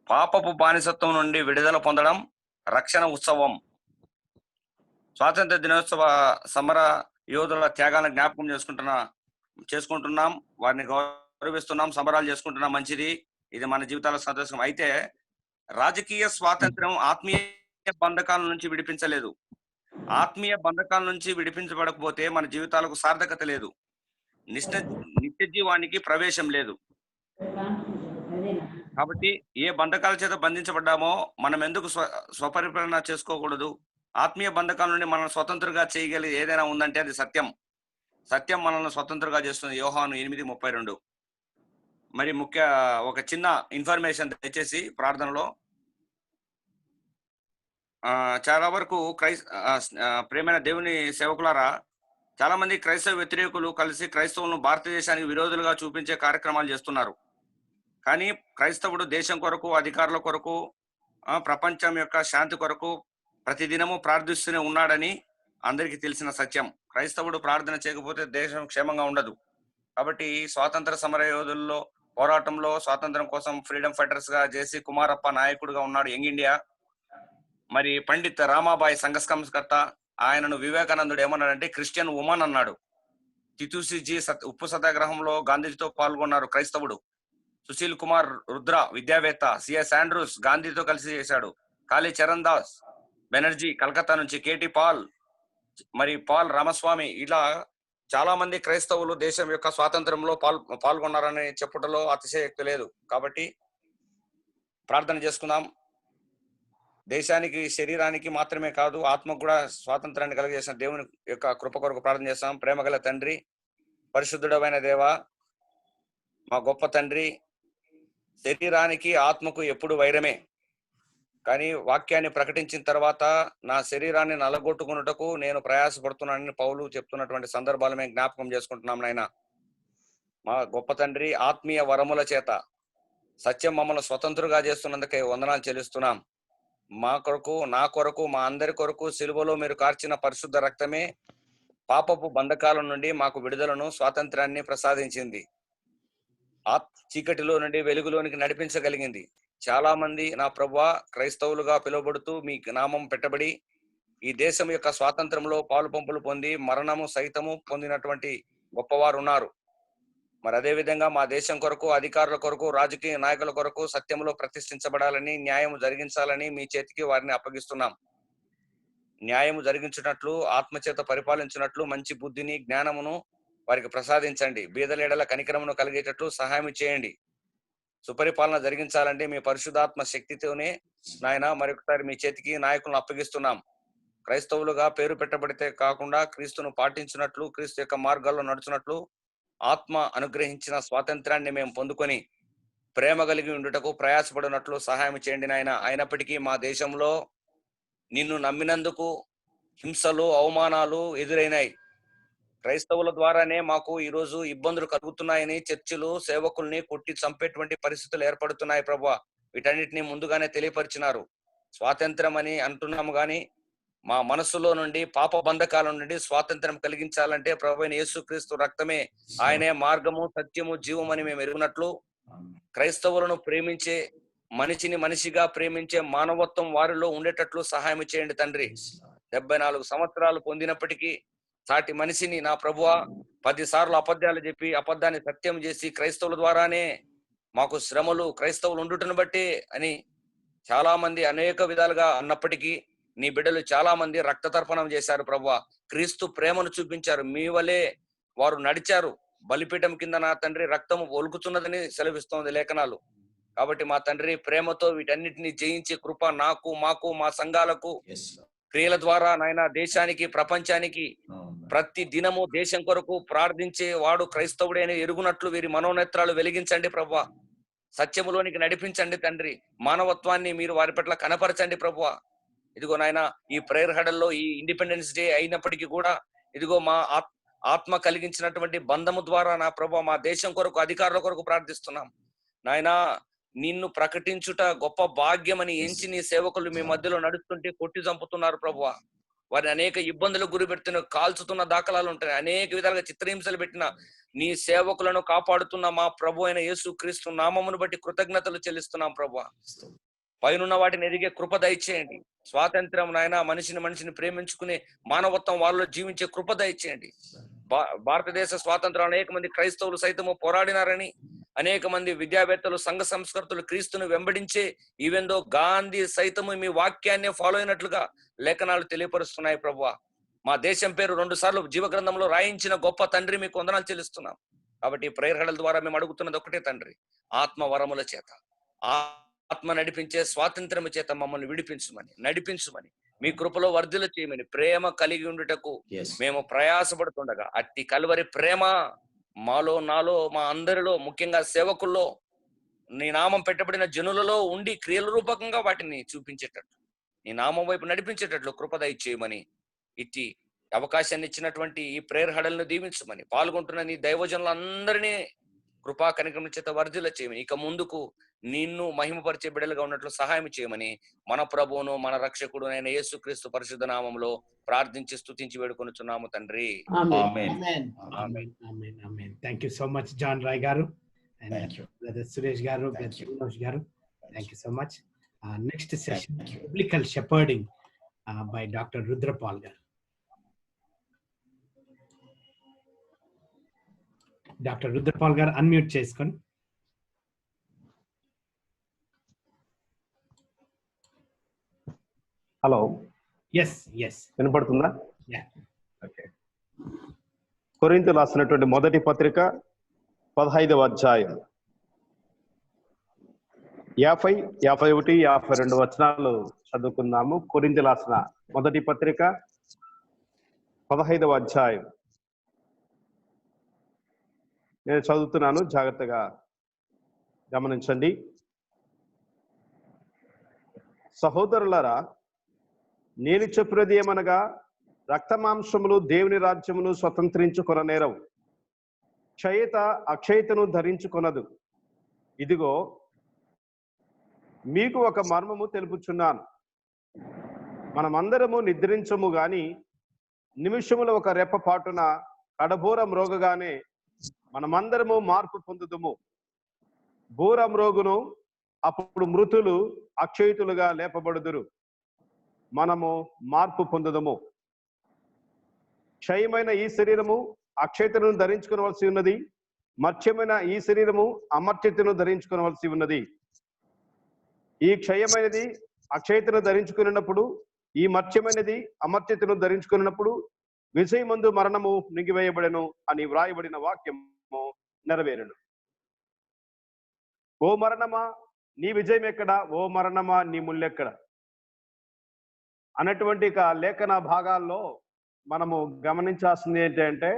పాపపు బానిసత్వం నుండి విడుదల పొందడం రక్షణ ఉత్సవం. స్వాతంత్ర దినోత్సవ సమర యోధుల త్యాగాలను జ్ఞాపకం చేసుకుంటున్నాం, వారిని గౌరవిస్తున్నాం, సంబరాలు చేసుకుంటున్నాం. మంచిది, ఇది మన జీవితాల సంతోషం. అయితే రాజకీయ స్వాతంత్రం ఆత్మీయ బంధకాల నుంచి విడిపించలేదు. ఆత్మీయ బంధకాల నుంచి విడిపించబడకపోతే మన జీవితాలకు సార్థకత లేదు, నిత్య జీవానికి ప్రవేశం లేదు. కాబట్టి ఏ బంధకాల చేత బంధించబడ్డామో మనం ఎందుకు స్వపరిపాలన చేసుకోకూడదు? ఆత్మీయ బంధకాల నుండి మనం స్వతంత్రంగా చేయగలిగి ఏదైనా ఉందంటే అది సత్యం. సత్యం మనల్ని స్వతంత్రంగా చేస్తుంది. యోహాను 8:32. మరి ఒక చిన్న ఇన్ఫర్మేషన్ దయచేసి ప్రార్థనలో చాలా వరకు ప్రేమైన దేవుని సేవకులారా, చాలా మంది క్రైస్తవ వ్యతిరేకులు కలిసి క్రైస్తవులను భారతదేశానికి విరోధులుగా చూపించే కార్యక్రమాలు చేస్తున్నారు. కానీ క్రైస్తవుడు దేశం కొరకు, అధికారుల కొరకు, ప్రపంచం యొక్క శాంతి కొరకు ప్రతిదినము ప్రార్థిస్తూనే ఉన్నాడని అందరికీ తెలిసిన సత్యం. క్రైస్తవుడు ప్రార్థన చేయకపోతే దేశం క్షేమంగా ఉండదు. కాబట్టి స్వాతంత్ర సమర యోధుల్లో పోరాటంలో స్వాతంత్రం కోసం ఫ్రీడమ్ ఫైటర్స్ గా జేసీ కుమారప్ప నాయకుడిగా ఉన్నాడు యంగ్ ఇండియా. మరి పండిత్ రామాబాయి సంఘ సంస్కర్త, ఆయనను వివేకానందుడు ఏమన్నాడంటే క్రిస్టియన్ ఉమన్ అన్నాడు. తితుసిజీ ఉప్పు సత్యాగ్రహంలో గాంధీజీతో పాల్గొన్నారు క్రైస్తవుడు. సుశీల్ కుమార్ రుద్ర విద్యావేత్త, సిఎస్ ఆండ్రూస్ గాంధీతో కలిసి చేశాడు. కాళీ చరణ్ దాస్ బెనర్జీ కలకత్తా నుంచి, కేటీ పాల్, మరి పాల్ రామస్వామి, ఇలా చాలా మంది క్రైస్తవులు దేశం యొక్క స్వాతంత్రంలో పాల్గొన్నారని చెప్పుటలో అతిశయోక్తి లేదు. కాబట్టి ప్రార్థన చేసుకుందాం. దేశానికి, శరీరానికి మాత్రమే కాదు, ఆత్మకు కూడా స్వాతంత్రాన్ని కలిగజేసిన దేవుని యొక్క కృప కొరకు ప్రార్థన చేస్తాం. ప్రేమగల తండ్రి, పరిశుద్ధుడమైన దేవ, మా గొప్ప తండ్రి, శరీరానికి ఆత్మకు ఎప్పుడు వైరమే. కానీ వాక్యాన్ని ప్రకటించిన తర్వాత నా శరీరాన్ని నలగొట్టుకున్నటకు నేను ప్రయాసపడుతున్నానని పౌలు చెప్తున్నటువంటి సందర్భాలు మేము జ్ఞాపకం చేసుకుంటున్నాం. నాయన మా గొప్ప తండ్రి, ఆత్మీయ వరముల చేత సత్యం మమ్మల్ని స్వతంత్రుగా చేస్తున్నందుకే వందనాలు చెల్లిస్తున్నాం. మా కొరకు, నా కొరకు, మా అందరి కొరకు సిలువలో మీరు కార్చిన పరిశుద్ధ రక్తమే పాపపు బంధకాల నుండి మాకు విడుదలను, స్వాతంత్రాన్ని ప్రసాదించింది. చీకటిలో నుండి వెలుగులోనికి నడిపించగలిగింది. చాలా మంది నా ప్రభువా క్రైస్తవులుగా పిలువబడుతూ మీ నామం పెట్టబడి ఈ దేశం యొక్క స్వాతంత్రంలో పాలు పంపులు పొంది మరణము సైతము పొందినటువంటి గొప్పవారు ఉన్నారు. మరి అదే విధంగా మా దేశం కొరకు, అధికారుల కొరకు, రాజకీయ నాయకుల కొరకు సత్యంలో ప్రతిష్ఠించబడాలని, న్యాయం జరిగించాలని మీ చేతికి వారిని అప్పగిస్తున్నాం. న్యాయము జరిగించినట్లు, ఆత్మచేత పరిపాలించినట్లు మంచి బుద్ధిని, జ్ఞానమును వారికి ప్రసాదించండి. బీదలేడల కనికరమును కలిగేటట్లు సహాయం చేయండి. సుపరిపాలన జరిగించాలంటే మీ పరిశుద్ధాత్మ శక్తితోనే నాయన మరొకసారి మీ చేతికి నాయకులను అప్పగిస్తున్నాం. క్రైస్తవులుగా పేరు పెట్టబడితే కాకుండా క్రీస్తును పాటించినట్లు, క్రీస్తు యొక్క మార్గాల్లో నడుచున్నట్లు ఆత్మ అనుగ్రహించిన స్వాతంత్రాన్ని మేము పొందుకొని ప్రేమ కలిగి ఉండుటకు ప్రయాసపడినట్లు సహాయం చేయండి నాయన. అయినప్పటికీ మా దేశంలో నిన్ను నమ్మినందుకు హింసలు, అవమానాలు ఎదురైనాయి. క్రైస్తవుల ద్వారానే మాకు ఈరోజు ఇబ్బందులు కలుగుతున్నాయని చర్చిలు సేవకుల్ని కొట్టి చంపేటువంటి పరిస్థితులు ఏర్పడుతున్నాయి. ప్రభువా, వీటన్నిటిని ముందుగానే తెలియపరిచినారు. స్వాతంత్రం అని అంటున్నాము గాని మా మనస్సులో నుండి పాప బంధకాల నుండి స్వాతంత్రం కలిగించాలంటే ప్రభువైన యేసుక్రీస్తు రక్తమే, ఆయనే మార్గము, సత్యము, జీవం అని మేము ఎరుగునట్లు క్రైస్తవులను ప్రేమించే, మనిషిని మనిషిగా ప్రేమించే మానవత్వం వారిలో ఉండేటట్లు సహాయం చేయండి తండ్రి. 74 సంవత్సరాలు పొందినప్పటికీ సాటి మనిషిని నా ప్రభువా 10 సార్లు అబద్ధాలు చెప్పి అబద్ధాన్ని సత్యం చేసి క్రైస్తవుల ద్వారానే మాకు శ్రమలు క్రైస్తవులు ఉండుటను బట్టి అని చాలా మంది అనేక విధాలుగా అన్నప్పటికీ నీ బిడ్డలు చాలా మంది రక్త తర్పణం చేశారు ప్రభువా. క్రీస్తు ప్రేమను చూపించారు. మీ వలే వారు నడిచారు. బలిపీఠం కింద నా తండ్రి రక్తము ఒలుకుతున్నదని సెలవిస్తోంది లేఖనాలు. కాబట్టి మా తండ్రి ప్రేమతో వీటన్నిటిని జయించే కృప నాకు, మాకు, మా సంఘాలకు క్రియల ద్వారా నాయన దేశానికి, ప్రపంచానికి ప్రతి దినము దేశం కొరకు ప్రార్థించే వాడు క్రైస్తవుడే అని ఎరుగునట్లు వీరి మనోనేత్రాలు వెలిగించండి ప్రభువా. సత్యములోనికి నడిపించండి తండ్రి. మానవత్వాన్ని మీరు వారి పట్ల కనపరచండి ప్రభువా. ఇదిగో నాయన ఈ ప్రేయర్ హడల్లో ఈ ఇండిపెండెన్స్ డే అయినప్పటికీ కూడా ఇదిగో మా ఆత్మ కలిగించినటువంటి బంధము ద్వారా నా ప్రభువా మా దేశం కొరకు, అధికారుల కొరకు ప్రార్థిస్తున్నాం నాయన. నిన్ను ప్రకటించుట గొప్ప భాగ్యమని ఎంచి నీ సేవకులు మీ మధ్యలో నడుస్తుంటే కొట్టి చంపుతున్నారు ప్రభువా. వారిని అనేక ఇబ్బందులకు గురి పెడుతున్న, కాల్చుతున్న దాఖలాలు ఉంటాయి. అనేక విధాలుగా చిత్రహింసలు పెట్టిన నీ సేవకులను కాపాడుతున్న మా ప్రభు అయిన యేసు క్రీస్తు నామమును బట్టి కృతజ్ఞతలు చెల్లిస్తున్నాం ప్రభువా. పైనున్న వాటిని ఎదిగే కృప దయచేయండి. స్వాతంత్రం నాయన, మనిషిని ప్రేమించుకునే మానవత్వం వాళ్ళలో జీవించే కృప దయచేయండి. భారతదేశ స్వాతంత్రం అనేక మంది క్రైస్తవులు సైతము పోరాడినారని, అనేక మంది విద్యావేత్తలు, సంఘ సంస్కృతులు క్రీస్తును వెంబడించే ఈవెందో గాంధీ సైతము మీ వాక్యాన్ని ఫాలో అయినట్లుగా లేఖనాలు తెలియపరుస్తున్నాయి ప్రభువా. మా దేశం పేరు 2 సార్లు జీవగ్రంథంలో రాయించిన గొప్ప తండ్రి మీకు వందనాలు చెల్లిస్తున్నాం. కాబట్టి ప్రేయర్ హడల ద్వారా మేము అడుగుతున్నది ఒకటే తండ్రి, ఆత్మ వరముల చేత, ఆత్మ నడిపించే స్వాతంత్రము చేత మమ్మల్ని విడిపించమని, నడిపించమని, మీ కృపలో వర్ధిల్ల చేయమని, ప్రేమ కలిగి ఉండుటకు మేము ప్రయాసపడుతుండగా అట్టి కలువరి ప్రేమ మాలో, నాలో, మా అందరిలో, ముఖ్యంగా సేవకుల్లో, నీ నామం పెట్టబడిన జనులలో ఉండి క్రియల రూపకంగా వాటిని చూపించేటట్లు, నీ నామం వైపు నడిపించేటట్లు కృప దయచేయమని, ఇట్టి అవకాశాన్ని ఇచ్చినటువంటి ఈ ప్రేయర్ హడలను దీవించమని, పాల్గొంటున్న నీ దైవజనులందరినీ కృపా కనికరం చేత వర్ధిల్ల చేయమని, ఇక ముందుకు నిన్ను మహిమపరిచే బిడ్డలుగా ఉన్నట్లు సహాయం చేయమని మన ప్రభువును మన రక్షకుడు అయిన యేసుక్రీస్తు పరిశుద్ధ నామములో ప్రార్థించి స్తుతించి వేడుకొనుచున్నాము తండ్రి. Thank you so much John Roy garu, brother Suresh garu, brother Vinosh garu, thank you so much. Next session biblical shepherding by doctor Rudrapal garu. Doctor Rudrapal garu unmute చేసుకొని. హలో, ఎస్ వినపడుతుందా? ఓకే. కొరింథీయులకు రాసినటువంటి మొదటి పత్రిక 15వ అధ్యాయం 50, 51, 52 వచనాలు చదువుకుందాము. కొరింథీయులకు రాసిన మొదటి పత్రిక 15వ అధ్యాయం నేను చదువుతున్నాను, జాగ్రత్తగా గమనించండి. సహోదరులారా, నేను చెప్పినది ఏమనగా, రక్తమాంసములు దేవుని రాజ్యమును స్వతంత్రించుకొననేరవు, క్షయత అక్షయతను ధరించుకొనదు. ఇదిగో మీకు ఒక మర్మము తెలుపుచున్నాను. మనమందరము నిద్రించము గాని నిమిషములో ఒక రెప్పపాటున కడబోర మ్రోగగానే మనమందరము మార్పు పొందుదుము. బోర మ్రోగును, అప్పుడు మృతులు అక్షయుతులుగా లేపబడుదురు, మనము మార్పు పొందుదము. క్షయమైన ఈ శరీరము అక్షయతను ధరించుకోవలసి ఉన్నది, మర్త్యమైన ఈ శరీరము అమర్త్యతను ధరించుకోవలసి ఉన్నది. ఈ క్షయమైనది అక్షయతను ధరించుకున్నప్పుడు, ఈ మర్త్యమైనది అమర్త్యతను ధరించుకున్నప్పుడు విజయమందు మరణము మింగివేయబడెను అని వ్రాయబడిన వాక్యము నెరవేరును. ఓ మరణమా నీ విజయం ఎక్కడా, ఓ మరణమా నీ ముల్లెక్కడ అన్నటువంటి లేఖన భాగాల్లో మనము గమనించాల్సింది ఏంటంటే,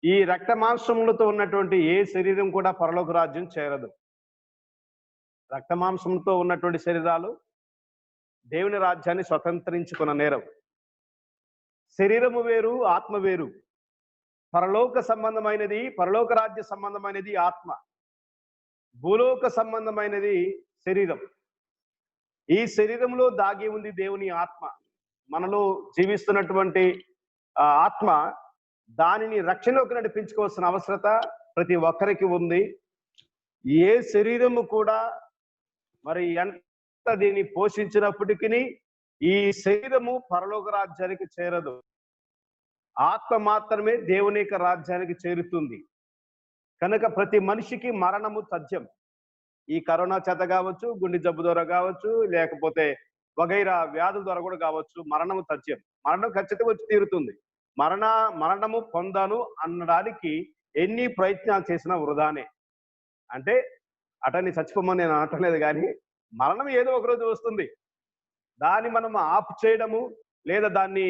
ఈ రక్త మాంసములతో ఉన్నటువంటి ఏ శరీరం కూడా పరలోక రాజ్యం చేరదు. రక్త మాంసంతో ఉన్నటువంటి శరీరాలు దేవుని రాజ్యాన్ని స్వతంత్రించుకున్న నేరం. శరీరము వేరు, ఆత్మ వేరు. పరలోక సంబంధమైనది, పరలోక రాజ్య సంబంధమైనది ఆత్మ, భూలోక సంబంధమైనది శరీరం. ఈ శరీరంలో దాగి ఉంది దేవుని ఆత్మ. మనలో జీవిస్తున్నటువంటి ఆత్మ, దానిని రక్షణలోకి నడిపించుకోవాల్సిన అవసరత ప్రతి ఒక్కరికి ఉంది. ఏ శరీరము కూడా మరి ఎంత దీన్ని పోషించినప్పటికీ ఈ శరీరము పరలోక రాజ్యానికి చేరదు. ఆత్మ మాత్రమే దేవుని యొక్క రాజ్యానికి చేరుతుంది. కనుక ప్రతి మనిషికి మరణము తథ్యం. ఈ కరోనా చేత కావచ్చు, గుండె జబ్బు ద్వారా కావచ్చు, లేకపోతే వగైరా వ్యాధుల ద్వారా కూడా కావచ్చు, మరణము తథ్యం. మరణం ఖచ్చితంగా వచ్చి తీరుతుంది. మరణము పొందాను అనడానికి ఎన్ని ప్రయత్నాలు చేసినా వృధానే. అంటే అటని చచ్చిపోమని నేను అనట్లేదు, కానీ మరణం ఏదో ఒకరోజు వస్తుంది. దాన్ని మనం ఆపు చేయడము లేదా దాన్ని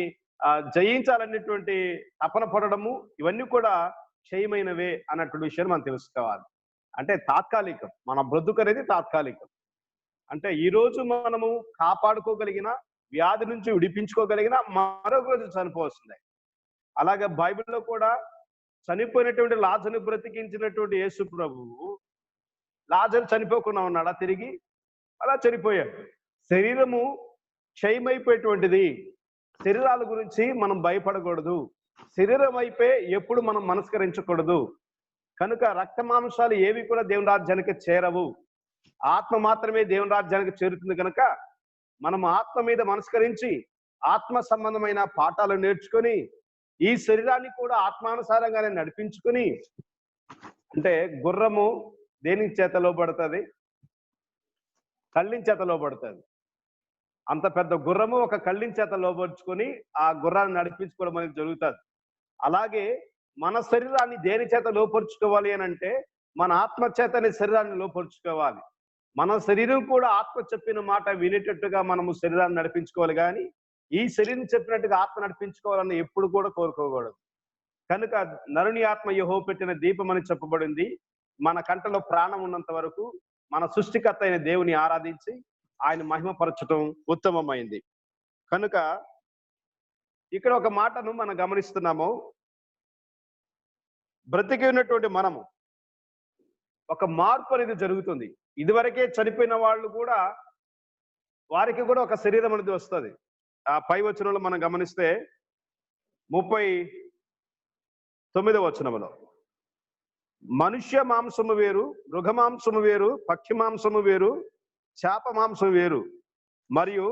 జయించాలనేటువంటి తపన పడడము, ఇవన్నీ కూడా క్షయమైనవే అన్నటువంటి విషయాన్ని మనం తెలుసుకోవాలి. అంటే తాత్కాలికం, మన బ్రతుకు అనేది తాత్కాలికం. అంటే ఈ రోజు మనము కాపాడుకోగలిగిన, వ్యాధి నుంచి విడిపించుకోగలిగిన, మరొక రోజు చనిపోవస్తుంది. అలాగే బైబిల్లో కూడా చనిపోయినటువంటి లాజరును బ్రతికించినటువంటి యేసు ప్రభువు లాజరు చనిపోకుండా ఉన్నాడా? తిరిగి అలా చనిపోయాడు. శరీరము క్షయమైపోయేటువంటిది. శరీరాల గురించి మనం భయపడకూడదు. శరీరం అయిపోయి ఎప్పుడు మనం మనస్కరించకూడదు. కనుక రక్త మాంసాలు ఏవి కూడా దేవుని రాజ్యానికి చేరవు. ఆత్మ మాత్రమే దేవుని రాజ్యానికి చేరుతుంది. కనుక మనం ఆత్మ మీద మనస్కరించి ఆత్మ సంబంధమైన పాఠాలు నేర్చుకొని ఈ శరీరాన్ని కూడా ఆత్మానుసారంగానే నడిపించుకొని, అంటే గుర్రము దేని చేత లోబడుతుంది? కళ్ళిన చేత లోబడుతుంది. అంత పెద్ద గుర్రము ఒక కళ్ళిన చేత లోబడుచుకొని ఆ గుర్రాన్ని నడిపించుకోవడం అనేది జరుగుతుంది. అలాగే మన శరీరాన్ని దేని చేత లోపరుచుకోవాలి అని అంటే మన ఆత్మ చేతని శరీరాన్ని లోపరుచుకోవాలి. మన శరీరం కూడా ఆత్మ చెప్పిన మాట వినేటట్టుగా మనము శరీరాన్ని నడిపించుకోవాలి, కానీ ఈ శరీరం చెప్పినట్టుగా ఆత్మ నడిపించుకోవాలని ఎప్పుడు కూడా కోరుకోకూడదు. కనుక నరుని ఆత్మ యెహోవా పెట్టిన దీపం అని చెప్పబడింది. మన కంటలో ప్రాణం ఉన్నంత వరకు మన సృష్టికర్త అయిన దేవుని ఆరాధించి ఆయన మహిమపరచడం ఉత్తమమైంది. కనుక ఇక్కడ ఒక మాటను మనం గమనిస్తున్నాము. బ్రతికి ఉన్నటువంటి మనము ఒక మార్పు అనేది జరుగుతుంది. ఇదివరకే చనిపోయిన వాళ్ళు కూడా వారికి కూడా ఒక శరీరం అనేది వస్తుంది. ఆ పై వచనంలో మనం గమనిస్తే 39వ వచనంలో మనుష్య మాంసము వేరు, మృగ మాంసము వేరు, పక్షి మాంసము వేరు, చేప మాంసము వేరు, మరియు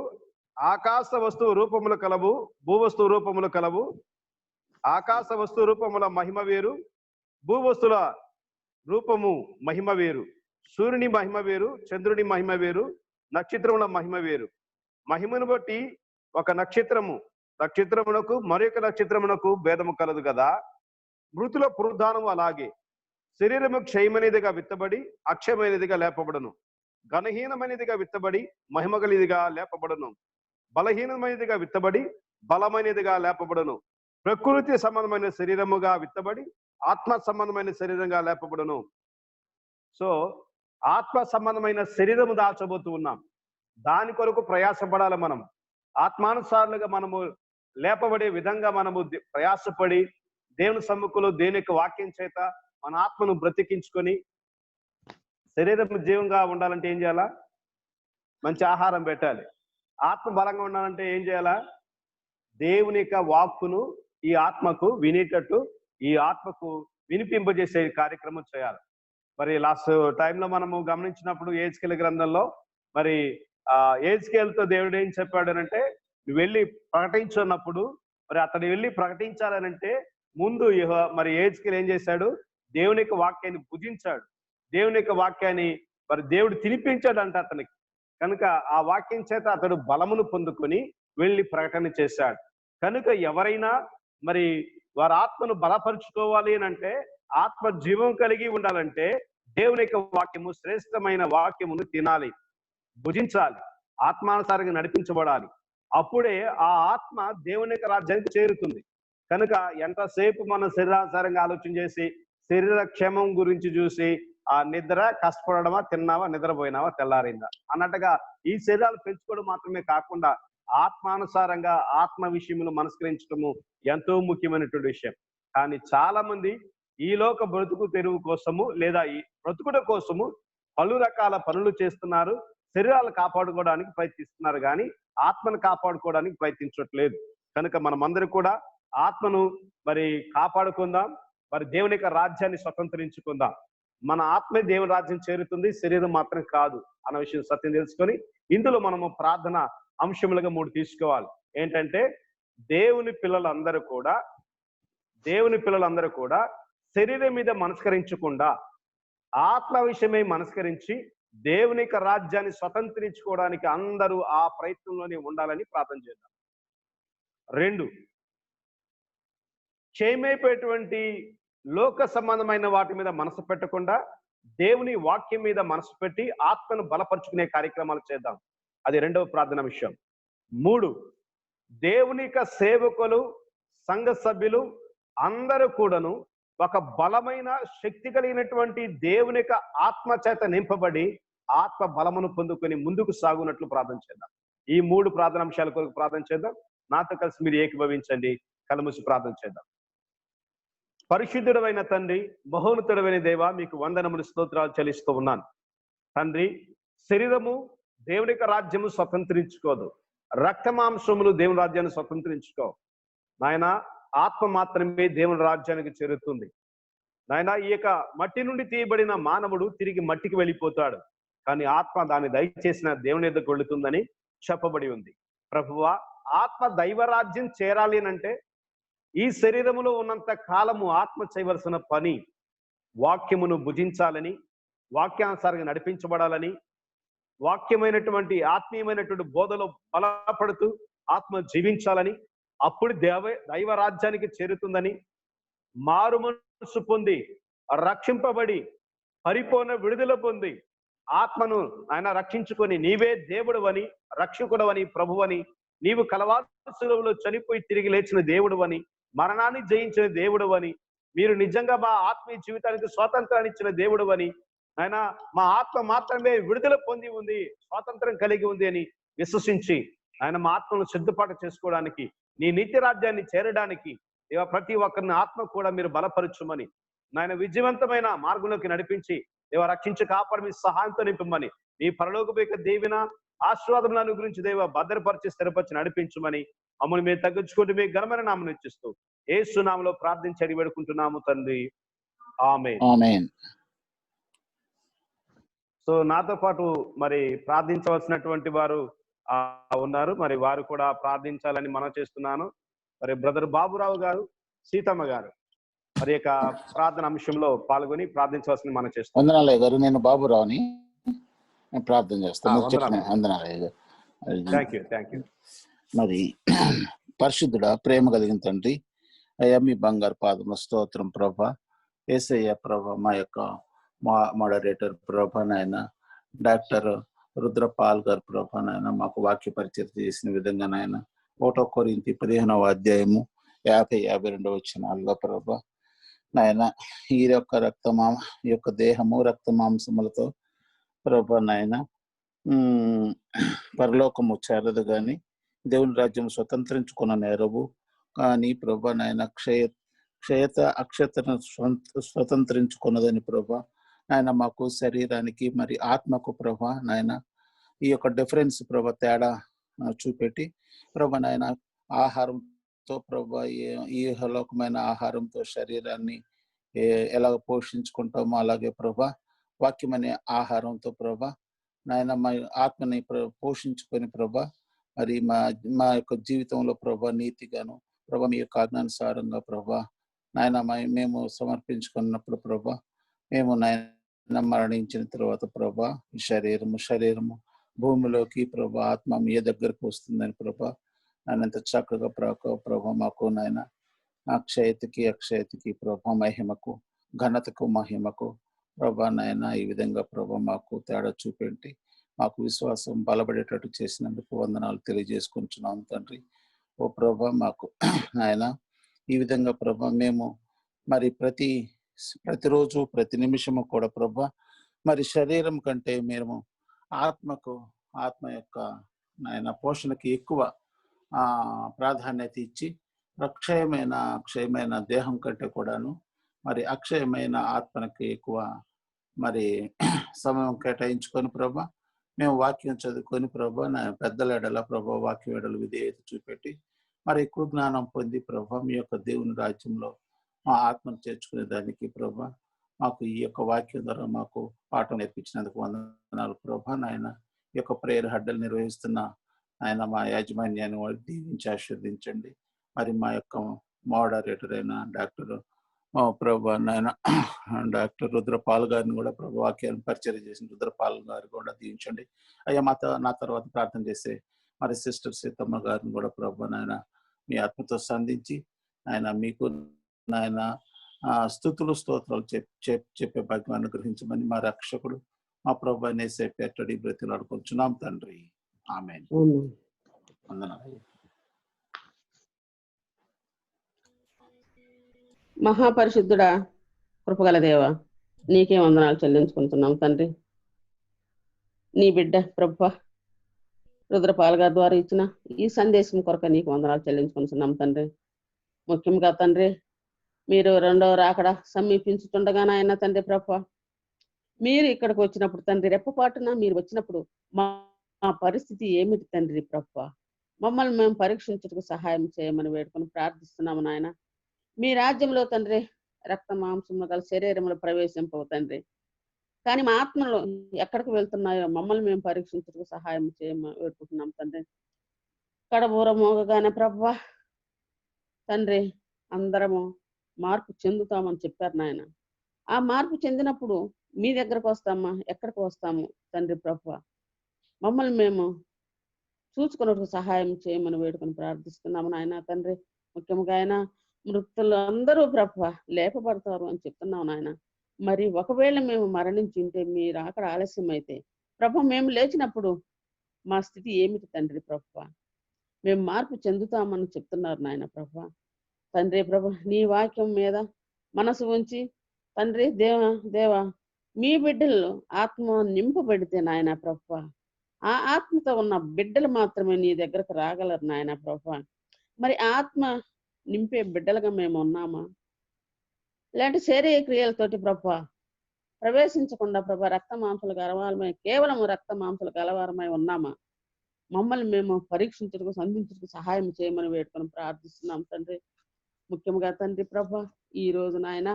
ఆకాశ వస్తువు రూపములు కలవు, భూవస్తువు రూపములు కలవు. ఆకాశ వస్తువు రూపముల మహిమ వేరు, భూవస్తుల రూపము మహిమ వేరు. సూర్యుని మహిమ వేరు, చంద్రుని మహిమ వేరు, నక్షత్రముల మహిమ వేరు. మహిమను బట్టి ఒక నక్షత్రమునకు మరొక నక్షత్రమునకు భేదము కలదు కదా. మృతుల పునరుద్ధానము అలాగే. శరీరము క్షయమైనదిగా విత్తబడి అక్షయమైనదిగా లేపబడును. ఘనహీనమైనదిగా విత్తబడి మహిమగలిదిగా లేపబడును. బలహీనమైనదిగా విత్తబడి బలమైనదిగా లేపబడును. ప్రకృతి సంబంధమైన శరీరముగా విత్తబడి ఆత్మ సంబంధమైన శరీరంగా లేపబడును. సో ఆత్మ సంబంధమైన శరీరము దాల్చబోతూ ఉన్నాం. దాని కొరకు ప్రయాసపడాలి. మనం ఆత్మానుసారులుగా మనము లేపబడే విధంగా మనము ప్రయాసపడి దేవుని సమ్ముఖంలో దేవుని యొక్క వాక్యం చేత మన ఆత్మను బ్రతికించుకొని శరీరం జీవంగా ఉండాలంటే ఏం చేయాలా? మంచి ఆహారం పెట్టాలి. ఆత్మ బలంగా ఉండాలంటే ఏం చేయాలా? దేవుని యొక్క వాక్కును ఈ ఆత్మకు వినేటట్టు, ఈ ఆత్మకు వినిపింపజేసే కార్యక్రమం చేయాలి. మరి లాస్ట్ టైంలో మనము గమనించినప్పుడు యెహెజ్కేలు గ్రంథంలో మరి యెహెజ్కేలుతో దేవుడు ఏం చెప్పాడు అంటే, నువ్వు వెళ్ళి ప్రకటించున్నప్పుడు మరి అతడు వెళ్ళి ప్రకటించాలనంటే ముందు మరి యెహెజ్కేలు ఏం చేశాడు? దేవుని యొక్క వాక్యాన్ని భుజించాడు. దేవుని యొక్క వాక్యాన్ని మరి దేవుడు తినిపించాడు అంట అతనికి. కనుక ఆ వాక్యం చేత అతడు బలమును పొందుకొని వెళ్ళి ప్రకటన చేశాడు. కనుక ఎవరైనా మరి వారి ఆత్మను బలపరుచుకోవాలి అని అంటే, ఆత్మ జీవం కలిగి ఉండాలంటే దేవుని యొక్క వాక్యము, శ్రేష్టమైన వాక్యమును తినాలి, భుజించాలి, ఆత్మానుసారంగా నడిపించబడాలి. అప్పుడే ఆ ఆత్మ దేవుని యొక్క రాజ్యానికి చేరుతుంది. కనుక ఎంతసేపు మనం శరీరానుసారంగా ఆలోచన చేసి శరీర క్షేమం గురించి చూసి ఆ నిద్ర కష్టపడమా, తిన్నావా, నిద్రపోయినావా, తెల్లారిందా అన్నట్టుగా ఈ శరీరాలు పెంచుకోవడం మాత్రమే కాకుండా ఆత్మానుసారంగా ఆత్మ విషయంలో మనస్కరించడము ఎంతో ముఖ్యమైనటువంటి విషయం. కానీ చాలా మంది ఈ లోక బ్రతుకు తెరువు కోసము లేదా ఈ బ్రతుకుల కోసము పలు రకాల పనులు చేస్తున్నారు. శరీరాలు కాపాడుకోవడానికి ప్రయత్నిస్తున్నారు, కానీ ఆత్మను కాపాడుకోవడానికి ప్రయత్నించట్లేదు. కనుక మనమందరం కూడా ఆత్మను మరి కాపాడుకుందాం, మరి దేవుని యొక్క రాజ్యాన్ని స్వతంత్రించుకుందాం. మన ఆత్మే దేవుని రాజ్యం చేరుతుంది, శరీరం మాత్రం కాదు అన్న విషయం సత్యం తెలుసుకొని ఇందులో మనము ప్రార్థన అంశములుగా 3 తీసుకోవాలి. ఏంటంటే దేవుని పిల్లలందరూ కూడా శరీరం మీద మనస్కరించకుండా ఆత్మ విషయమై మనస్కరించి దేవుని యొక్క రాజ్యాన్ని స్వతంత్రించుకోవడానికి అందరూ ఆ ప్రయత్నంలోనే ఉండాలని ప్రార్థన చేద్దాం. 2, క్షయమైపోయేటువంటి లోక సంబంధమైన వాటి మీద మనసు పెట్టకుండా దేవుని వాక్యం మీద మనసు పెట్టి ఆత్మను బలపరుచుకునే కార్యక్రమాలు చేద్దాం. అది 2వ ప్రార్థన విషయం. 3, దేవుని యొక్క సేవకులు, సంఘ సభ్యులు అందరూ కూడాను ఒక బలమైన శక్తి కలిగినటువంటి దేవుని యొక్క ఆత్మ చేత నింపబడి ఆత్మ బలమును పొందుకొని ముందుకు సాగునట్లు ప్రార్థన చేద్దాం. ఈ 3 ప్రార్థన అంశాల కొరకు ప్రార్థన చేద్దాం. నాతో కలిసి మీరు ఏకీభవించండి. కళ్ళమూసి ప్రార్థన చేద్దాం. పరిశుద్ధుడైన తండ్రి, మహోన్నతుడైన దేవ, మీకు వందనములు, స్తోత్రాలు చెల్లిస్తూ ఉన్నాను. తండ్రి, శరీరము దేవుని యొక్క రాజ్యము స్వతంత్రించుకోదు, రక్త మాంసములు దేవుని రాజ్యాన్ని స్వతంత్రించుకో నాయన. ఆత్మ మాత్రమే దేవుని రాజ్యానికి చేరుతుంది నాయన. ఈ యొక్క మట్టి నుండి తీయబడిన మానవుడు తిరిగి మట్టికి వెళ్ళిపోతాడు, కానీ ఆత్మ దాన్ని దయచేసిన దేవుని ఎద్దకు వెళుతుందని చెప్పబడి ఉంది. ప్రభువా, ఆత్మ దైవరాజ్యం చేరాలి అంటే ఈ శరీరములో ఉన్నంత కాలము ఆత్మ చేయవలసిన పని వాక్యమును భుజించాలని, వాక్యానుసారంగా నడిపించబడాలని, వాక్యమైనటువంటి ఆత్మీయమైనటువంటి బోధలో బలపడుతూ ఆత్మ జీవించాలని, అప్పుడు దైవ రాజ్యానికి చేరుతుందని, మారు మనసు పొంది రక్షింపబడి పరిపూర్ణ విడుదల పొంది ఆత్మను ఆయన రక్షించుకొని నీవే దేవుడు అని, రక్షకుడు అని, ప్రభు అని, నీవు కలవారి శిలువలో చనిపోయి తిరిగి లేచిన దేవుడు అని, మరణాన్ని జయించిన దేవుడు అని, మీరు నిజంగా మా ఆత్మీయ జీవితానికి స్వాతంత్రాన్ని ఇచ్చిన దేవుడు అని, ఆయన మా ఆత్మ మాత్రమే విడుదల పొంది ఉంది, స్వాతంత్రం కలిగి ఉంది అని విశ్వసించి ఆయన మా ఆత్మను సిద్ధపాటు చేసుకోవడానికి, నీ నిత్య రాజ్యాన్ని చేరడానికి ప్రతి ఒక్కరిని ఆత్మ కూడా మీరు బలపరచుమని, నాయన విజయవంతమైన మార్గంలోకి నడిపించి దేవ రక్షించి కాపాడు మీ సహాయంతో నింపమని, నీ పరలోకపైక దేవిన ఆశీర్వాదములను గురించి దేవ భద్రపరిచి స్థిరపరిచి నడిపించమని మమ్మల్ని మేము తగ్గించుకుంటూ మీ ఘనమైన నామను ఇచ్చిస్తూ యేసు నామములో ప్రార్థించి అడిగి వేడుకుంటున్నాము తండ్రి, ఆమేన్. సో నాతో పాటు మరి ప్రార్థించవలసినటువంటి వారు ఉన్నారు, మరి వారు కూడా ప్రార్థించాలని మనం చేస్తున్నాను. మరి బ్రదర్ బాబురావు గారు, సీతమ్మ గారు మరి యొక్క ప్రార్థన అంశంలో పాల్గొని ప్రార్థించవలసింది మనం చేస్తాం. వందనాలయ్య గారు, నేను బాబురావుని ప్రార్థన చేస్తాను. మరి పరిశుద్ధుడా, ప్రేమ కలిగిన తండ్రి, అయ్యా మీ బంగారు పాదముల స్తోత్రం ప్రభా. యేసయ్య ప్రభా, మా యొక్క మోడరేటర్ ప్రభా నాయన డాక్టర్ రుద్రపాల్ గారు ప్రభా నాయన మాకు వాక్య పరిచయం చేసిన విధంగా నాయన 1 కొరింథీ 15వ అధ్యాయము 50-52 వచనాల్లో ప్రభా నాయన ఈ యొక్క దేహము రక్త మాంసములతో ప్రభా నాయన పరలోకము చేరదు గాని దేవుని రాజ్యం స్వతంత్రించుకున్న నేరవు కానీ ప్రభా నాయన అక్షతను స్వతంత్రించుకున్నదని ప్రభా నాయన మాకు శరీరానికి మరి ఆత్మకు ప్రభా నాయన ఈ యొక్క డిఫరెన్స్ ప్రభా తేడా చూపెట్టి ప్రభా నాయన ఆహారంతో ప్రభా ఈ లోకమైన ఆహారంతో శరీరాన్ని ఎలాగ పోషించుకుంటామో అలాగే ప్రభా వాక్యమనే ఆహారంతో ప్రభా నాయన మా ఆత్మని పోషించుకొని ప్రభా మరి మా యొక్క జీవితంలో ప్రభా నీతిగాను ప్రభా మీ యొక్క ఆజ్ఞానుసారంగా ప్రభా నాయన మేము సమర్పించుకున్నప్పుడు ప్రభా మేము నాయన మరణించిన తర్వాత ప్రభా ఈ శరీరము భూమిలోకి ప్రభా ఆత్మ మీ దగ్గరకు వస్తుందని ప్రభా నాయనంత చక్కగా ప్రభా మాకు నాయన అక్షయతకి ప్రభా మహిమకు ఘనతకు మహిమకు ప్రభా నాయన ఈ విధంగా ప్రభా మాకు తేడా చూపెట్టి మాకు విశ్వాసం బలపడేటట్టు చేసినందుకు వందనాలు తెలియజేసుకుంటున్నాం తండ్రి. ఓ ప్రభా మాకు నాయన ఈ విధంగా ప్రభా మేము మరి ప్రతిరోజు ప్రతి నిమిషము కూడా ప్రభా మరి శరీరం కంటే మేము ఆత్మ యొక్క నాయన పోషణకి ఎక్కువ ప్రాధాన్యత ఇచ్చి అక్షయమైన దేహం కంటే కూడాను మరి అక్షయమైన ఆత్మకి ఎక్కువ మరి సమయం కేటాయించుకొని ప్రభా మేము వాక్యం చదువుకొని ప్రభా నా పెద్దల ఎడల ప్రభా వాక్యం ఎడలు విధేయత చూపెట్టి మరి ఎక్కువ జ్ఞానం పొంది ప్రభా మీ యొక్క దేవుని రాజ్యంలో మా ఆత్మను చేర్చుకునే దానికి ప్రభా మాకు ఈ యొక్క వాక్యం ద్వారా మాకు పాఠం నేర్పించినందుకు వందనాలు ప్రభా. నాయన ఈ యొక్క ప్రేయర్ హడ్డలు నిర్వహిస్తున్న ఆయన మా యాజమాన్యాన్ని దీవించి ఆశీర్వదించండి. మరి మా యొక్క మోడరేటర్ అయిన డాక్టర్ ప్రభా నాయన డాక్టర్ రుద్రపాల్ గారిని కూడా ప్రభా వాక్యాన్ని పరిచయం చేసిన రుద్రపాల్ గారు కూడా దీవించండి. అయ్యా నా తర్వాత ప్రార్థన చేసే మరి సిస్టర్ సీతమ్మ గారిని కూడా ప్రభా నాయన మీ ఆత్మతో సంధించి ఆయన మీకు నాయన స్తుతులు స్తోత్రాలు చెప్పే భాగ్యం అనుగ్రహించమని మా రక్షకుడు మా ప్రభు నేసే పెట్టడి బ్రతిలాడుకుంటున్నాం తండ్రి, ఆమేన్. వందనాలు. మహాపరిశుద్ధుడా, కృపగల దేవ, నీకే వందనాలు చెల్లించుకుంటున్నాం తండ్రి. నీ బిడ్డ ప్రభు రుద్రపాల్ గారి ద్వారా ఇచ్చిన ఈ సందేశం కొరకు నీకు వందనాలు చెల్లించుకుంటున్నాం తండ్రి. ముఖ్యంగా తండ్రి మీరు రెండవ రాకడ సమీపించుతుండగా నాయన తండ్రి ప్రభు మీరు ఇక్కడికి వచ్చినప్పుడు తండ్రి రెప్పపాటున మీరు వచ్చినప్పుడు మా పరిస్థితి ఏమిటి తండ్రి ప్రభు, మమ్మల్ని మేము పరీక్షించుటకు సహాయం చేయమని వేడుకొని ప్రార్థిస్తున్నాము నాయన. మీ రాజ్యంలో తండ్రి రక్త మాంసము గల శరీరంలో ప్రవేశింపవు తండ్రి, కానీ మా ఆత్మలో ఎక్కడికి వెళ్తున్నాయో మమ్మల్ని మేము పరీక్షించుటకు సహాయం చేయమని వేడుకుంటున్నాం తండ్రి. కడబూరమోగగానే ప్రభు తండ్రి అందరము మార్పు చెందుతామని చెప్పారు నాయన. ఆ మార్పు చెందినప్పుడు మీ దగ్గరకు వస్తామా, ఎక్కడికి వస్తాము తండ్రి ప్రభు, మమ్మల్ని మేము చూసుకున్నట్టు సహాయం చేయమని వేడుకొని ప్రార్థిస్తున్నాము నాయన తండ్రి. ముఖ్యంగా ఆయన మృతులు అందరూ ప్రభు లేపబడతారు అని చెప్తున్నావు నాయన. మరి ఒకవేళ మేము మరణించి ఉంటే మీరు అక్కడ ఆలస్యం అయితే ప్రభు మేము లేచినప్పుడు మా స్థితి ఏమిటి తండ్రి ప్రభు? మేము మార్పు చెందుతామని చెప్తున్నారు నాయన ప్రభు. తండ్రి ప్రభు నీ వాక్యం మీద మనసు ఉంచి తండ్రి దేవా మీ బిడ్డలు ఆత్మ నింపబడితే నాయన ప్రభు, ఆ ఆత్మతో ఉన్న బిడ్డలు మాత్రమే నీ దగ్గరకు రాగలరు నాయన ప్రభు. మరి ఆత్మ నింపే బిడ్డలుగా మేము ఉన్నామా? ఇలాంటి శారీరక క్రియలతోటి ప్రభు ప్రవేశించకుండా ప్రభు రక్త మాంసాలు గలవారమై కేవలం రక్త మాంసాలు గలవారమై ఉన్నామా? మమ్మల్ని మేము పరీక్షించడానికి సంధించడానికి సహాయం చేయమని వేడుకొని ప్రార్థిస్తున్నాం తండ్రి. ముఖ్యంగా తండ్రి ప్రభు ఈ రోజు నాయన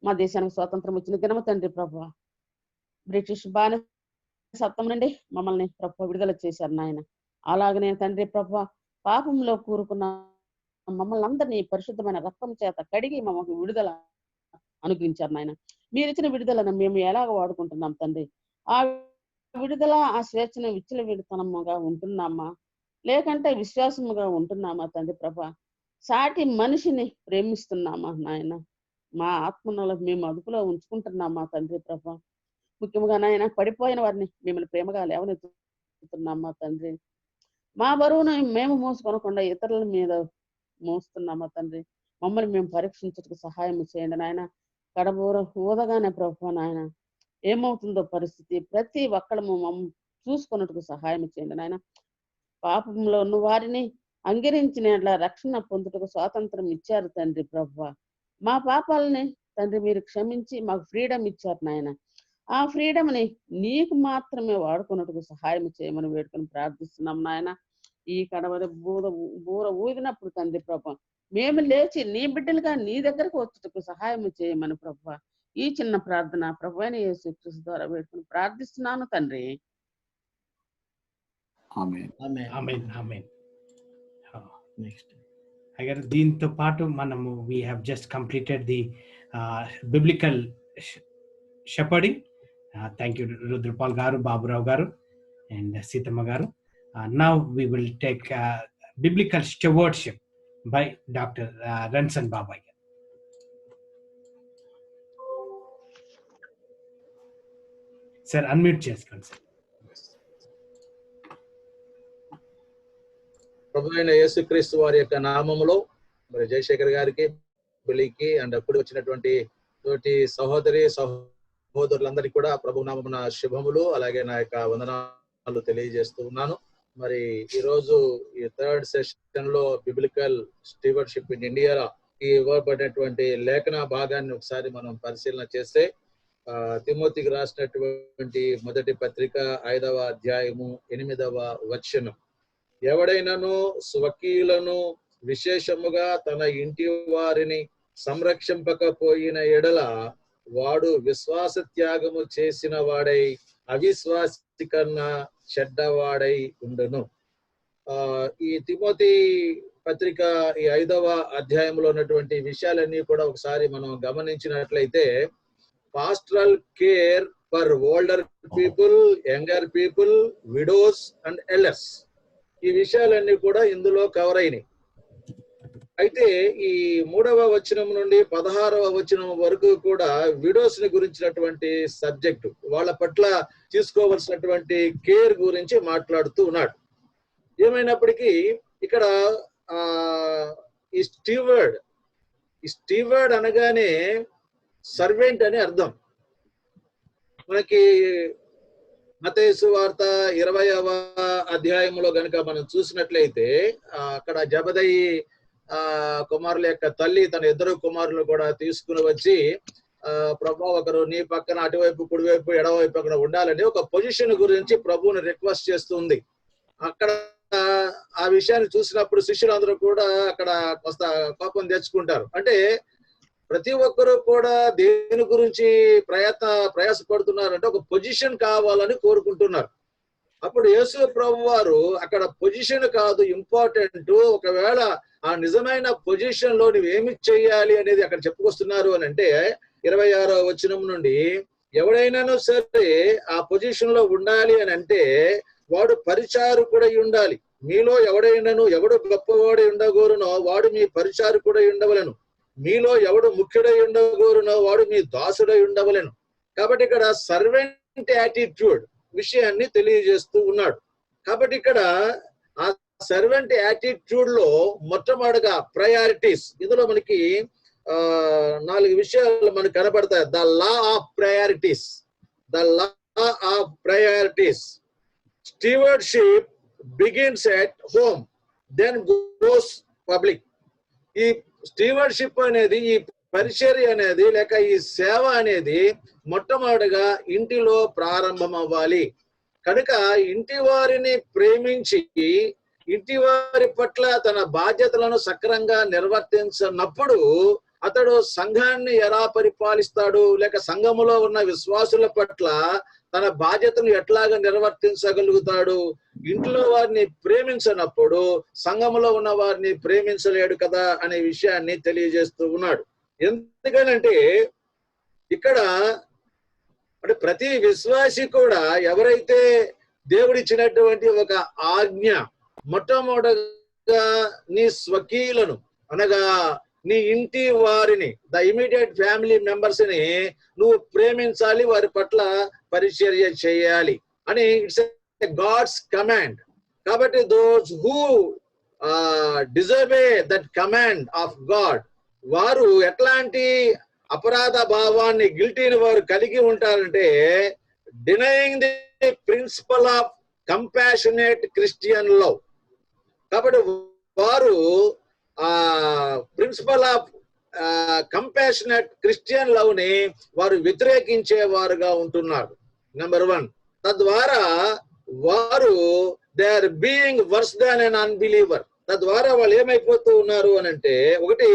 మా దేశానికి స్వాతంత్రం వచ్చిన దినము తండ్రి ప్రభు, బ్రిటిష్ బానిసత్వం నుండి మమ్మల్ని ప్రభు విడుదల చేశారు నాయన. అలాగనే తండ్రి ప్రభు పాపంలో కూరుకున్న మమ్మల్ని అందరినీ పరిశుద్ధమైన రక్తం చేత కడిగి మమ్మల్ని విడుదల అనుగ్రహించారు నాయన. మీరు ఇచ్చిన విడుదలను మేము ఎలాగ వాడుకుంటున్నాం తండ్రి? ఆ విడుదల ఆ స్వేచ్ఛను విచ్చల విడుతనముగా ఉంటున్నామా, లేకంటే విశ్వాసముగా ఉంటున్నామా తండ్రి ప్రభ? సాటి మనిషిని ప్రేమిస్తున్నామా నాయన? మా ఆత్మలో మేము అదుపులో ఉంచుకుంటున్నామా తండ్రి ప్రభ? ముఖ్యంగా నాయన పడిపోయిన వారిని మిమ్మల్ని ప్రేమగా లేవనెత్తుతున్నామా తండ్రి? మా బరువును మేము మోసుకొనకుండా ఇతరుల మీద మోస్తున్నామా తండ్రి? మమ్మల్ని మేము పరీక్షించడానికి సహాయం చేయండి నాయన. కడబూర ఊదగానే ప్రభు నాయన ఏమవుతుందో పరిస్థితి ప్రతి ఒక్కడము చూసుకున్నట్టుకు సహాయం చేయండి నాయన. పాపంలో ఉన్న వారిని అంగరించిన రక్షణ పొందుటకు స్వాతంత్రం ఇచ్చారు తండ్రి ప్రభు. మా పాపాలని తండ్రి మీరు క్షమించి మాకు ఫ్రీడమ్ ఇచ్చారు నాయన. ఆ ఫ్రీడమ్ని నీకు మాత్రమే వాడుకున్నట్టుకు సహాయం చేయమని వేడుకొని ప్రార్థిస్తున్నాం నాయన. ఈ కడవరి బూర ఊదినప్పుడు తండ్రి ప్రభు మేము లేచి నీ బిడ్డలుగా నీ దగ్గరకు వచ్చుటకు సహాయం చేయమని ప్రభు ఈ చిన్న ప్రార్థన ప్రభు అయిన యేసుక్రీస్తు ద్వారా వేడుకొని ప్రార్థిస్తున్నాను తండ్రి. దీంతో పాటు మనము we have just completed the biblical shepherding. Thank you Rudrapal garu, Baburao garu and Sitama garu. Now we will take biblical stewardship by Dr. Ransan Babai. Sir, unmute చేసుకోండి సార్. ప్రభు అయిన యేసుక్రీస్తు వారి యొక్క నామములో మరి జయశేఖర్ గారికి, బిలికి అండ్ అప్పుడు వచ్చినటువంటి తోటి సహోదరులందరికీ కూడా ప్రభు నామమున శుభములు అలాగే నా యొక్క వందనాలు తెలియజేస్తూ ఉన్నాను. మరి ఈ రోజు ఈ థర్డ్ సెషన్ లో బిబ్లికల్ స్టీవర్షిప్ ఇన్ ఇండియా ఈ ఇవ్వబడినటువంటి లేఖన భాగాన్ని ఒకసారి మనం పరిశీలన చేస్తే తిమోతికి రాసినటువంటి మొదటి పత్రిక 5వ అధ్యాయము 8వ వచనం, ఎవడైనాను స్వకీయులను విశేషముగా తన ఇంటి వారిని సంరక్షింపకపోయిన ఎడల వాడు విశ్వాస త్యాగము చేసిన వాడై అవిశ్వాసి కన్నా చెడ్డవాడై ఉండును. ఈ తిమోతి పత్రిక ఈ 5వ అధ్యాయంలో ఉన్నటువంటి విషయాలన్నీ కూడా ఒకసారి మనం గమనించినట్లయితే pastoral care for older people, younger people, widows and elders, ఈ విషయాలన్నీ కూడా ఇందులో కవర్ అయినాయి. అయితే ఈ 3వ వచనం నుండి 16వ వచనం వరకు కూడా విడోస్ ని గురించినటువంటి సబ్జెక్టు, వాళ్ళ పట్ల తీసుకోవలసినటువంటి కేర్ గురించి మాట్లాడుతూ ఉన్నాడు. ఏమైనప్పటికీ ఇక్కడ ఈ స్టీవర్డ్ అనగానే సర్వెంట్ అని అర్థం. మనకి మత్తయి సువార్త 20వ అధ్యాయంలో గనుక మనం చూసినట్లయితే అక్కడ జబదయి కుమారుల యొక్క తల్లి తన 2 కుమారులు కూడా తీసుకుని వచ్చి ప్రభు ఒకరు నీ పక్కన అటువైపు కుడివైపు ఎడవైపు అక్కడ ఉండాలని ఒక పొజిషన్ గురించి ప్రభువుని రిక్వెస్ట్ చేస్తుంది. అక్కడ ఆ విషయాన్ని చూసినప్పుడు శిష్యులందరూ కూడా అక్కడ కొంత కోపం తెచ్చుకుంటారు. అంటే ప్రతి ఒక్కరూ కూడా దేని గురించి ప్రయాసపడుతున్నారంటే ఒక పొజిషన్ కావాలని కోరుకుంటున్నారు. అప్పుడు యేసు ప్రభు వారు అక్కడ పొజిషన్ కాదు ఇంపార్టెంట్, ఒకవేళ ఆ నిజమైన పొజిషన్ లో నువ్వేమి చెయ్యాలి అనేది అక్కడ చెప్పుకొస్తున్నారు అని అంటే 26వ వచనం నుండి, ఎవడైనాను సరే ఆ పొజిషన్ లో ఉండాలి అని అంటే వాడు పరిచారకుడై ఉండాలి. మీలో ఎవడైనాను ఎవడు గొప్పవాడై ఉండగోరునో వాడు మీ పరిచారకుడై ఉండవలను. మీలో ఎవడు ముఖ్యుడై ఉండగోరునో వాడు మీ దాసుడై ఉండవలెను. కాబట్టి ఇక్కడ సర్వెంట్ యాటిట్యూడ్ విషయాన్ని తెలియజేస్తూ ఉన్నాడు. కాబట్టి ఇక్కడ ఆ సర్వెంట్ యాటిట్యూడ్ లో మొట్టమొదటిగా ప్రయారిటీస్, ఇందులో మనకి 4 విషయాలు మనకు కనబడతాయి. The law of priorities, the law of priorities. Stewardship begins at home, then goes public. ఈ స్టీవర్డ్షిప్ అనేది, ఈ పరిచర్య అనేది, లేక ఈ సేవ అనేది మొట్టమొదటిగా ఇంటిలో ప్రారంభం అవ్వాలి. కనుక ఇంటి వారిని ప్రేమించి ఇంటి వారి పట్ల తన బాధ్యతలను సక్రమంగా నిర్వర్తించినప్పుడు అతడు సంఘాన్ని ఎలా పరిపాలిస్తాడు, లేక సంఘములో ఉన్న విశ్వాసుల పట్ల తన బాధ్యతను ఎట్లాగా నిర్వర్తించగలుగుతాడు. ఇంట్లో వారిని ప్రేమించినప్పుడు సంఘములో ఉన్న వారిని ప్రేమించలేడు కదా అనే విషయాన్ని తెలియజేస్తూ ఉన్నాడు. ఎందుకనంటే ఇక్కడ అంటే ప్రతి విశ్వాసి కూడా ఎవరైతే దేవుడిచ్చినటువంటి ఒక ఆజ్ఞ, మొట్టమొదటిగా నీ స్వకీయులను అనగా నీ ఇంటి వారిని, ద ఇమీడియట్ ఫ్యామిలీ మెంబర్స్ ని నువ్వు ప్రేమించాలి, వారి పట్ల పరిచర్య చేయాలి అని ఇట్స్ గాడ్స్ కమాండ్. కాబట్టి those who deserve that command of God, వారు ఎట్లాంటి అపరాధ భావాన్ని, గిల్టీని వారు కలిగి ఉంటారంటే denying the principle of compassionate Christian love. కాబట్టి వారు principle of compassionate Christian love ని వారు వ్యతిరేకించే వారుగా ఉంటున్నారు. నెంబర్ 1. తద్వారా వారు they are being worse than an unbeliever. తద్వారా వాళ్ళు ఏమైపోతూ ఉన్నారు అని అంటే, ఒకటి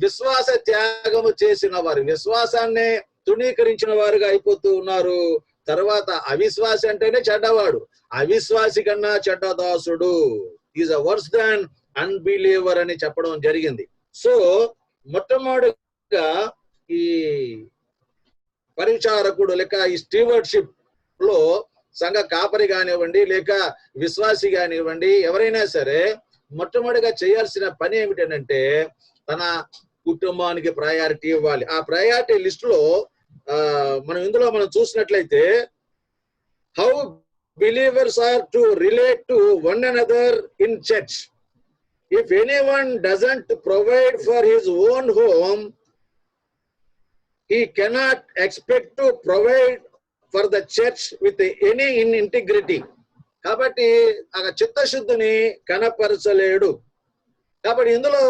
విశ్వాస త్యాగము చేసిన వారు, విశ్వాసాన్ని తృణీకరించిన వారుగా అయిపోతూ ఉన్నారు. తర్వాత అవిశ్వాసి అంటేనే చెడ్డవాడు, అవిశ్వాసి కన్నా చెడ్డదాసుడు, is a worse than unbeliever అని చెప్పడం జరిగింది. సో మొట్టమొదటిగా ఈ పరిచారకుడు లేక ఈ స్టీవర్డ్షిప్ లో సంఘ కాపరి కానివ్వండి, లేక విశ్వాసి కానివ్వండి, ఎవరైనా సరే మొట్టమొదటిగా చేయాల్సిన పని ఏమిటంటే తన కుటుంబానికి ప్రయారిటీ ఇవ్వాలి. ఆ ప్రయారిటీ లిస్ట్ లో ఇందులో మనం చూసినట్లయితే how believers are to relate to one another in church. If anyone doesn't provide for his own home, he cannot expect to provide for the church with any integrity. కాబట్టి ఆ చిత్తశుద్ధిని కనపరచలేడు. కాబట్టి ఇందులో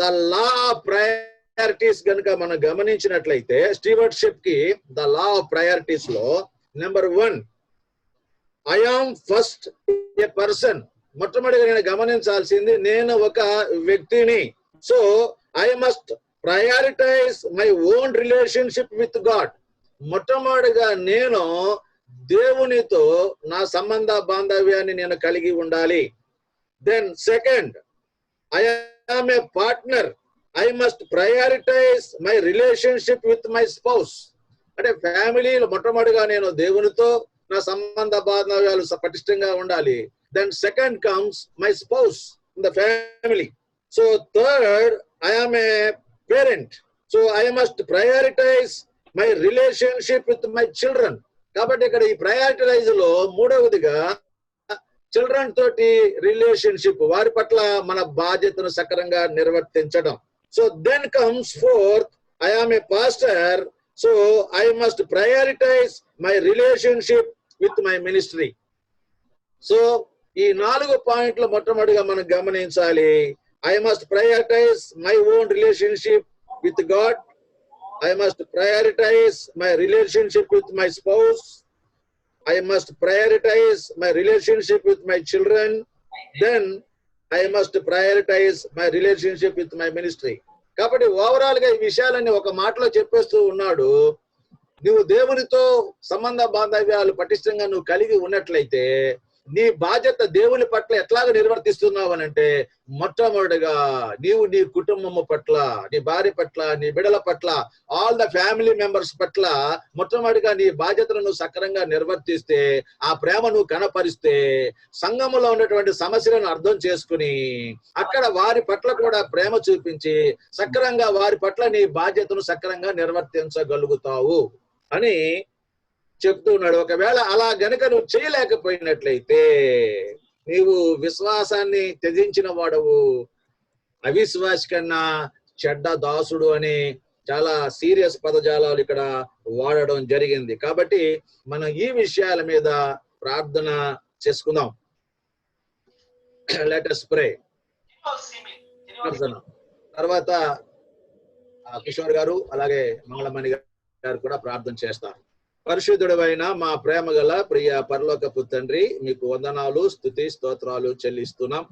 ద లా ఆఫ్ ప్రయారిటీస్ కనుక మనం గమనించినట్లయితే స్టీవర్డ్షిప్ కి ద లా ఆఫ్ ప్రయారిటీస్ లో number 1, I am first a person. మొట్టమొదటిగా నేను గమనించాల్సింది, నేను ఒక వ్యక్తిని. So I must prioritise my own relationship with God. మొట్టమొదటిగా నేను దేవునితో నా సంబంధ బాంధవ్యాన్ని నేను కలిగి ఉండాలి. Then second, I am a partner. I must prioritise my relationship with my spouse. అంటే ఫ్యామిలీలో మొట్టమొదటిగా నేను దేవునితో నా సంబంధ బాంధవ్యాలు పటిష్టంగా ఉండాలి. Then second comes my spouse in the family. So third, I am a parent. So I must prioritize my relationship with my children. కాబట్టి ఇక్కడ ఈ ప్రయారిటైజ్ లో మూడవదిగా చిల్డ్రన్ తోటి రిలేషన్షిప్, వారి పట్ల మన బాధ్యతను సక్రమంగా నిర్వర్తించడం. So then comes fourth, I am a pastor. So I must prioritize my relationship with my ministry. So ఈ 4 పాయింట్లు మొట్టమొదటిగా మనం గమనించాలి. I must prioritise my own relationship with God. I must prioritise my relationship with my spouse. I must prioritise my relationship with my children. Then I must prioritise my relationship with my ministry. కాబట్టి ఓవరాల్ గా ఈ విషయాలన్నీ ఒక మాటలో చెప్పేస్తూ ఉన్నాడు. నువ్వు దేవునితో సంబంధ బాంధవ్యాలు పటిష్టంగా నువ్వు కలిగి ఉన్నట్లయితే నీ బాధ్యత దేవుని పట్ల ఎట్లాగ నిర్వర్తిస్తున్నావు అని అంటే, మొట్టమొదటిగా నీవు నీ కుటుంబము పట్ల, నీ భార్య పట్ల, నీ బిడ్డల పట్ల, ఆల్ ద ఫ్యామిలీ మెంబర్స్ పట్ల మొట్టమొదటిగా నీ బాధ్యతను నువ్వు సక్రంగా నిర్వర్తిస్తే, ఆ ప్రేమ నువ్వు కనపరిస్తే, సంఘములో ఉన్నటువంటి సమస్యలను అర్థం చేసుకుని అక్కడ వారి పట్ల కూడా ప్రేమ చూపించి సక్రంగా వారి పట్ల నీ బాధ్యతను సక్రంగా నిర్వర్తించగలుగుతావు అని చెప్తూ ఉన్నాడు. ఒకవేళ అలా గనుక నువ్వు చేయలేకపోయినట్లయితే నీవు విశ్వాసాన్ని త్యజించిన వాడవు, అవిశ్వాసి కన్నా చెడ్డ దాసుడు అని చాలా సీరియస్ పదజాలాలు ఇక్కడ వాడడం జరిగింది. కాబట్టి మనం ఈ విషయాల మీద ప్రార్థన చేసుకుందాం. Let us pray. తర్వాత కిషోర్ గారు అలాగే మంగళమణి గారు కూడా ప్రార్థన చేస్తారు. పరిశుద్ధుడైన మా ప్రేమ గల ప్రియ పరలోకపు తండ్రి, మీకు వందనాలు, స్తుతి స్తోత్రాలు చెల్లిస్తున్నాం.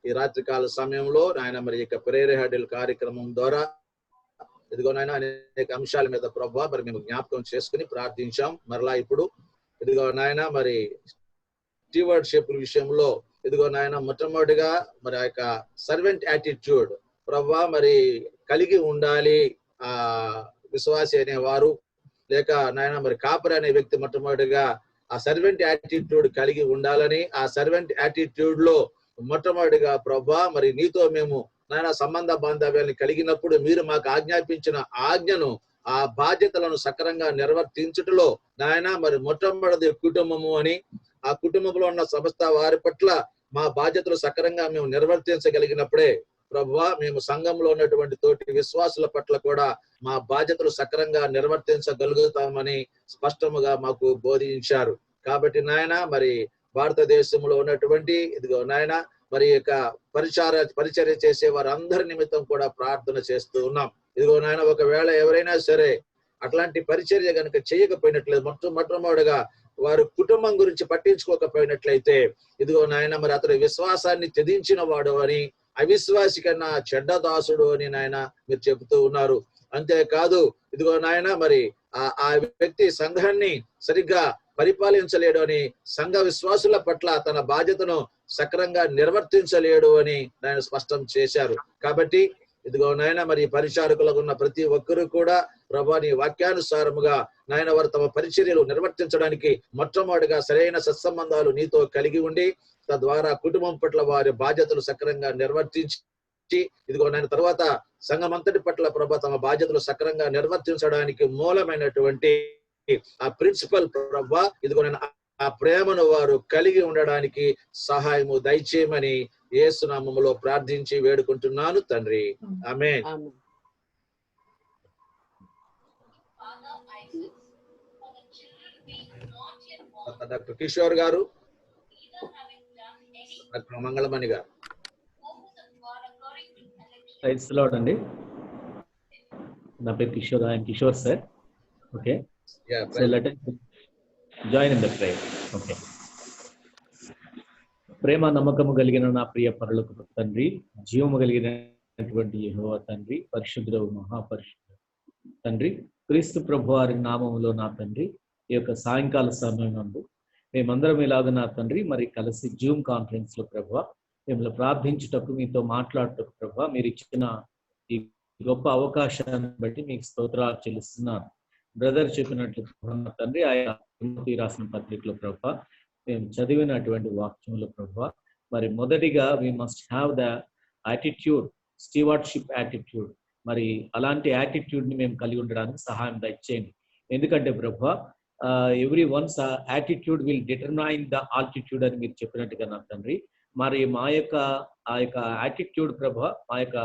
ఈ రాత్రికాల సమయంలో నాయన మరి ఇక ప్రేయర్ హడిల్ కార్యక్రమం ద్వారా ఇదిగో నాయన అనేక అంశాల మీద ప్రభావ మరి మేము జ్ఞాపకం చేసుకుని ప్రార్థించాం. మరలా ఇప్పుడు ఇదిగో నాయన మరి స్టీవర్డ్షిప్ విషయంలో ఇదిగో నాయన మొట్టమొదటిగా మరి ఆ యొక్క సర్వెంట్ యాటిట్యూడ్ ప్రభావ మరి కలిగి ఉండాలి ఆ విశ్వాసి అనేవారు, లేక నాయన మరి కాపరి అనే వ్యక్తి మొట్టమొదటిగా ఆ సర్వెంట్ యాటిట్యూడ్ కలిగి ఉండాలని, ఆ సర్వెంట్ యాటిట్యూడ్ లో మొట్టమొదటిగా ప్రభా మరి నీతో మేము నాయన సంబంధ బాంధవ్యాన్ని కలిగినప్పుడు మీరు మాకు ఆజ్ఞాపించిన ఆజ్ఞను, ఆ బాధ్యతలను సక్రంగా నిర్వర్తించుటలో నాయన మరి మొట్టమొదటి కుటుంబము అని, ఆ కుటుంబంలో ఉన్న సంస్థ వారి పట్ల మా బాధ్యతలు సక్రంగా మేము నిర్వర్తించగలిగినప్పుడే ప్రభువా మేము సంఘంలో ఉన్నటువంటి తోటి విశ్వాసుల పట్ల కూడా మా బాధ్యతలు సక్రంగా నిర్వర్తించగలుగుతామని స్పష్టముగా మాకు బోధించారు. కాబట్టి నాయన మరి భారతదేశంలో ఉన్నటువంటి ఇదిగో నాయన మరి యొక్క పరిచర్య చేసే వారందరి నిమిత్తం కూడా ప్రార్థన చేస్తూ ఉన్నాం. ఇదిగో నాయన ఒకవేళ ఎవరైనా సరే అట్లాంటి పరిచర్య కనుక చేయకపోయినట్లయితే, మొట్టమొదటిగా వారు కుటుంబం గురించి పట్టించుకోకపోయినట్లయితే ఇదిగో నాయన మరి అతని విశ్వాసాన్ని త్యజించిన వాడు అని, అవిశ్వాసి కన్నా చెడ్డ దాసుడు అని నాయన మీరు చెబుతూ ఉన్నారు. అంతేకాదు ఇదిగో నాయన మరి ఆ వ్యక్తి సంఘాన్ని సరిగ్గా పరిపాలించలేడు అని, సంఘ విశ్వాసుల పట్ల తన బాధ్యతను సక్రంగా నిర్వర్తించలేడు అని నాయన స్పష్టం చేశారు. కాబట్టి ఇదిగో నాయన మరి పరిచారకులకు ఉన్న ప్రతి ఒక్కరూ కూడా ప్రభా నీ వాక్యానుసారముగా నాయన వారు తమ పరిచర్యలు నిర్వర్తించడానికి మొట్టమొదటిగా సరైన సత్సంబంధాలు నీతో కలిగి ఉండి, తద్వారా కుటుంబం పట్ల వారి బాధ్యతలు సక్రంగా నిర్వర్తించి ఇదిగో నాయన తర్వాత సంఘమంతటి పట్ల ప్రభా తమ బాధ్యతలు సక్రంగా నిర్వర్తించడానికి మూలమైనటువంటి ఆ ప్రిన్సిపల్ ప్రభా ఇదిగో నేను ఆ ప్రేమను వారు కలిగి ఉండడానికి సహాయము దయచేయమని యేసు నామములో ప్రార్థించి వేడుకుంటున్నాను తండ్రి, ఆమేన్. డాక్టర్ కిషోర్ గారు, డాక్టర్ మంగళమణి గారు. అండి నా పేరు Kishore, I'm Kishore sir. Okay, so let us join in the prayer. Okay. ప్రేమ నమ్మకము కలిగిన నా ప్రియ పరలోకపు తండ్రి, జీవము కలిగినటువంటి యెహోవా తండ్రి, పరిశుద్ధుడు మహాపరిశుద్ధుడు తండ్రి, క్రీస్తు ప్రభు వారి నామములో నా తండ్రి ఈ యొక్క సాయంకాల సమయం నందు మేమందరం ఇలాగ నా తండ్రి మరి కలిసి జూమ్ కాన్ఫరెన్స్ లో ప్రభు మిమ్మల్ని ప్రార్థించుటకు, మీతో మాట్లాడుటకు ప్రభు మీరు ఇచ్చిన ఈ గొప్ప అవకాశాన్ని బట్టి మీకు స్తోత్రాలు చెల్లిస్తున్నాను. బ్రదర్ చెప్పినట్లు తండ్రి ఆయన రాసిన పత్రికలో ప్రభు మేము చదివినటువంటి వాక్యంలో ప్రభు మరి మొదటిగా we must have the attitude, stewardship attitude. మరి అలాంటి యాటిట్యూడ్ ని మేము కలిగి ఉండడానికి సహాయం దయచేయండి. ఎందుకంటే ప్రభు everyone's attitude will determine the altitude అని మీరు చెప్పినట్టుగా నా తండ్రి, మరి మా యొక్క ఆ యొక్క యాటిట్యూడ్ ప్రభు మా యొక్క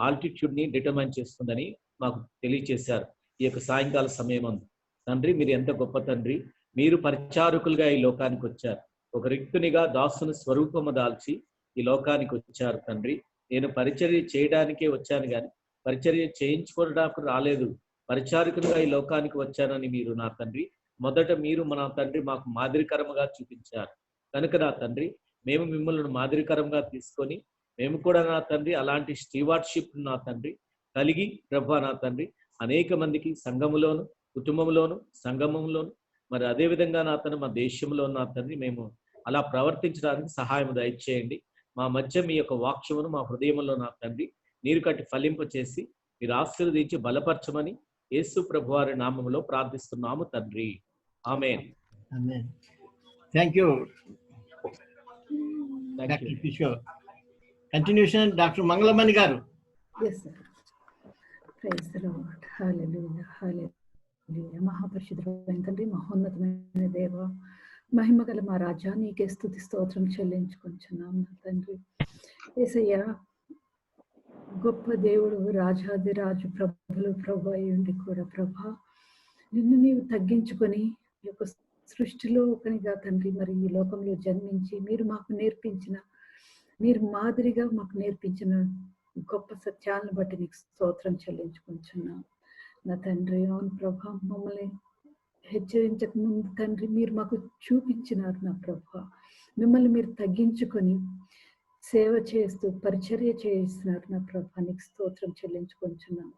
ఆల్టిట్యూడ్ ని డిటర్మైన్ చేస్తుందని మాకు తెలియచేశారు ఈ యొక్క సాయంకాల సమయం అందు. తండ్రి మీరు ఎంత గొప్ప తండ్రి, మీరు పరిచారకులుగా ఈ లోకానికి వచ్చారు, ఒక రిక్తునిగా దాసుని స్వరూపము దాల్చి ఈ లోకానికి వచ్చారు తండ్రి. నేను పరిచర్య చేయడానికే వచ్చాను కానీ పరిచర్య చేయించుకోవడానికి రాలేదు, పరిచారకులుగా ఈ లోకానికి వచ్చానని మీరు నా తండ్రి మొదట మీరు మన తండ్రి మాకు మాదిరికరంగా చూపించారు. కనుక నా తండ్రి మేము మిమ్మల్ని మాదిరికరంగా తీసుకొని మేము కూడా నా తండ్రి అలాంటి స్టీవార్డ్షిప్ నా తండ్రి కలిగి ప్రభా నా తండ్రి అనేక మందికి సంఘములోను, కుటుంబంలోను, సంగమంలోను, మరి అదేవిధంగా నా తండ్రి మా దేశంలో నా తండ్రి మేము అలా ప్రవర్తించడానికి సహాయం దయచేయండి. మా మధ్య మీ యొక్క వాక్యమును మా హృదయంలో నా తండ్రి నీరు కట్టి ఫలింప చేసి మీరు ఆశీర్వదించి బలపరచమని యేసు ప్రభువారి నామములో ప్రార్థిస్తున్నాము తండ్రి. ఆమేన్. Amen. Thank you, Dr. Kishore. Continuation, Dr. Mangalamani garu. Yes, sir. Praise the Lord. Hallelujah. Hallelujah. మహాపరిశుద్ధుడైన తండ్రి, మహోన్నతమైన దేవ, మహిమ గల మా రాజా, నీకే స్తుతి స్తోత్రం చెల్లించుకుంటున్నాం నా తండ్రి. యేసయ్య, గొప్ప దేవుడు, రాజాదిరాజు, ప్రభులు ప్రభు అయి ఉండి కూడా ప్రభా, నిన్ను నీవు తగ్గించుకొని ఈ యొక్క సృష్టిలో ఒకనిగా తండ్రి మరి ఈ లోకంలో జన్మించి మీరు మాకు నేర్పించిన, మీరు మాదిరిగా మాకు నేర్పించిన గొప్ప సత్యాలను బట్టి నీకు స్తోత్రం చెల్లించుకుంటున్నాం నా తండ్రి. అవును ప్రభా, మమ్మల్ని హెచ్చరించక ముందు తండ్రి మీరు మాకు చూపించినారు నా ప్రభా. మిమ్మల్ని మీరు తగ్గించుకొని సేవ చేస్తూ పరిచర్య చేస్తున్నారు నా ప్రభా. నీకు స్తోత్రం చెల్లించుకుంటున్నాం.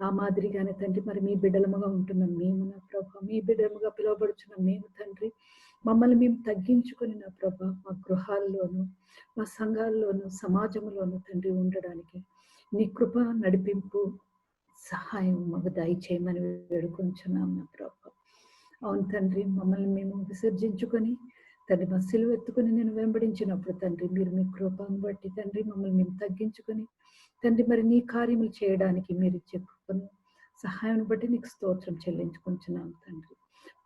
ఆ మాదిరిగానే తండ్రి మరి మీ బిడ్డలముగా ఉంటున్నాం మేము నా ప్రభా, మీ బిడ్డలముగా పిలువబడుచున్నాం మేము తండ్రి. మమ్మల్ని మేము తగ్గించుకొని నా ప్రభా మా గృహాల్లోనూ మా సంఘాల్లోనూ సమాజంలోనూ తండ్రి ఉండడానికి నీ కృప నడిపింపు సహాయం మాకు దయచేయమని వేడుకొంచున్నాం నా ప్రభా. అవును తండ్రి, మమ్మల్ని మేము విసర్జించుకొని తండ్రి మా సిలువ ఎత్తుకొని నేను వెంబడించినప్పుడు తండ్రి మీరు మీ కృపను బట్టి తండ్రి మమ్మల్ని మేము తగ్గించుకొని తండ్రి మరి నీ కార్యములు చేయడానికి మీరు చెప్పుకొని సహాయం బట్టి నీకు స్తోత్రం చెల్లించుకుంటున్నాం తండ్రి.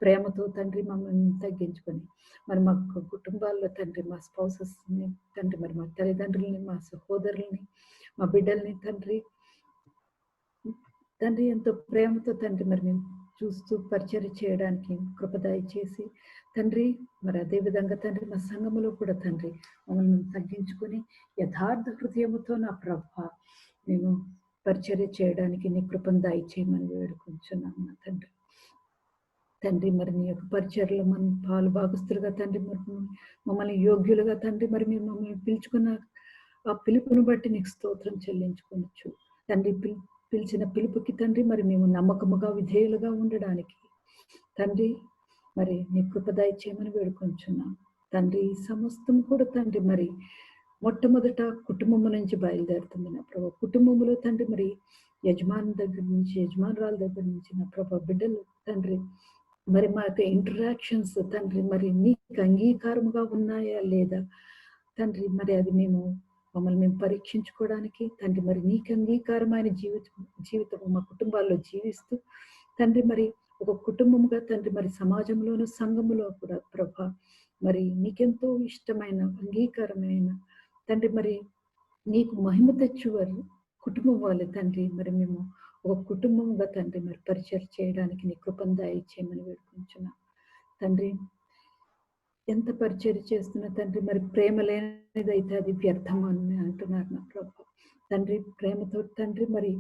ప్రేమతో తండ్రి మమ్మల్ని తగ్గించుకొని మరి మా కుటుంబాల్లో తండ్రి మా స్పౌసెస్ని తండ్రి మరి మా తల్లిదండ్రులని మా సహోదరుల్ని మా బిడ్డల్ని తండ్రి ఎంతో ప్రేమతో తండ్రి మరి మేము చూస్తూ పరిచర్య చేయడానికి కృపదాయి చేసి తండ్రి మరి అదే విధంగా తండ్రి మా సంఘములో కూడా తండ్రి మమ్మల్ని తగ్గించుకొని యథార్థ హృదయముతో నా ప్రభ మేము పరిచర్య చేయడానికి నీ కృపను దయచేయమని వేడుకుంటున్నాం నా తండ్రి. తండ్రి మరి నీ యొక్క పరిచర్యలో మనం పాలు భాగస్తులుగా తండ్రి మరి మమ్మల్ని యోగ్యులుగా తండ్రి మరి మీరు మమ్మల్ని పిలుచుకున్న ఆ పిలుపును బట్టి నీకు స్తోత్రం చెల్లించుకోవచ్చు తండ్రి. పిలిచిన పిలుపుకి తండ్రి మరి మేము నమ్మకముగా విధేయులుగా ఉండడానికి తండ్రి మరి నీ కృపదయ చేయమని వేడుకొంచున్నాం తండ్రి. సమస్తం కూడా తండ్రి మరి మొట్టమొదట కుటుంబము నుంచి బయలుదేరుతుంది నా ప్రభా. కుటుంబంలో తండ్రి మరి యజమాని దగ్గర నుంచి యజమానురాల దగ్గర నుంచి నా ప్రభా బిడ్డలు తండ్రి మరి మా యొక్క ఇంటరాక్షన్స్ తండ్రి మరి నీకు అంగీకారముగా ఉన్నాయా లేదా తండ్రి మరి అది మమ్మల్ని మేము పరీక్షించుకోవడానికి తండ్రి మరి నీకు అంగీకారమైన జీవితం మా కుటుంబాల్లో జీవిస్తూ తండ్రి మరి ఒక కుటుంబముగా తండ్రి మరి సమాజంలోను సంఘములో కూడా ప్రభా మరి నీకెంతో ఇష్టమైన అంగీకారమైన తండ్రి మరి నీకు మహిమ తెచ్చువారు కుటుంబం వాళ్ళే తండ్రి మరి మేము ఒక కుటుంబంగా తండ్రి మరి పరిచయం చేయడానికి నీ కృపను దయచేయమని వేడుకుంటున్నాం తండ్రి. ఎంత పరిచయం చేస్తున్నా తండ్రి మరి ప్రేమ లేనిదైతే అది వ్యర్థం అని అంటున్నారు నా ప్రభా. తండ్రి ప్రేమతో తండ్రి మరి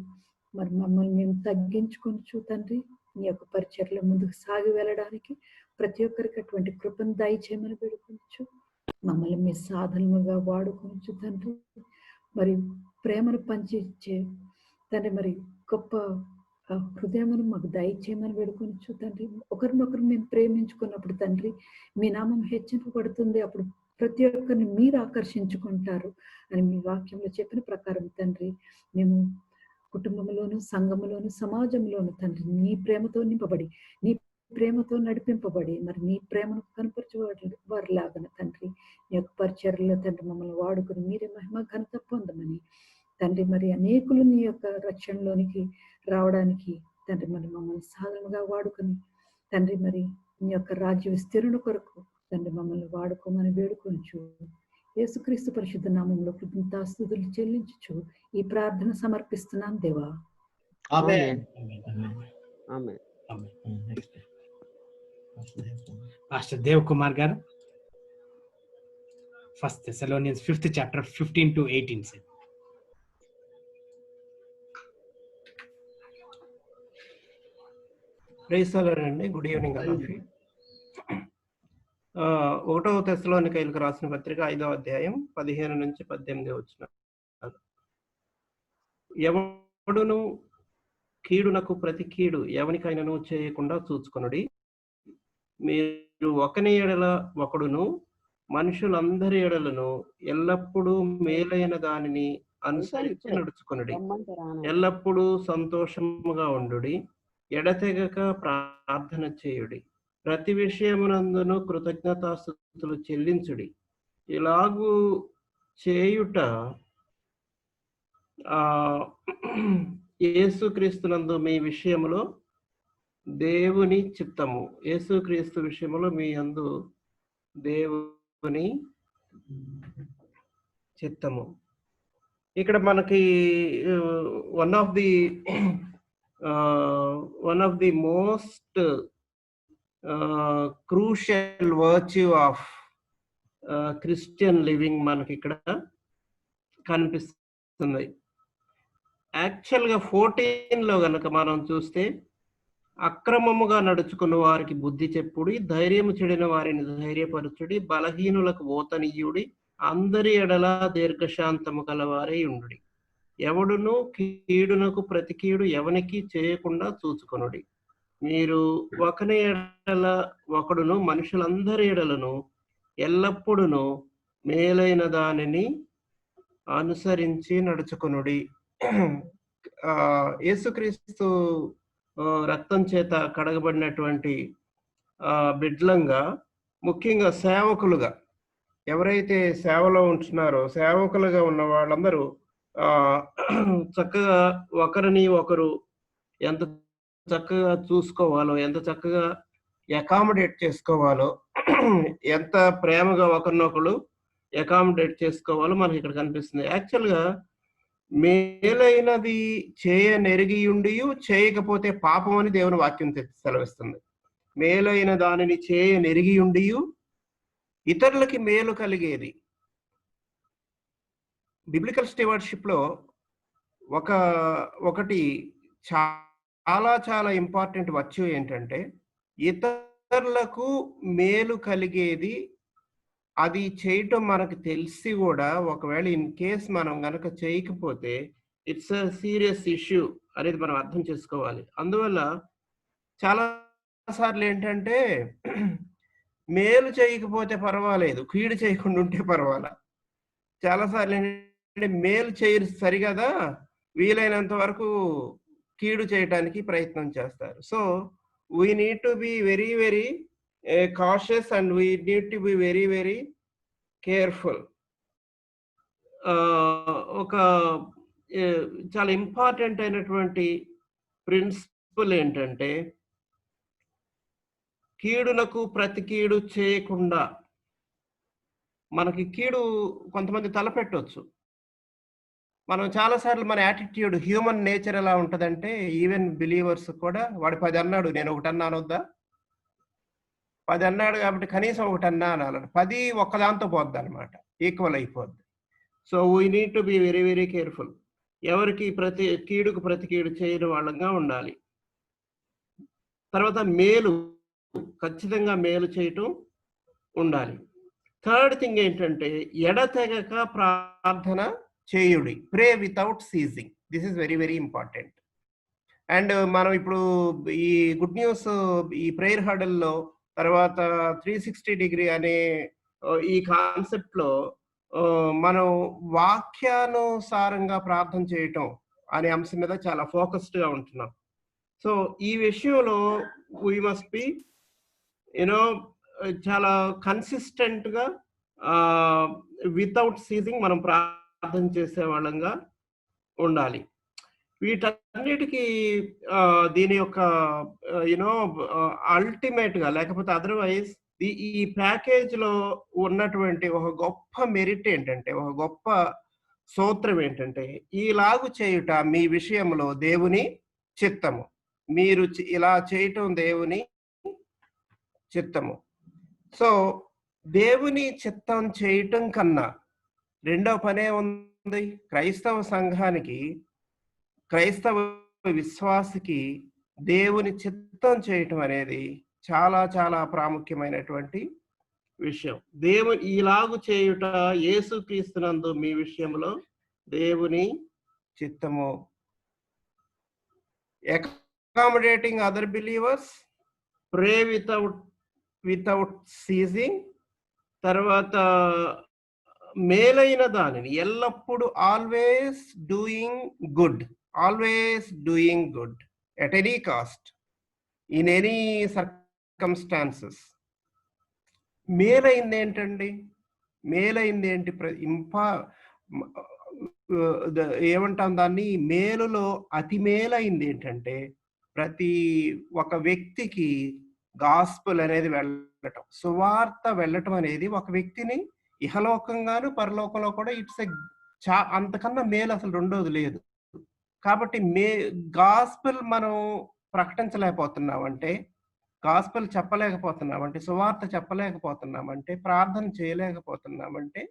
మమ్మల్ని మేము తగ్గించుకొనచ్చు తండ్రి నీ యొక్క పరిచర్లో ముందుకు సాగి వెళ్ళడానికి ప్రతి ఒక్కరికి అటువంటి కృపను దయచేయమని వేడుకొనచ్చు. మమ్మల్ని మీ సాధనలుగా వాడుకొనచ్చు తండ్రి. మరి ప్రేమను పంచిచ్చే తండ్రి మరి గొప్ప హృదయమును మాకు దయచేయమని వేడుకొనచ్చు తండ్రి. ఒకరినొకరు మేము ప్రేమించుకున్నప్పుడు తండ్రి మీ నామం హెచ్చింపబడుతుంది. అప్పుడు ప్రతి ఒక్కరిని మీరు ఆకర్షించుకుంటారు అని మీ వాక్యంలో చెప్పిన ప్రకారం తండ్రి మేము కుటుంబంలోను సంఘములోను సమాజంలోను తండ్రి నీ ప్రేమతో నింపబడి నీ ప్రేమతో నడిపింపబడి మరి నీ ప్రేమను కనపరచే వారిలాగన తండ్రి నీ యొక్క పరిచర్యలో తండ్రి మమ్మల్ని వాడుకొని మీరే మహిమ ఘనత పొందమని తండ్రి మరి అనేకులు నీ యొక్క రక్షణలోనికి రావడానికి తండ్రి మరి మమ్మల్ని సాధనగా వాడుకొని తండ్రి మరి నీ యొక్క రాజ్య విస్తరణ కొరకు తండ్రి మమ్మల్ని వాడుకోమని వేడుకొంచు. యేసుక్రీస్తు పరిశుద్ధ నామములో కృతజ్ఞతాస్తుతులు చెల్లించుచు ఈ ప్రార్థన సమర్పిస్తున్నాం దేవా. ఆమేన్. ఆమేన్. Pastor Dev Kumar garu first Thessalonians 5th chapter 15 to 18 sir. Praise the lord అండి. Good evening all of you. 1వ తెస్సలోనికైలకు రాసిన పత్రిక 5వ అధ్యాయం 15 నుంచి 18 వచ్చిన ఎవడును కీడునకు ప్రతి కీడు ఎవనికైనాను చేయకుండా చూచుకొనుడి. మీరు ఒకని ఎడల ఒకడును మనుషులందరి ఎడలను ఎల్లప్పుడూ మేలైన దానిని అనుసరించి నడుచుకొనుడి. ఎల్లప్పుడూ సంతోషముగా ఉండుడి. ఎడతెగక ప్రార్థన చేయుడి. ప్రతి విషయమునందును కృతజ్ఞతాస్తుతులు చెల్లించుడి. ఇలాగూ చేయుట యేసుక్రీస్తునందు మీ విషయములో దేవుని చిత్తము. యేసుక్రీస్తు విషయములో మీ యందు దేవుని చిత్తము. ఇక్కడ మనకి one of the most crucial virtue of Christian living మనకి ఇక్కడ కనిపిస్తుంది. యాక్చువల్గా 14లో గనక మనం చూస్తే, అక్రమముగా నడుచుకున్న వారికి బుద్ధి చెప్పుడి, ధైర్యము చెడిన వారిని ధైర్యపరచుడి, బలహీనులకు ఓతనీయుడి, అందరి ఎడల దీర్ఘశాంతము గలవారై ఉండుడి. ఎవడును కీడునకు ప్రతి కీడు ఎవనికి చేయకుండా చూచుకొనుడి. మీరు ఒకని ఎడల ఒకడును మనుషులందరి ఎడలను ఎల్లప్పుడూ మేలైన దానిని అనుసరించి నడుచుకొనుడి. యేసుక్రీస్తు రక్తం చేత కడగబడినటువంటి బిడ్లంగా, ముఖ్యంగా సేవకులుగా ఎవరైతే సేవలో ఉంటున్నారో, సేవకులుగా ఉన్న వాళ్ళందరూ చక్కగా ఒకరిని ఒకరు ఎంత చక్కగా చూసుకోవాలో, ఎంత చక్కగా అకామిడేట్ చేసుకోవాలో, ఎంత ప్రేమగా ఒకరినొకరు అకామిడేట్ చేసుకోవాలో మనకి ఇక్కడ కనిపిస్తుంది. యాక్చువల్గా మేలైనది చేయనెరిగియుండి చేయకపోతే పాపం అని దేవుని వాక్యం సెలవిస్తుంది. మేలైన దానిని చేయనెరిగియుండి ఇతరులకి మేలు కలిగేది. బిబ్లికల్ స్టీవర్డ్షిప్ లో ఒకటి చాలా చాలా ఇంపార్టెంట్ వర్చ్యూ ఏంటంటే, ఇతరులకు మేలు కలిగేది అది చేయటం మనకు తెలిసి కూడా ఒకవేళ ఇన్ కేస్ మనం గనక చేయకపోతే ఇట్స్ అ సీరియస్ ఇష్యూ అనేది మనం అర్థం చేసుకోవాలి. అందువల్ల చాలా సార్లు ఏంటంటే, మేలు చేయకపోతే పర్వాలేదు, కీడు చేయకుండా ఉంటే పర్వాలా. చాలాసార్లు ఏంటంటే మేలు చేయరు సరిగదా, వీలైనంత వరకు కీడు చేయడానికి ప్రయత్నం చేస్తారు. So we need to be very very cautious and we need to be very very careful. ఒక చాలా ఇంపార్టెంట్ అయినటువంటి ప్రిన్సిపల్ ఏంటంటే, కీడునకు ప్రతి కీడు చేయకుండా. మనకి కీడు కొంతమంది తలపెట్టవచ్చు. మనం చాలాసార్లు మన యాటిట్యూడ్, హ్యూమన్ నేచర్ ఎలా ఉంటుందంటే, ఈవెన్ బిలీవర్స్ కూడా వాడు 10 అన్నాడు, నేను 1 అన్నా అనొద్దా? 10 అన్నాడు కాబట్టి కనీసం 1 అన్నా అనాలి. 10 ఒక్కదాంతో పోద్ది అనమాట, ఈక్వల్ అయిపోద్ది. So we need to be very very careful. ఎవరికి కీడుకు ప్రతి కీడు చేయని వాళ్ళంగా ఉండాలి. తర్వాత మేలు, ఖచ్చితంగా మేలు చేయటం ఉండాలి. థర్డ్ థింగ్ ఏంటంటే, ఎడతెగక ప్రార్థన చేయుడి. ప్రే without seizing. This is very very important. And మనం ఇప్పుడు ఈ గుడ్ న్యూస్, ఈ ప్రేయర్ హడల్లో తర్వాత 360 డిగ్రీ అనే ఈ కాన్సెప్ట్ లో మనం వాక్యానుసారంగా ప్రార్థన చేయటం అనే అంశం మీద చాలా ఫోకస్డ్ గా ఉంటున్నాం. సో ఈ విషయంలో వీ మస్ట్ బి చాలా కన్సిస్టెంట్ గా వితౌట్ సీజింగ్ మనం ప్రార్థన చేసే వాళ్ళంగా ఉండాలి. వీటన్నిటికీ దీని యొక్క అల్టిమేట్ గా, లేకపోతే అదర్వైజ్ ఈ ప్యాకేజ్ లో ఉన్నటువంటి ఒక గొప్ప మెరిట్ ఏంటంటే, ఒక గొప్ప సూత్రం ఏంటంటే, ఈలాగు చేయుట మీ విషయంలో దేవుని చిత్తము. మీరు ఇలా చేయటం దేవుని చిత్తము. సో దేవుని చిత్తం చేయటం కన్నా రెండో పనే ఉంది. క్రైస్తవ సంఘానికి, క్రైస్తవ విశ్వాసికి దేవుని చిత్తం చేయటం అనేది చాలా చాలా ప్రాముఖ్యమైనటువంటి విషయం. దేవుని ఇలాగు చేయుట యేసుక్రీస్తునందు మీ విషయంలో దేవుని చిత్తము. Accommodating other believers, pray without ceasing, తర్వాత మేలైన దానిని ఎల్లప్పుడు always doing good at any cost in any circumstances. మేలైంది ఏంటండి? మేలైంది ఏంటి? ఏమంటాం దాన్ని? మేలులో అతి మేలైంది ఏంటంటే ప్రతి ఒక వ్యక్తికి గాస్పుల్ అనేది వెళ్ళటం, సువార్త వెళ్ళటం అనేది ఒక వ్యక్తిని ఇహలోకంగాను పరలోకంలో కూడా అంతకన్నా మేలు అసలు రెండోది లేదు. కాబట్టి గాస్పుల్ మనం ప్రకటించలేకపోతున్నామంటే, గాస్పుల్ చెప్పలేకపోతున్నామంటే, సువార్త చెప్పలేకపోతున్నామంటే, ప్రార్థన చేయలేకపోతున్నామంటే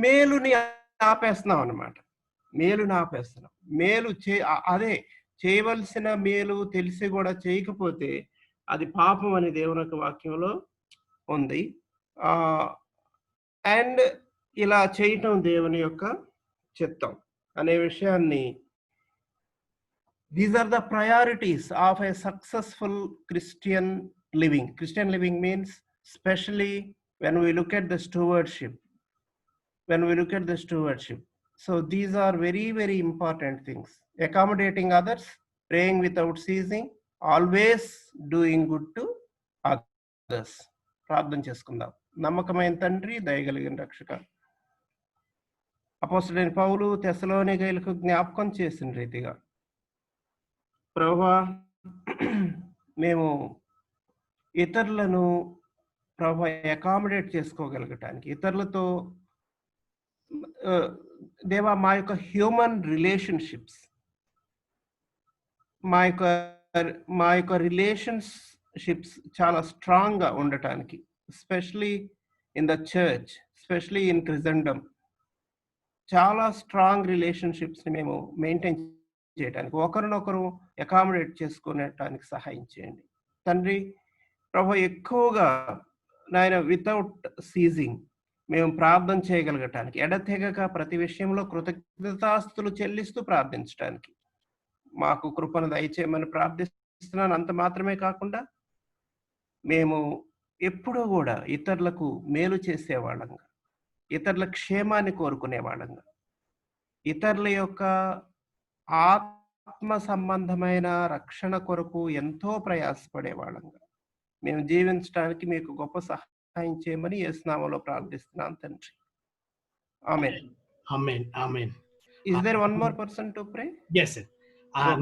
మేలుని ఆపేస్తున్నాం అన్నమాట. మేలుని ఆపేస్తున్నాం. అదే చేయవలసిన మేలు తెలిసి కూడా చేయకపోతే అది పాపం అని దేవుని యొక్క వాక్యంలో ఉంది. అండ్ ఇలా చేయటం దేవుని యొక్క చిత్తం అనే విషయాన్ని, these are the priorities of a successful Christian living. Christian living means especially when we look at the stewardship. So these are very, very important things. Accommodating others, praying without ceasing, always doing good to others. ప్రార్థన చేసుకుందాం. నమ్మకమైన తండ్రి, దయగలిగిన రక్షక, అపోస్తలుడైన పౌలు తెస్సలోనికీయులకు జ్ఞాపకం చేసిన రీతిగా ప్రభువా, మేము ఇతరులను ప్రభువా అకామిడేట్ చేసుకోగలగటానికి, ఇతరులతో దేవా మా యొక్క హ్యూమన్ రిలేషన్షిప్స్, మా యొక్క రిలేషన్షిప్స్ చాలా స్ట్రాంగ్గా ఉండటానికి, especially in the church, especially in Christendom, చాలా స్ట్రాంగ్ రిలేషన్షిప్స్ని మేము మెయింటైన్ చేయడానికి, ఒకరినొకరు అకామిడేట్ చేసుకునేటానికి సహాయం చేయండి తండ్రి. ప్రభు, ఎక్కువగా నాయన వితౌట్ సీజింగ్ మేము ప్రార్థన చేయగలగటానికి, ఎడతెగక ప్రతి విషయంలో కృతజ్ఞతాస్తులు చెల్లిస్తూ ప్రార్థించడానికి మాకు కృపను దయచేయమని ప్రార్థిస్తున్నాను. అంత మాత్రమే కాకుండా మేము ఎప్పుడూ కూడా ఇతరులకు మేలు చేసేవాళ్ళంగా, ఇతరుల క్షేమాన్ని కోరుకునేవాళ్ళంగా, ఇతరుల యొక్క ఆత్మ సంబంధమైన రక్షణ కొరకు ఎంతో ప్రయాసపడేవాళ్ళంగా మేము జీవించడానికి మీకు గొప్ప సహాయం చేయమని యేసు నామములో ప్రార్థిస్తున్నాను తండ్రి. ఆమేన్. Amen. Amen. Is there one more person to pray? Yes, sir.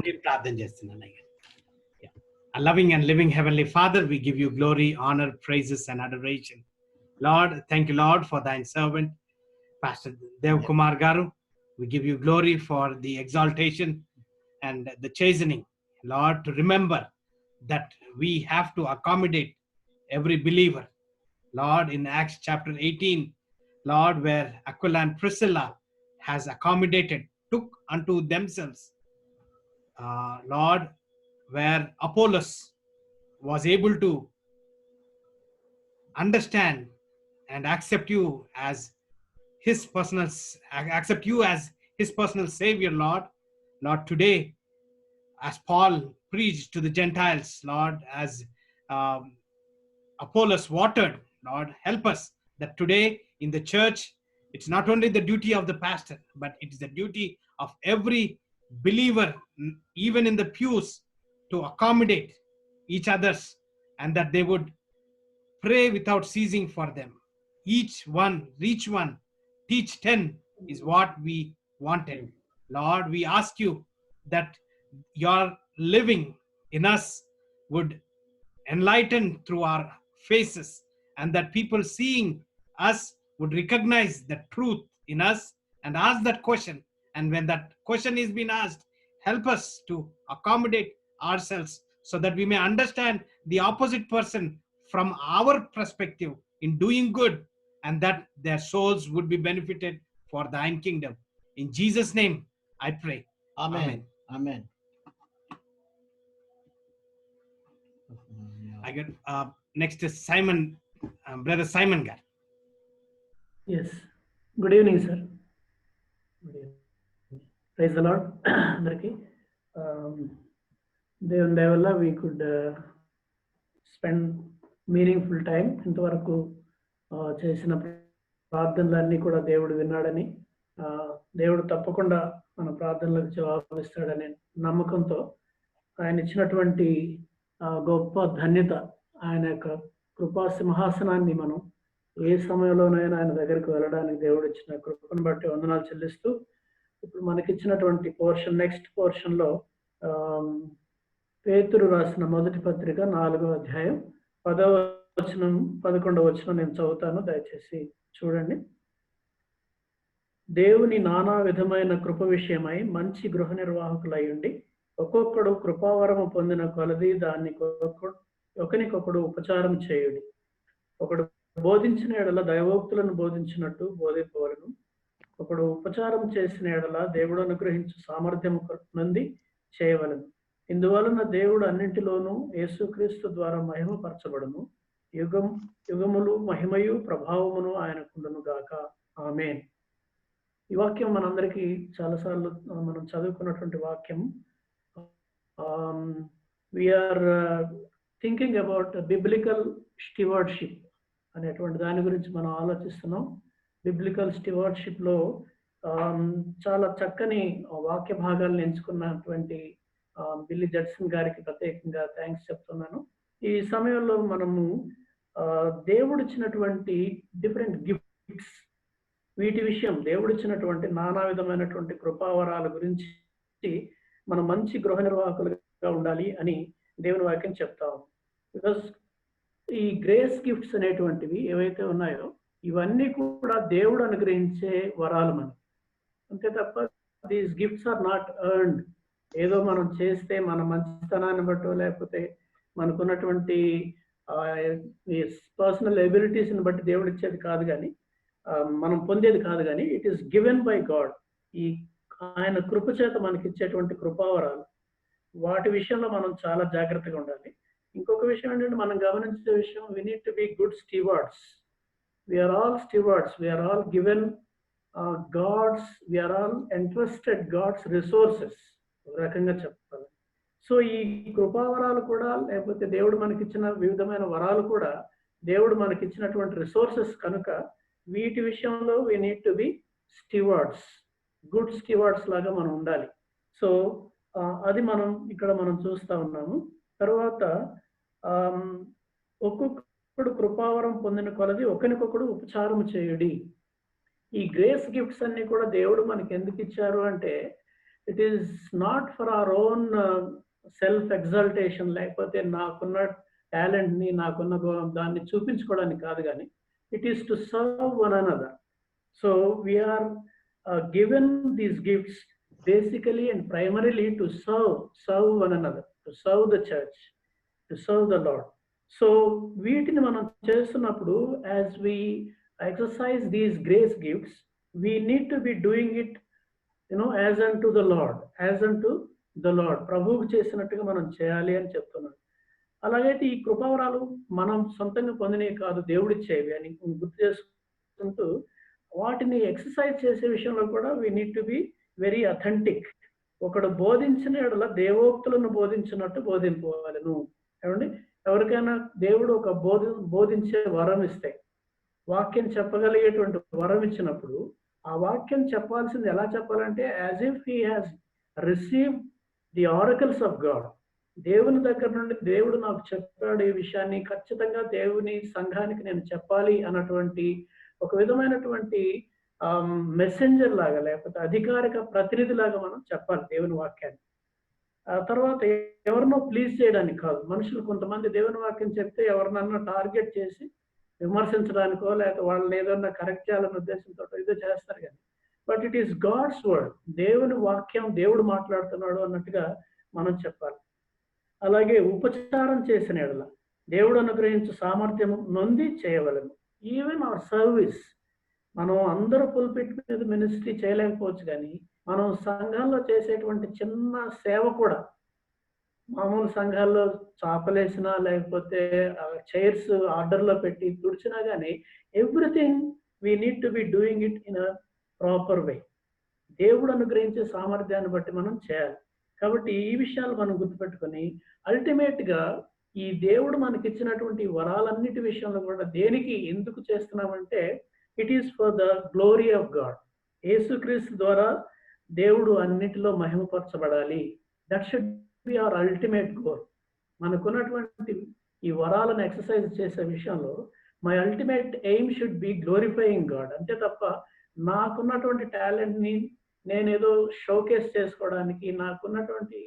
నేను ప్రార్థన చేస్తున్నాను. A loving and living Heavenly Father, we give you glory, honor, praises, and adoration. Lord, thank you, Lord, for thine servant, Pastor Dev Kumar Garu. We give you glory for the exaltation and the chastening, Lord, to remember that we have to accommodate every believer. Lord, in Acts chapter 18, Lord, where Aquila and Priscilla has accommodated, took unto themselves, Lord, where Apollos was able to understand and accept you as his personal savior, Lord. Lord, today, as Paul preached to the Gentiles, Lord, as Apollos watered, Lord, help us that today in the church, it's not only the duty of the pastor, but it is the duty of every believer, even in the pews, to accommodate each others, and that they would pray without ceasing for them. Each one, reach one, teach 10 is what we wanted. Lord, we ask you that your living in us would enlighten through our faces, and that people seeing us would recognize the truth in us and ask that question. And when that question is being asked, help us to accommodate ourselves so that we may understand the opposite person from our perspective in doing good, and that their souls would be benefited for thine kingdom. In Jesus' name I pray. Amen. Amen. I get next is Simon, brother Simon Gar. Yes. Good evening, sir. Good evening. Praise the Lord. అందరికి దేవుని దయ వల్ల we could spend meaningful time. ఇంతవరకు చేసిన ప్రార్థనలన్నీ కూడా దేవుడు విన్నాడని, దేవుడు తప్పకుండా మన ప్రార్థనలకు జవాబిస్తాడనే నమ్మకంతో ఆయన ఇచ్చినటువంటి గొప్ప ధన్యత, ఆయన యొక్క కృపా సింహాసనాన్ని మనం ఏ సమయంలోనైనా ఆయన దగ్గరికి వెళ్ళడానికి దేవుడు ఇచ్చిన కృపను బట్టి వందనాలు చెల్లిస్తూ, ఇప్పుడు మనకిచ్చినటువంటి పోర్షన్, నెక్స్ట్ పోర్షన్లో పేతురు రాసిన మొదటి పత్రిక 4వ అధ్యాయం 10వ వచనం 11వ వచనం నేను చదువుతాను, దయచేసి చూడండి. దేవుని నానా విధమైన కృప విషయమై మంచి గృహ నిర్వాహకులై ఉండి ఒక్కొక్కడు కృపావరము పొందిన కొలది దాన్ని ఒకనికొకడు ఉపచారం చేయుడి. ఒకడు బోధించిన ఎడల దైవోక్తులను బోధించినట్టు బోధింపవలను. ఒకడు ఉపచారం చేసిన ఎడల దేవుడు అనుగ్రహించు సామర్థ్యము నుండి చేయవలను. ఇందువలన దేవుడు అన్నింటిలోనూ యేసుక్రీస్తు ద్వారా మహిమపరచబడును. యుగములు మహిమయు ప్రభావమును ఆయనకుండును గాక. ఆమేన్. ఈ వాక్యం మనందరికీ చాలాసార్లు మనం చదువుకున్నటువంటి వాక్యం. వీఆర్ థింకింగ్ అబౌట్ బిబ్లికల్ స్టివార్డ్షిప్ అనేటువంటి దాని గురించి మనం ఆలోచిస్తున్నాం. బిబ్లికల్ స్టివార్డ్షిప్లో చాలా చక్కని వాక్య భాగాలను ఎంచుకున్నటువంటి బిల్లీ జడ్సన్ గారికి ప్రత్యేకంగా థ్యాంక్స్ చెప్తున్నాను. ఈ సమయంలో మనము దేవుడు ఇచ్చినటువంటి డిఫరెంట్ గిఫ్ట్స్, వీటి విషయం, దేవుడు ఇచ్చినటువంటి నానా విధమైనటువంటి కృపావరాల గురించి మనం మంచి గృహ నిర్వాహకులుగా ఉండాలి అని దేవుని వాక్యం చెప్తాం. బికాస్ ఈ గ్రేస్ గిఫ్ట్స్ అనేటువంటివి ఏవైతే ఉన్నాయో ఇవన్నీ కూడా దేవుడు అనుగ్రహించే వరాలు మనకి, అంతే తప్ప these gifts are not earned. ఏదో మనం చేస్తే మన మంచితనాన్ని బట్టో లేకపోతే మనకున్నటువంటి పర్సనల్ ఎబిలిటీస్ని బట్టి దేవుడు ఇచ్చేది కాదు, కానీ మనం పొందేది కాదు, కానీ it is given by God. ఈ ఆయన కృప చేత మనకి ఇచ్చేటువంటి కృపావరాలు, వాటి విషయంలో మనం చాలా జాగ్రత్తగా ఉండాలి. ఇంకొక విషయం ఏంటంటే మనం గమనించే విషయం, we need to be good stewards. We are all stewards. We are all given we are all entrusted God's resources, ఒక రకంగా చెప్పాలి. సో ఈ కృపావరాలు కూడా, లేకపోతే దేవుడు మనకిచ్చిన వివిధమైన వరాలు కూడా దేవుడు మనకిచ్చినటువంటి రిసోర్సెస్ కనుక వీటి విషయంలో we need to be stewards, good stewards లాగా మనం ఉండాలి. సో అది ఇక్కడ మనం చూస్తా ఉన్నాము. తర్వాత ఒక్కొక్కడు కృపావరం పొందిన కొలది ఒకరికొకడు ఉపచారం చేయుడి. ఈ గ్రేస్ గిఫ్ట్స్ అన్ని కూడా దేవుడు మనకి ఎందుకు ఇచ్చారు అంటే, it is not for our own self exaltation, లేకపోతే నాకున్న టాలెంట్ని, నాకున్న దాన్ని చూపించుకోవడానికి కాదు, కానీ it is to serve one another. So we are given these gifts basically and primarily to serve one another, to serve the church, to serve the Lord. So వీటిని మనం చేస్తున్నప్పుడు, as we exercise these grace gifts, we need to be doing it, as unto the Lord, ప్రభువుకు చేసినట్టుగా మనం చేయాలి అని చెప్తున్నాను. అలాగైతే ఈ కృపావరాలు మనం సొంతంగా పొందినవి కాదు, దేవుడిచ్చేవి అని గుర్తు చేసుకుంటూ, వాటిని ఎక్సర్సైజ్ చేసే విషయంలో కూడా we need to be very authentic. ఒకడు బోధించిన ఎడల దేవోక్తులను బోధించినట్టు బోధింపవాలను. ఏమండి, ఎవరికైనా దేవుడు ఒక బోధించే వరం ఇస్తే, వాక్యం చెప్పగలిగేటువంటి వరం ఇచ్చినప్పుడు, ఆ వాక్యం చెప్పాల్సింది ఎలా చెప్పాలంటే, as if he has received the oracles of God. దేవుని దగ్గర నుండి దేవుడు నాకు చెప్పాడు ఈ విషయాన్ని, ఖచ్చితంగా దేవుని సంఘానికి నేను చెప్పాలి అన్నటువంటి ఒక విధమైనటువంటి మెసెంజర్ లాగా, లేకపోతే అధికారిక ప్రతినిధి లాగా మనం చెప్పాలి దేవుని వాక్యాన్ని. ఆ తర్వాత ఎవరినో ప్లీజ్ చేయడానికి కాదు. మనుషులు కొంతమంది దేవుని వాక్యం చెప్తే ఎవరినన్నా టార్గెట్ చేసి విమర్శించడానికో, లేకపోతే వాళ్ళని ఏదన్నా కరెక్ట్ చేయాలనే ఉద్దేశంతో ఇదో చేస్తారు, కానీ but it is God's word, దేవుని వాక్యం, దేవుడు మాట్లాడుతున్నాడు అన్నట్టుగా మనం చెప్పాలి. అలాగే ఉపచారం చేసిన ఎడల దేవుడు అనుగ్రహించు సామర్థ్యం నొంది చేయవలను. ఈవెన్ అవర్ సర్వీస్, మనం అందరూ పుల్పిట్ మీద మినిస్ట్రీ చేయలేకపోవచ్చు, కానీ మనం సంఘంలో చేసేటువంటి చిన్న సేవ కూడా, మామూలు సంఘాల్లో చాపలేసినా లేకపోతే చైర్స్ ఆర్డర్లో పెట్టి తుడిచినా కానీ, everything we need to be doing it in a proper way. దేవుడు అనుగ్రహించే సామర్థ్యాన్ని బట్టి మనం చేయాలి. కాబట్టి ఈ విషయాలు మనం గుర్తుపెట్టుకొని, అల్టిమేట్గా ఈ దేవుడు మనకి ఇచ్చినటువంటి వరాలన్నిటి విషయంలో కూడా దేనికి ఎందుకు చేస్తున్నామంటే it is for the glory of God. యేసుక్రీస్తు ద్వారా దేవుడు అన్నిటిలో మహిమపరచబడాలి. That should be our ultimate goal. మనకున్నటువంటి ఈ వరాలను ఎక్సర్సైజ్ చేసే విషయంలో my ultimate aim should be glorifying God. అంతే తప్ప నాకున్నటువంటి టాలెంట్ని నేనేదో షోకేస్ చేసుకోవడానికి, నాకున్నటువంటి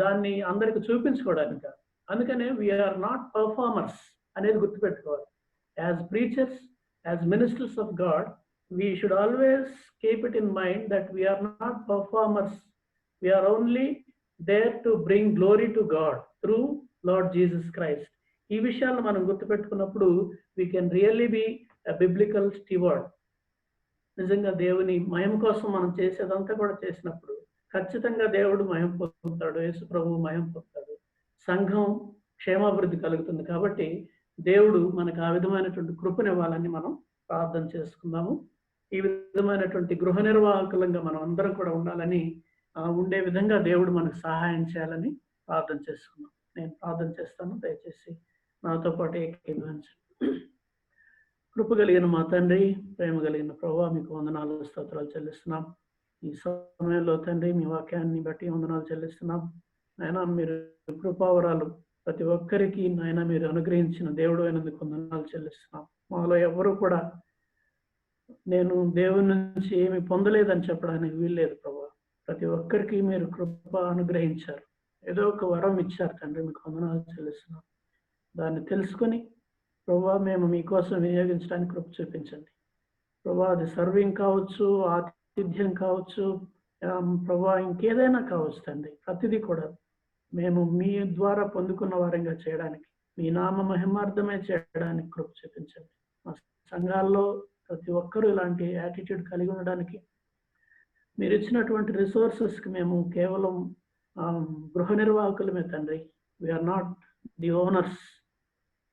దాన్ని అందరికి చూపించుకోవడానికి కాదు. అందుకనే వీఆర్ నాట్ పర్ఫార్మర్స్ అనేది గుర్తుపెట్టుకోవాలి. As preachers, as ministers of God, we should always keep it in mind that we are not performers. We are only there to bring glory to God through Lord Jesus Christ. ఈ విషయాలను మనం గుర్తుపెట్టుకున్నప్పుడు we can really be a biblical steward. నిజంగా దేవుని మహిమ కోసం మనం చేసేదంతా కూడా చేసినప్పుడు ఖచ్చితంగా దేవుడు మహిమ పొందుతాడు, యేసు ప్రభువు మహిమ పొందుతాడు, సంఘం క్షేమాభివృద్ధి కలుగుతుంది. కాబట్టి దేవుడు మనకు ఆ విధమైనటువంటి కృపనివ్వాలని మనం ప్రార్థన చేసుకుందాము. ఈ విధమైనటువంటి గృహ నిర్వాహకులంగా మనం అందరం కూడా ఉండాలని, ఉండే విధంగా దేవుడు మనకు సహాయం చేయాలని ప్రార్థన చేసుకున్నాం. నేను ప్రార్థన చేస్తాను, దయచేసి నాతో పాటు ఏకీభవించండి. కృప కలిగిన మా తండ్రి, ప్రేమ కలిగిన ప్రభువా, మీకు వందనాలు స్తోత్రాలు చెల్లిస్తున్నాం. ఈ సమయంలో తండ్రి మీ వాక్యాన్ని బట్టి వందనాలు చెల్లిస్తున్నాం. నాయనా మీరు కృపావరాలు ప్రతి ఒక్కరికి నాయన మీరు అనుగ్రహించిన దేవుడు అయినందుకు వందనాలు చెల్లిస్తున్నాం. మాలో ఎవరు కూడా నేను దేవుని నుంచి ఏమి పొందలేదని చెప్పడానికి వీల్లేదు ప్రభా. ప్రతి ఒక్కరికి మీరు కృప అనుగ్రహించారు, ఏదో ఒక వరం ఇచ్చారు తండ్రి, మీకు వందనాలు చెల్లిస్తున్నాం. దాన్ని తెలుసుకొని ప్రభా మేము మీకోసం వినియోగించడానికి కృప చూపించండి ప్రభా. అది సర్వింగ్ కావచ్చు, ఆతిథ్యం కావచ్చు ప్రభా, ఇంకేదైనా కావచ్చు తండ్రి. ప్రతిదీ కూడా మేము మీ ద్వారా పొందుకున్న వారంగా చేయడానికి, మీ నామ మహిమార్థమే చేయడానికి కృప చూపించండి. మా సంఘాల్లో ప్రతి ఒక్కరూ ఇలాంటి యాటిట్యూడ్ కలిగి ఉండడానికి, మీరు ఇచ్చినటువంటి రిసోర్సెస్కి మేము కేవలం గృహ నిర్వాహకులమే తండ్రి. We are not the owners,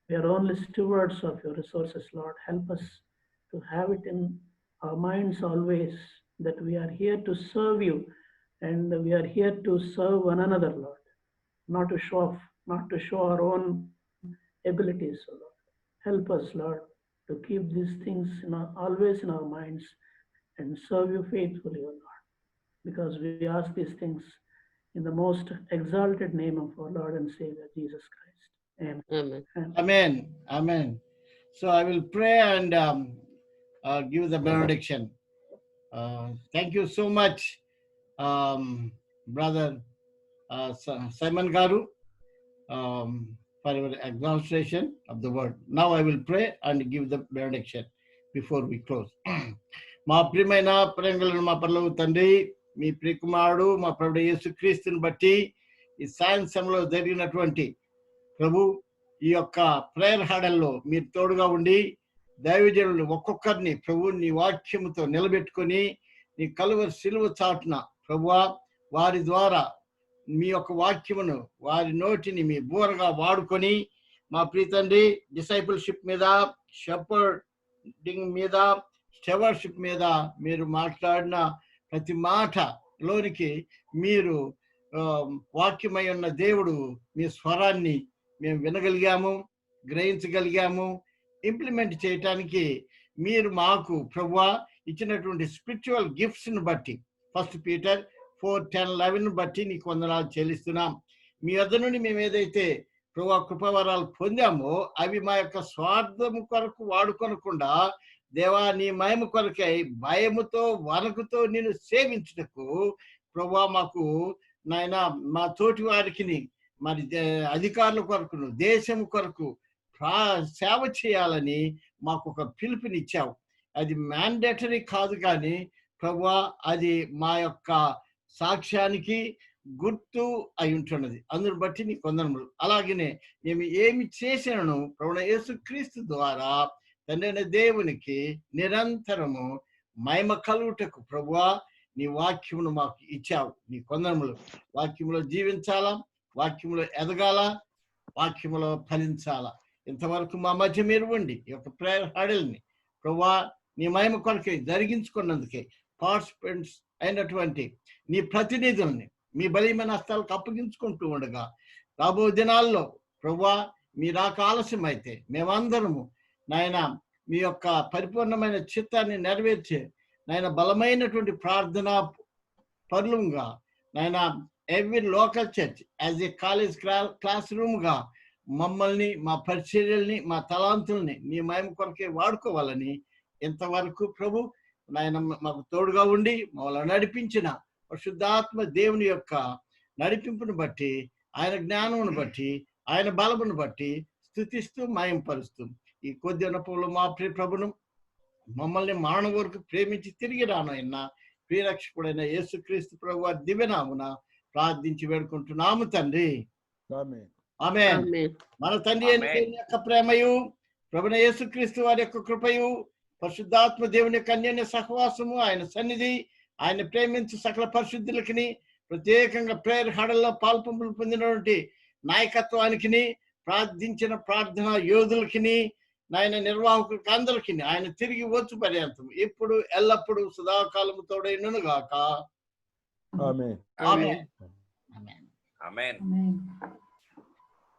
we are only stewards of your resources Lord. Help us to have it in our minds always that we are here to serve you and we are here to serve one another, Lord, not to show off, not to show our own abilities, Lord. Help us, Lord, to keep these things always in our minds and serve you faithfully, O Lord, because we ask these things in the most exalted name of our Lord and Savior, Jesus Christ. Amen. Amen. Amen. So I will pray and give the benediction. Thank you so much, Brother Simon Garu, for your exaltation of the word. Now I will pray and give the benediction before we close. మా ప్రియమైన ప్రేమగల మా పరలోక తండ్రి, మీ ప్రియకుమారుడు మా ప్రభువు యేసుక్రీస్తుని బట్టి ఈ సాయంత్రంలో జరిగినటువంటి ప్రభు ఈ యొక్క ప్రేయర్ హాడల్లో మీరు తోడుగా ఉండి దైవజనులు ఒక్కొక్కరిని ప్రభు నీ వాక్యముతో నిలబెట్టుకొని నీ కలువరి సిలువ చాటున ప్రభువా వారి ద్వారా మీ యొక్క వాక్యమును, వారి నోటిని మీ బోరగా వాడుకొని మా ప్రియతండ్రి డిసైపుల్షిప్ మీద, షెపర్డింగ్ మీద, స్టెవర్షిప్ మీద మీరు మాట్లాడిన ప్రతి మాటలోనికి మీరు వాక్యమై ఉన్న దేవుడు మీ స్వరాన్ని మేము వినగలిగాము, గ్రహించగలిగాము. ఇంప్లిమెంట్ చేయటానికి మీరు మాకు ప్రభువా ఇచ్చినటువంటి స్పిరిచువల్ గిఫ్ట్స్ని బట్టి, 1 Peter 4:10-11 బట్టి నీకు వందనాలు చెల్లిస్తున్నాం. మీ వద్ద నుండి మేము ఏదైతే ప్రభువా కృపావరాలు పొందామో అవి మా యొక్క స్వార్థము కొరకు వాడుకొనకుండా దేవా నీ మహిమ కొరకై భయముతో వణకుతో నేను సేవించుటకు ప్రభువా మాకు నాయన మా తోటి వారికి మరి అధికారుల కొరకును దేశం కొరకు సేవ చేయాలని మాకు ఒక పిలుపునిచ్చావు. అది మ్యాండేటరీ కాదు కానీ ప్రభువా అది మా యొక్క సాక్ష్యానికి గుర్తు అయి ఉంటున్నది. అందును బట్టి నీ వందనములు. అలాగనే మేము ఏమి చేసినను ప్రభువైన యేసుక్రీస్తు ద్వారా తండ్రి దేవునికి నిరంతరము మహిమ కలుగుటకు ప్రభువా నీ వాక్యమును మాకు ఇచ్చావు. నీ వందనములు. వాక్యములో జీవించాలా, వాక్యములో ఎదగాల, వాక్యములో ఫలించాలా. ఇంతవరకు మా మధ్య మీరు ఉండి ఈ యొక్క ప్రేయర్ హాడల్ని ప్రభువా నీ మహిమ కొరకై జరిగించుకున్నందుకే పార్టిసిపెంట్స్ అయినటువంటి నీ ప్రతినిధుల్ని మీ బలీయమైన హస్తాలకు అప్పగించుకుంటూ ఉండగా రాబో దినాల్లో ప్రభువా మీ రాక ఆలస్యం అయితే మేమందరము నాయన మీ యొక్క పరిపూర్ణమైన చిత్తాన్ని నెరవేర్చే నాయన బలమైనటువంటి ప్రార్థన పరులుగా నాయన every local church as a college class రూమ్గా మమ్మల్ని మా పరిచర్యల్ని మా తలాంతుల్ని నీ మహిమ కొరకే వాడుకోవాలని ఇంతవరకు ప్రభు నాయన మాకు తోడుగా ఉండి మమ్మల్ని నడిపించిన పరిశుద్ధాత్మ దేవుని యొక్క నడిపింపును బట్టి ఆయన జ్ఞానమును బట్టి ఆయన బలమును బట్టి స్తుతిస్తూ మహింపరుస్తూ ఈ కొద్ది అనుభవంలో మా ప్రియ ప్రభును మమ్మల్ని మానవ వరకు ప్రేమించి తిరిగి రానైన ప్రియరక్షకుడైన యేసుక్రీస్తు ప్రభు వారి దివ్యనామున ప్రార్థించి వేడుకుంటున్నాము తండ్రి. ఆమేన్. మన తండ్రి అయిన దేవుని యొక్క ప్రేమయు ప్రభువైన యేసుక్రీస్తు వారి యొక్క కృపయు పరిశుద్ధాత్మ దేవుని యొక్క అన్యోన్య సహవాసము ఆయన సన్నిధి ఆయన ప్రేమించు సకల పరిశుద్ధులకి ప్రత్యేకంగా ప్రేయర్ హడల్లో పాల్పంపులు పొందినటువంటి నాయకత్వానికి ప్రార్థించిన ప్రార్థన యోధులకి నాయన నిర్వాహకులకి అందరికి ఆయన తిరిగి వచ్చు పర్యంతం ఇప్పుడు ఎల్లప్పుడు సదాకాలము తోడైనను గాక. ఆమేన్. ఆమేన్. ఆమేన్.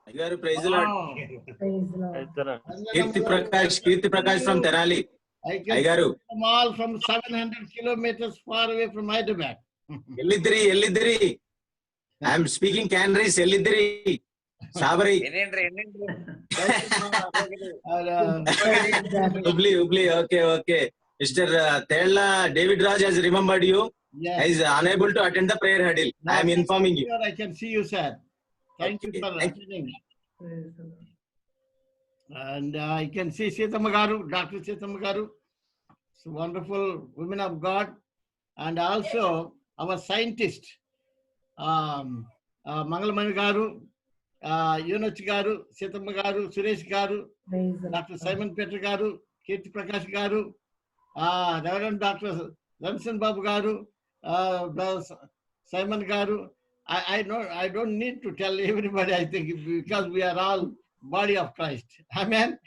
అయ్యగారు praise lord. Keerthi Prakash from Tenali. అయ్యగారు all from 700 kilometers far away from Hyderabad. ఎల్లిద్రి ఐ యామ్ స్పీకింగ్ క్యానరీస్ ఎల్లిద్రి Sabari Hubli okay mister Thella David Raj has remembered you. He is unable to attend the prayer huddle. I am informing you. I can see you, sir. Thank you for attending. And I can see Sithamma garu, Dr. Sithamma garu, wonderful women of God, and also our scientist, Mangalamani garu, Yunoch garu, Sithamma garu, Suresh garu, Dr. Simon Peter garu, Kirti Prakash garu, Reverend Dr. Ramsan Babu garu, Simon garu. I don't need to tell everybody, I think, because we are all body of Christ. Amen.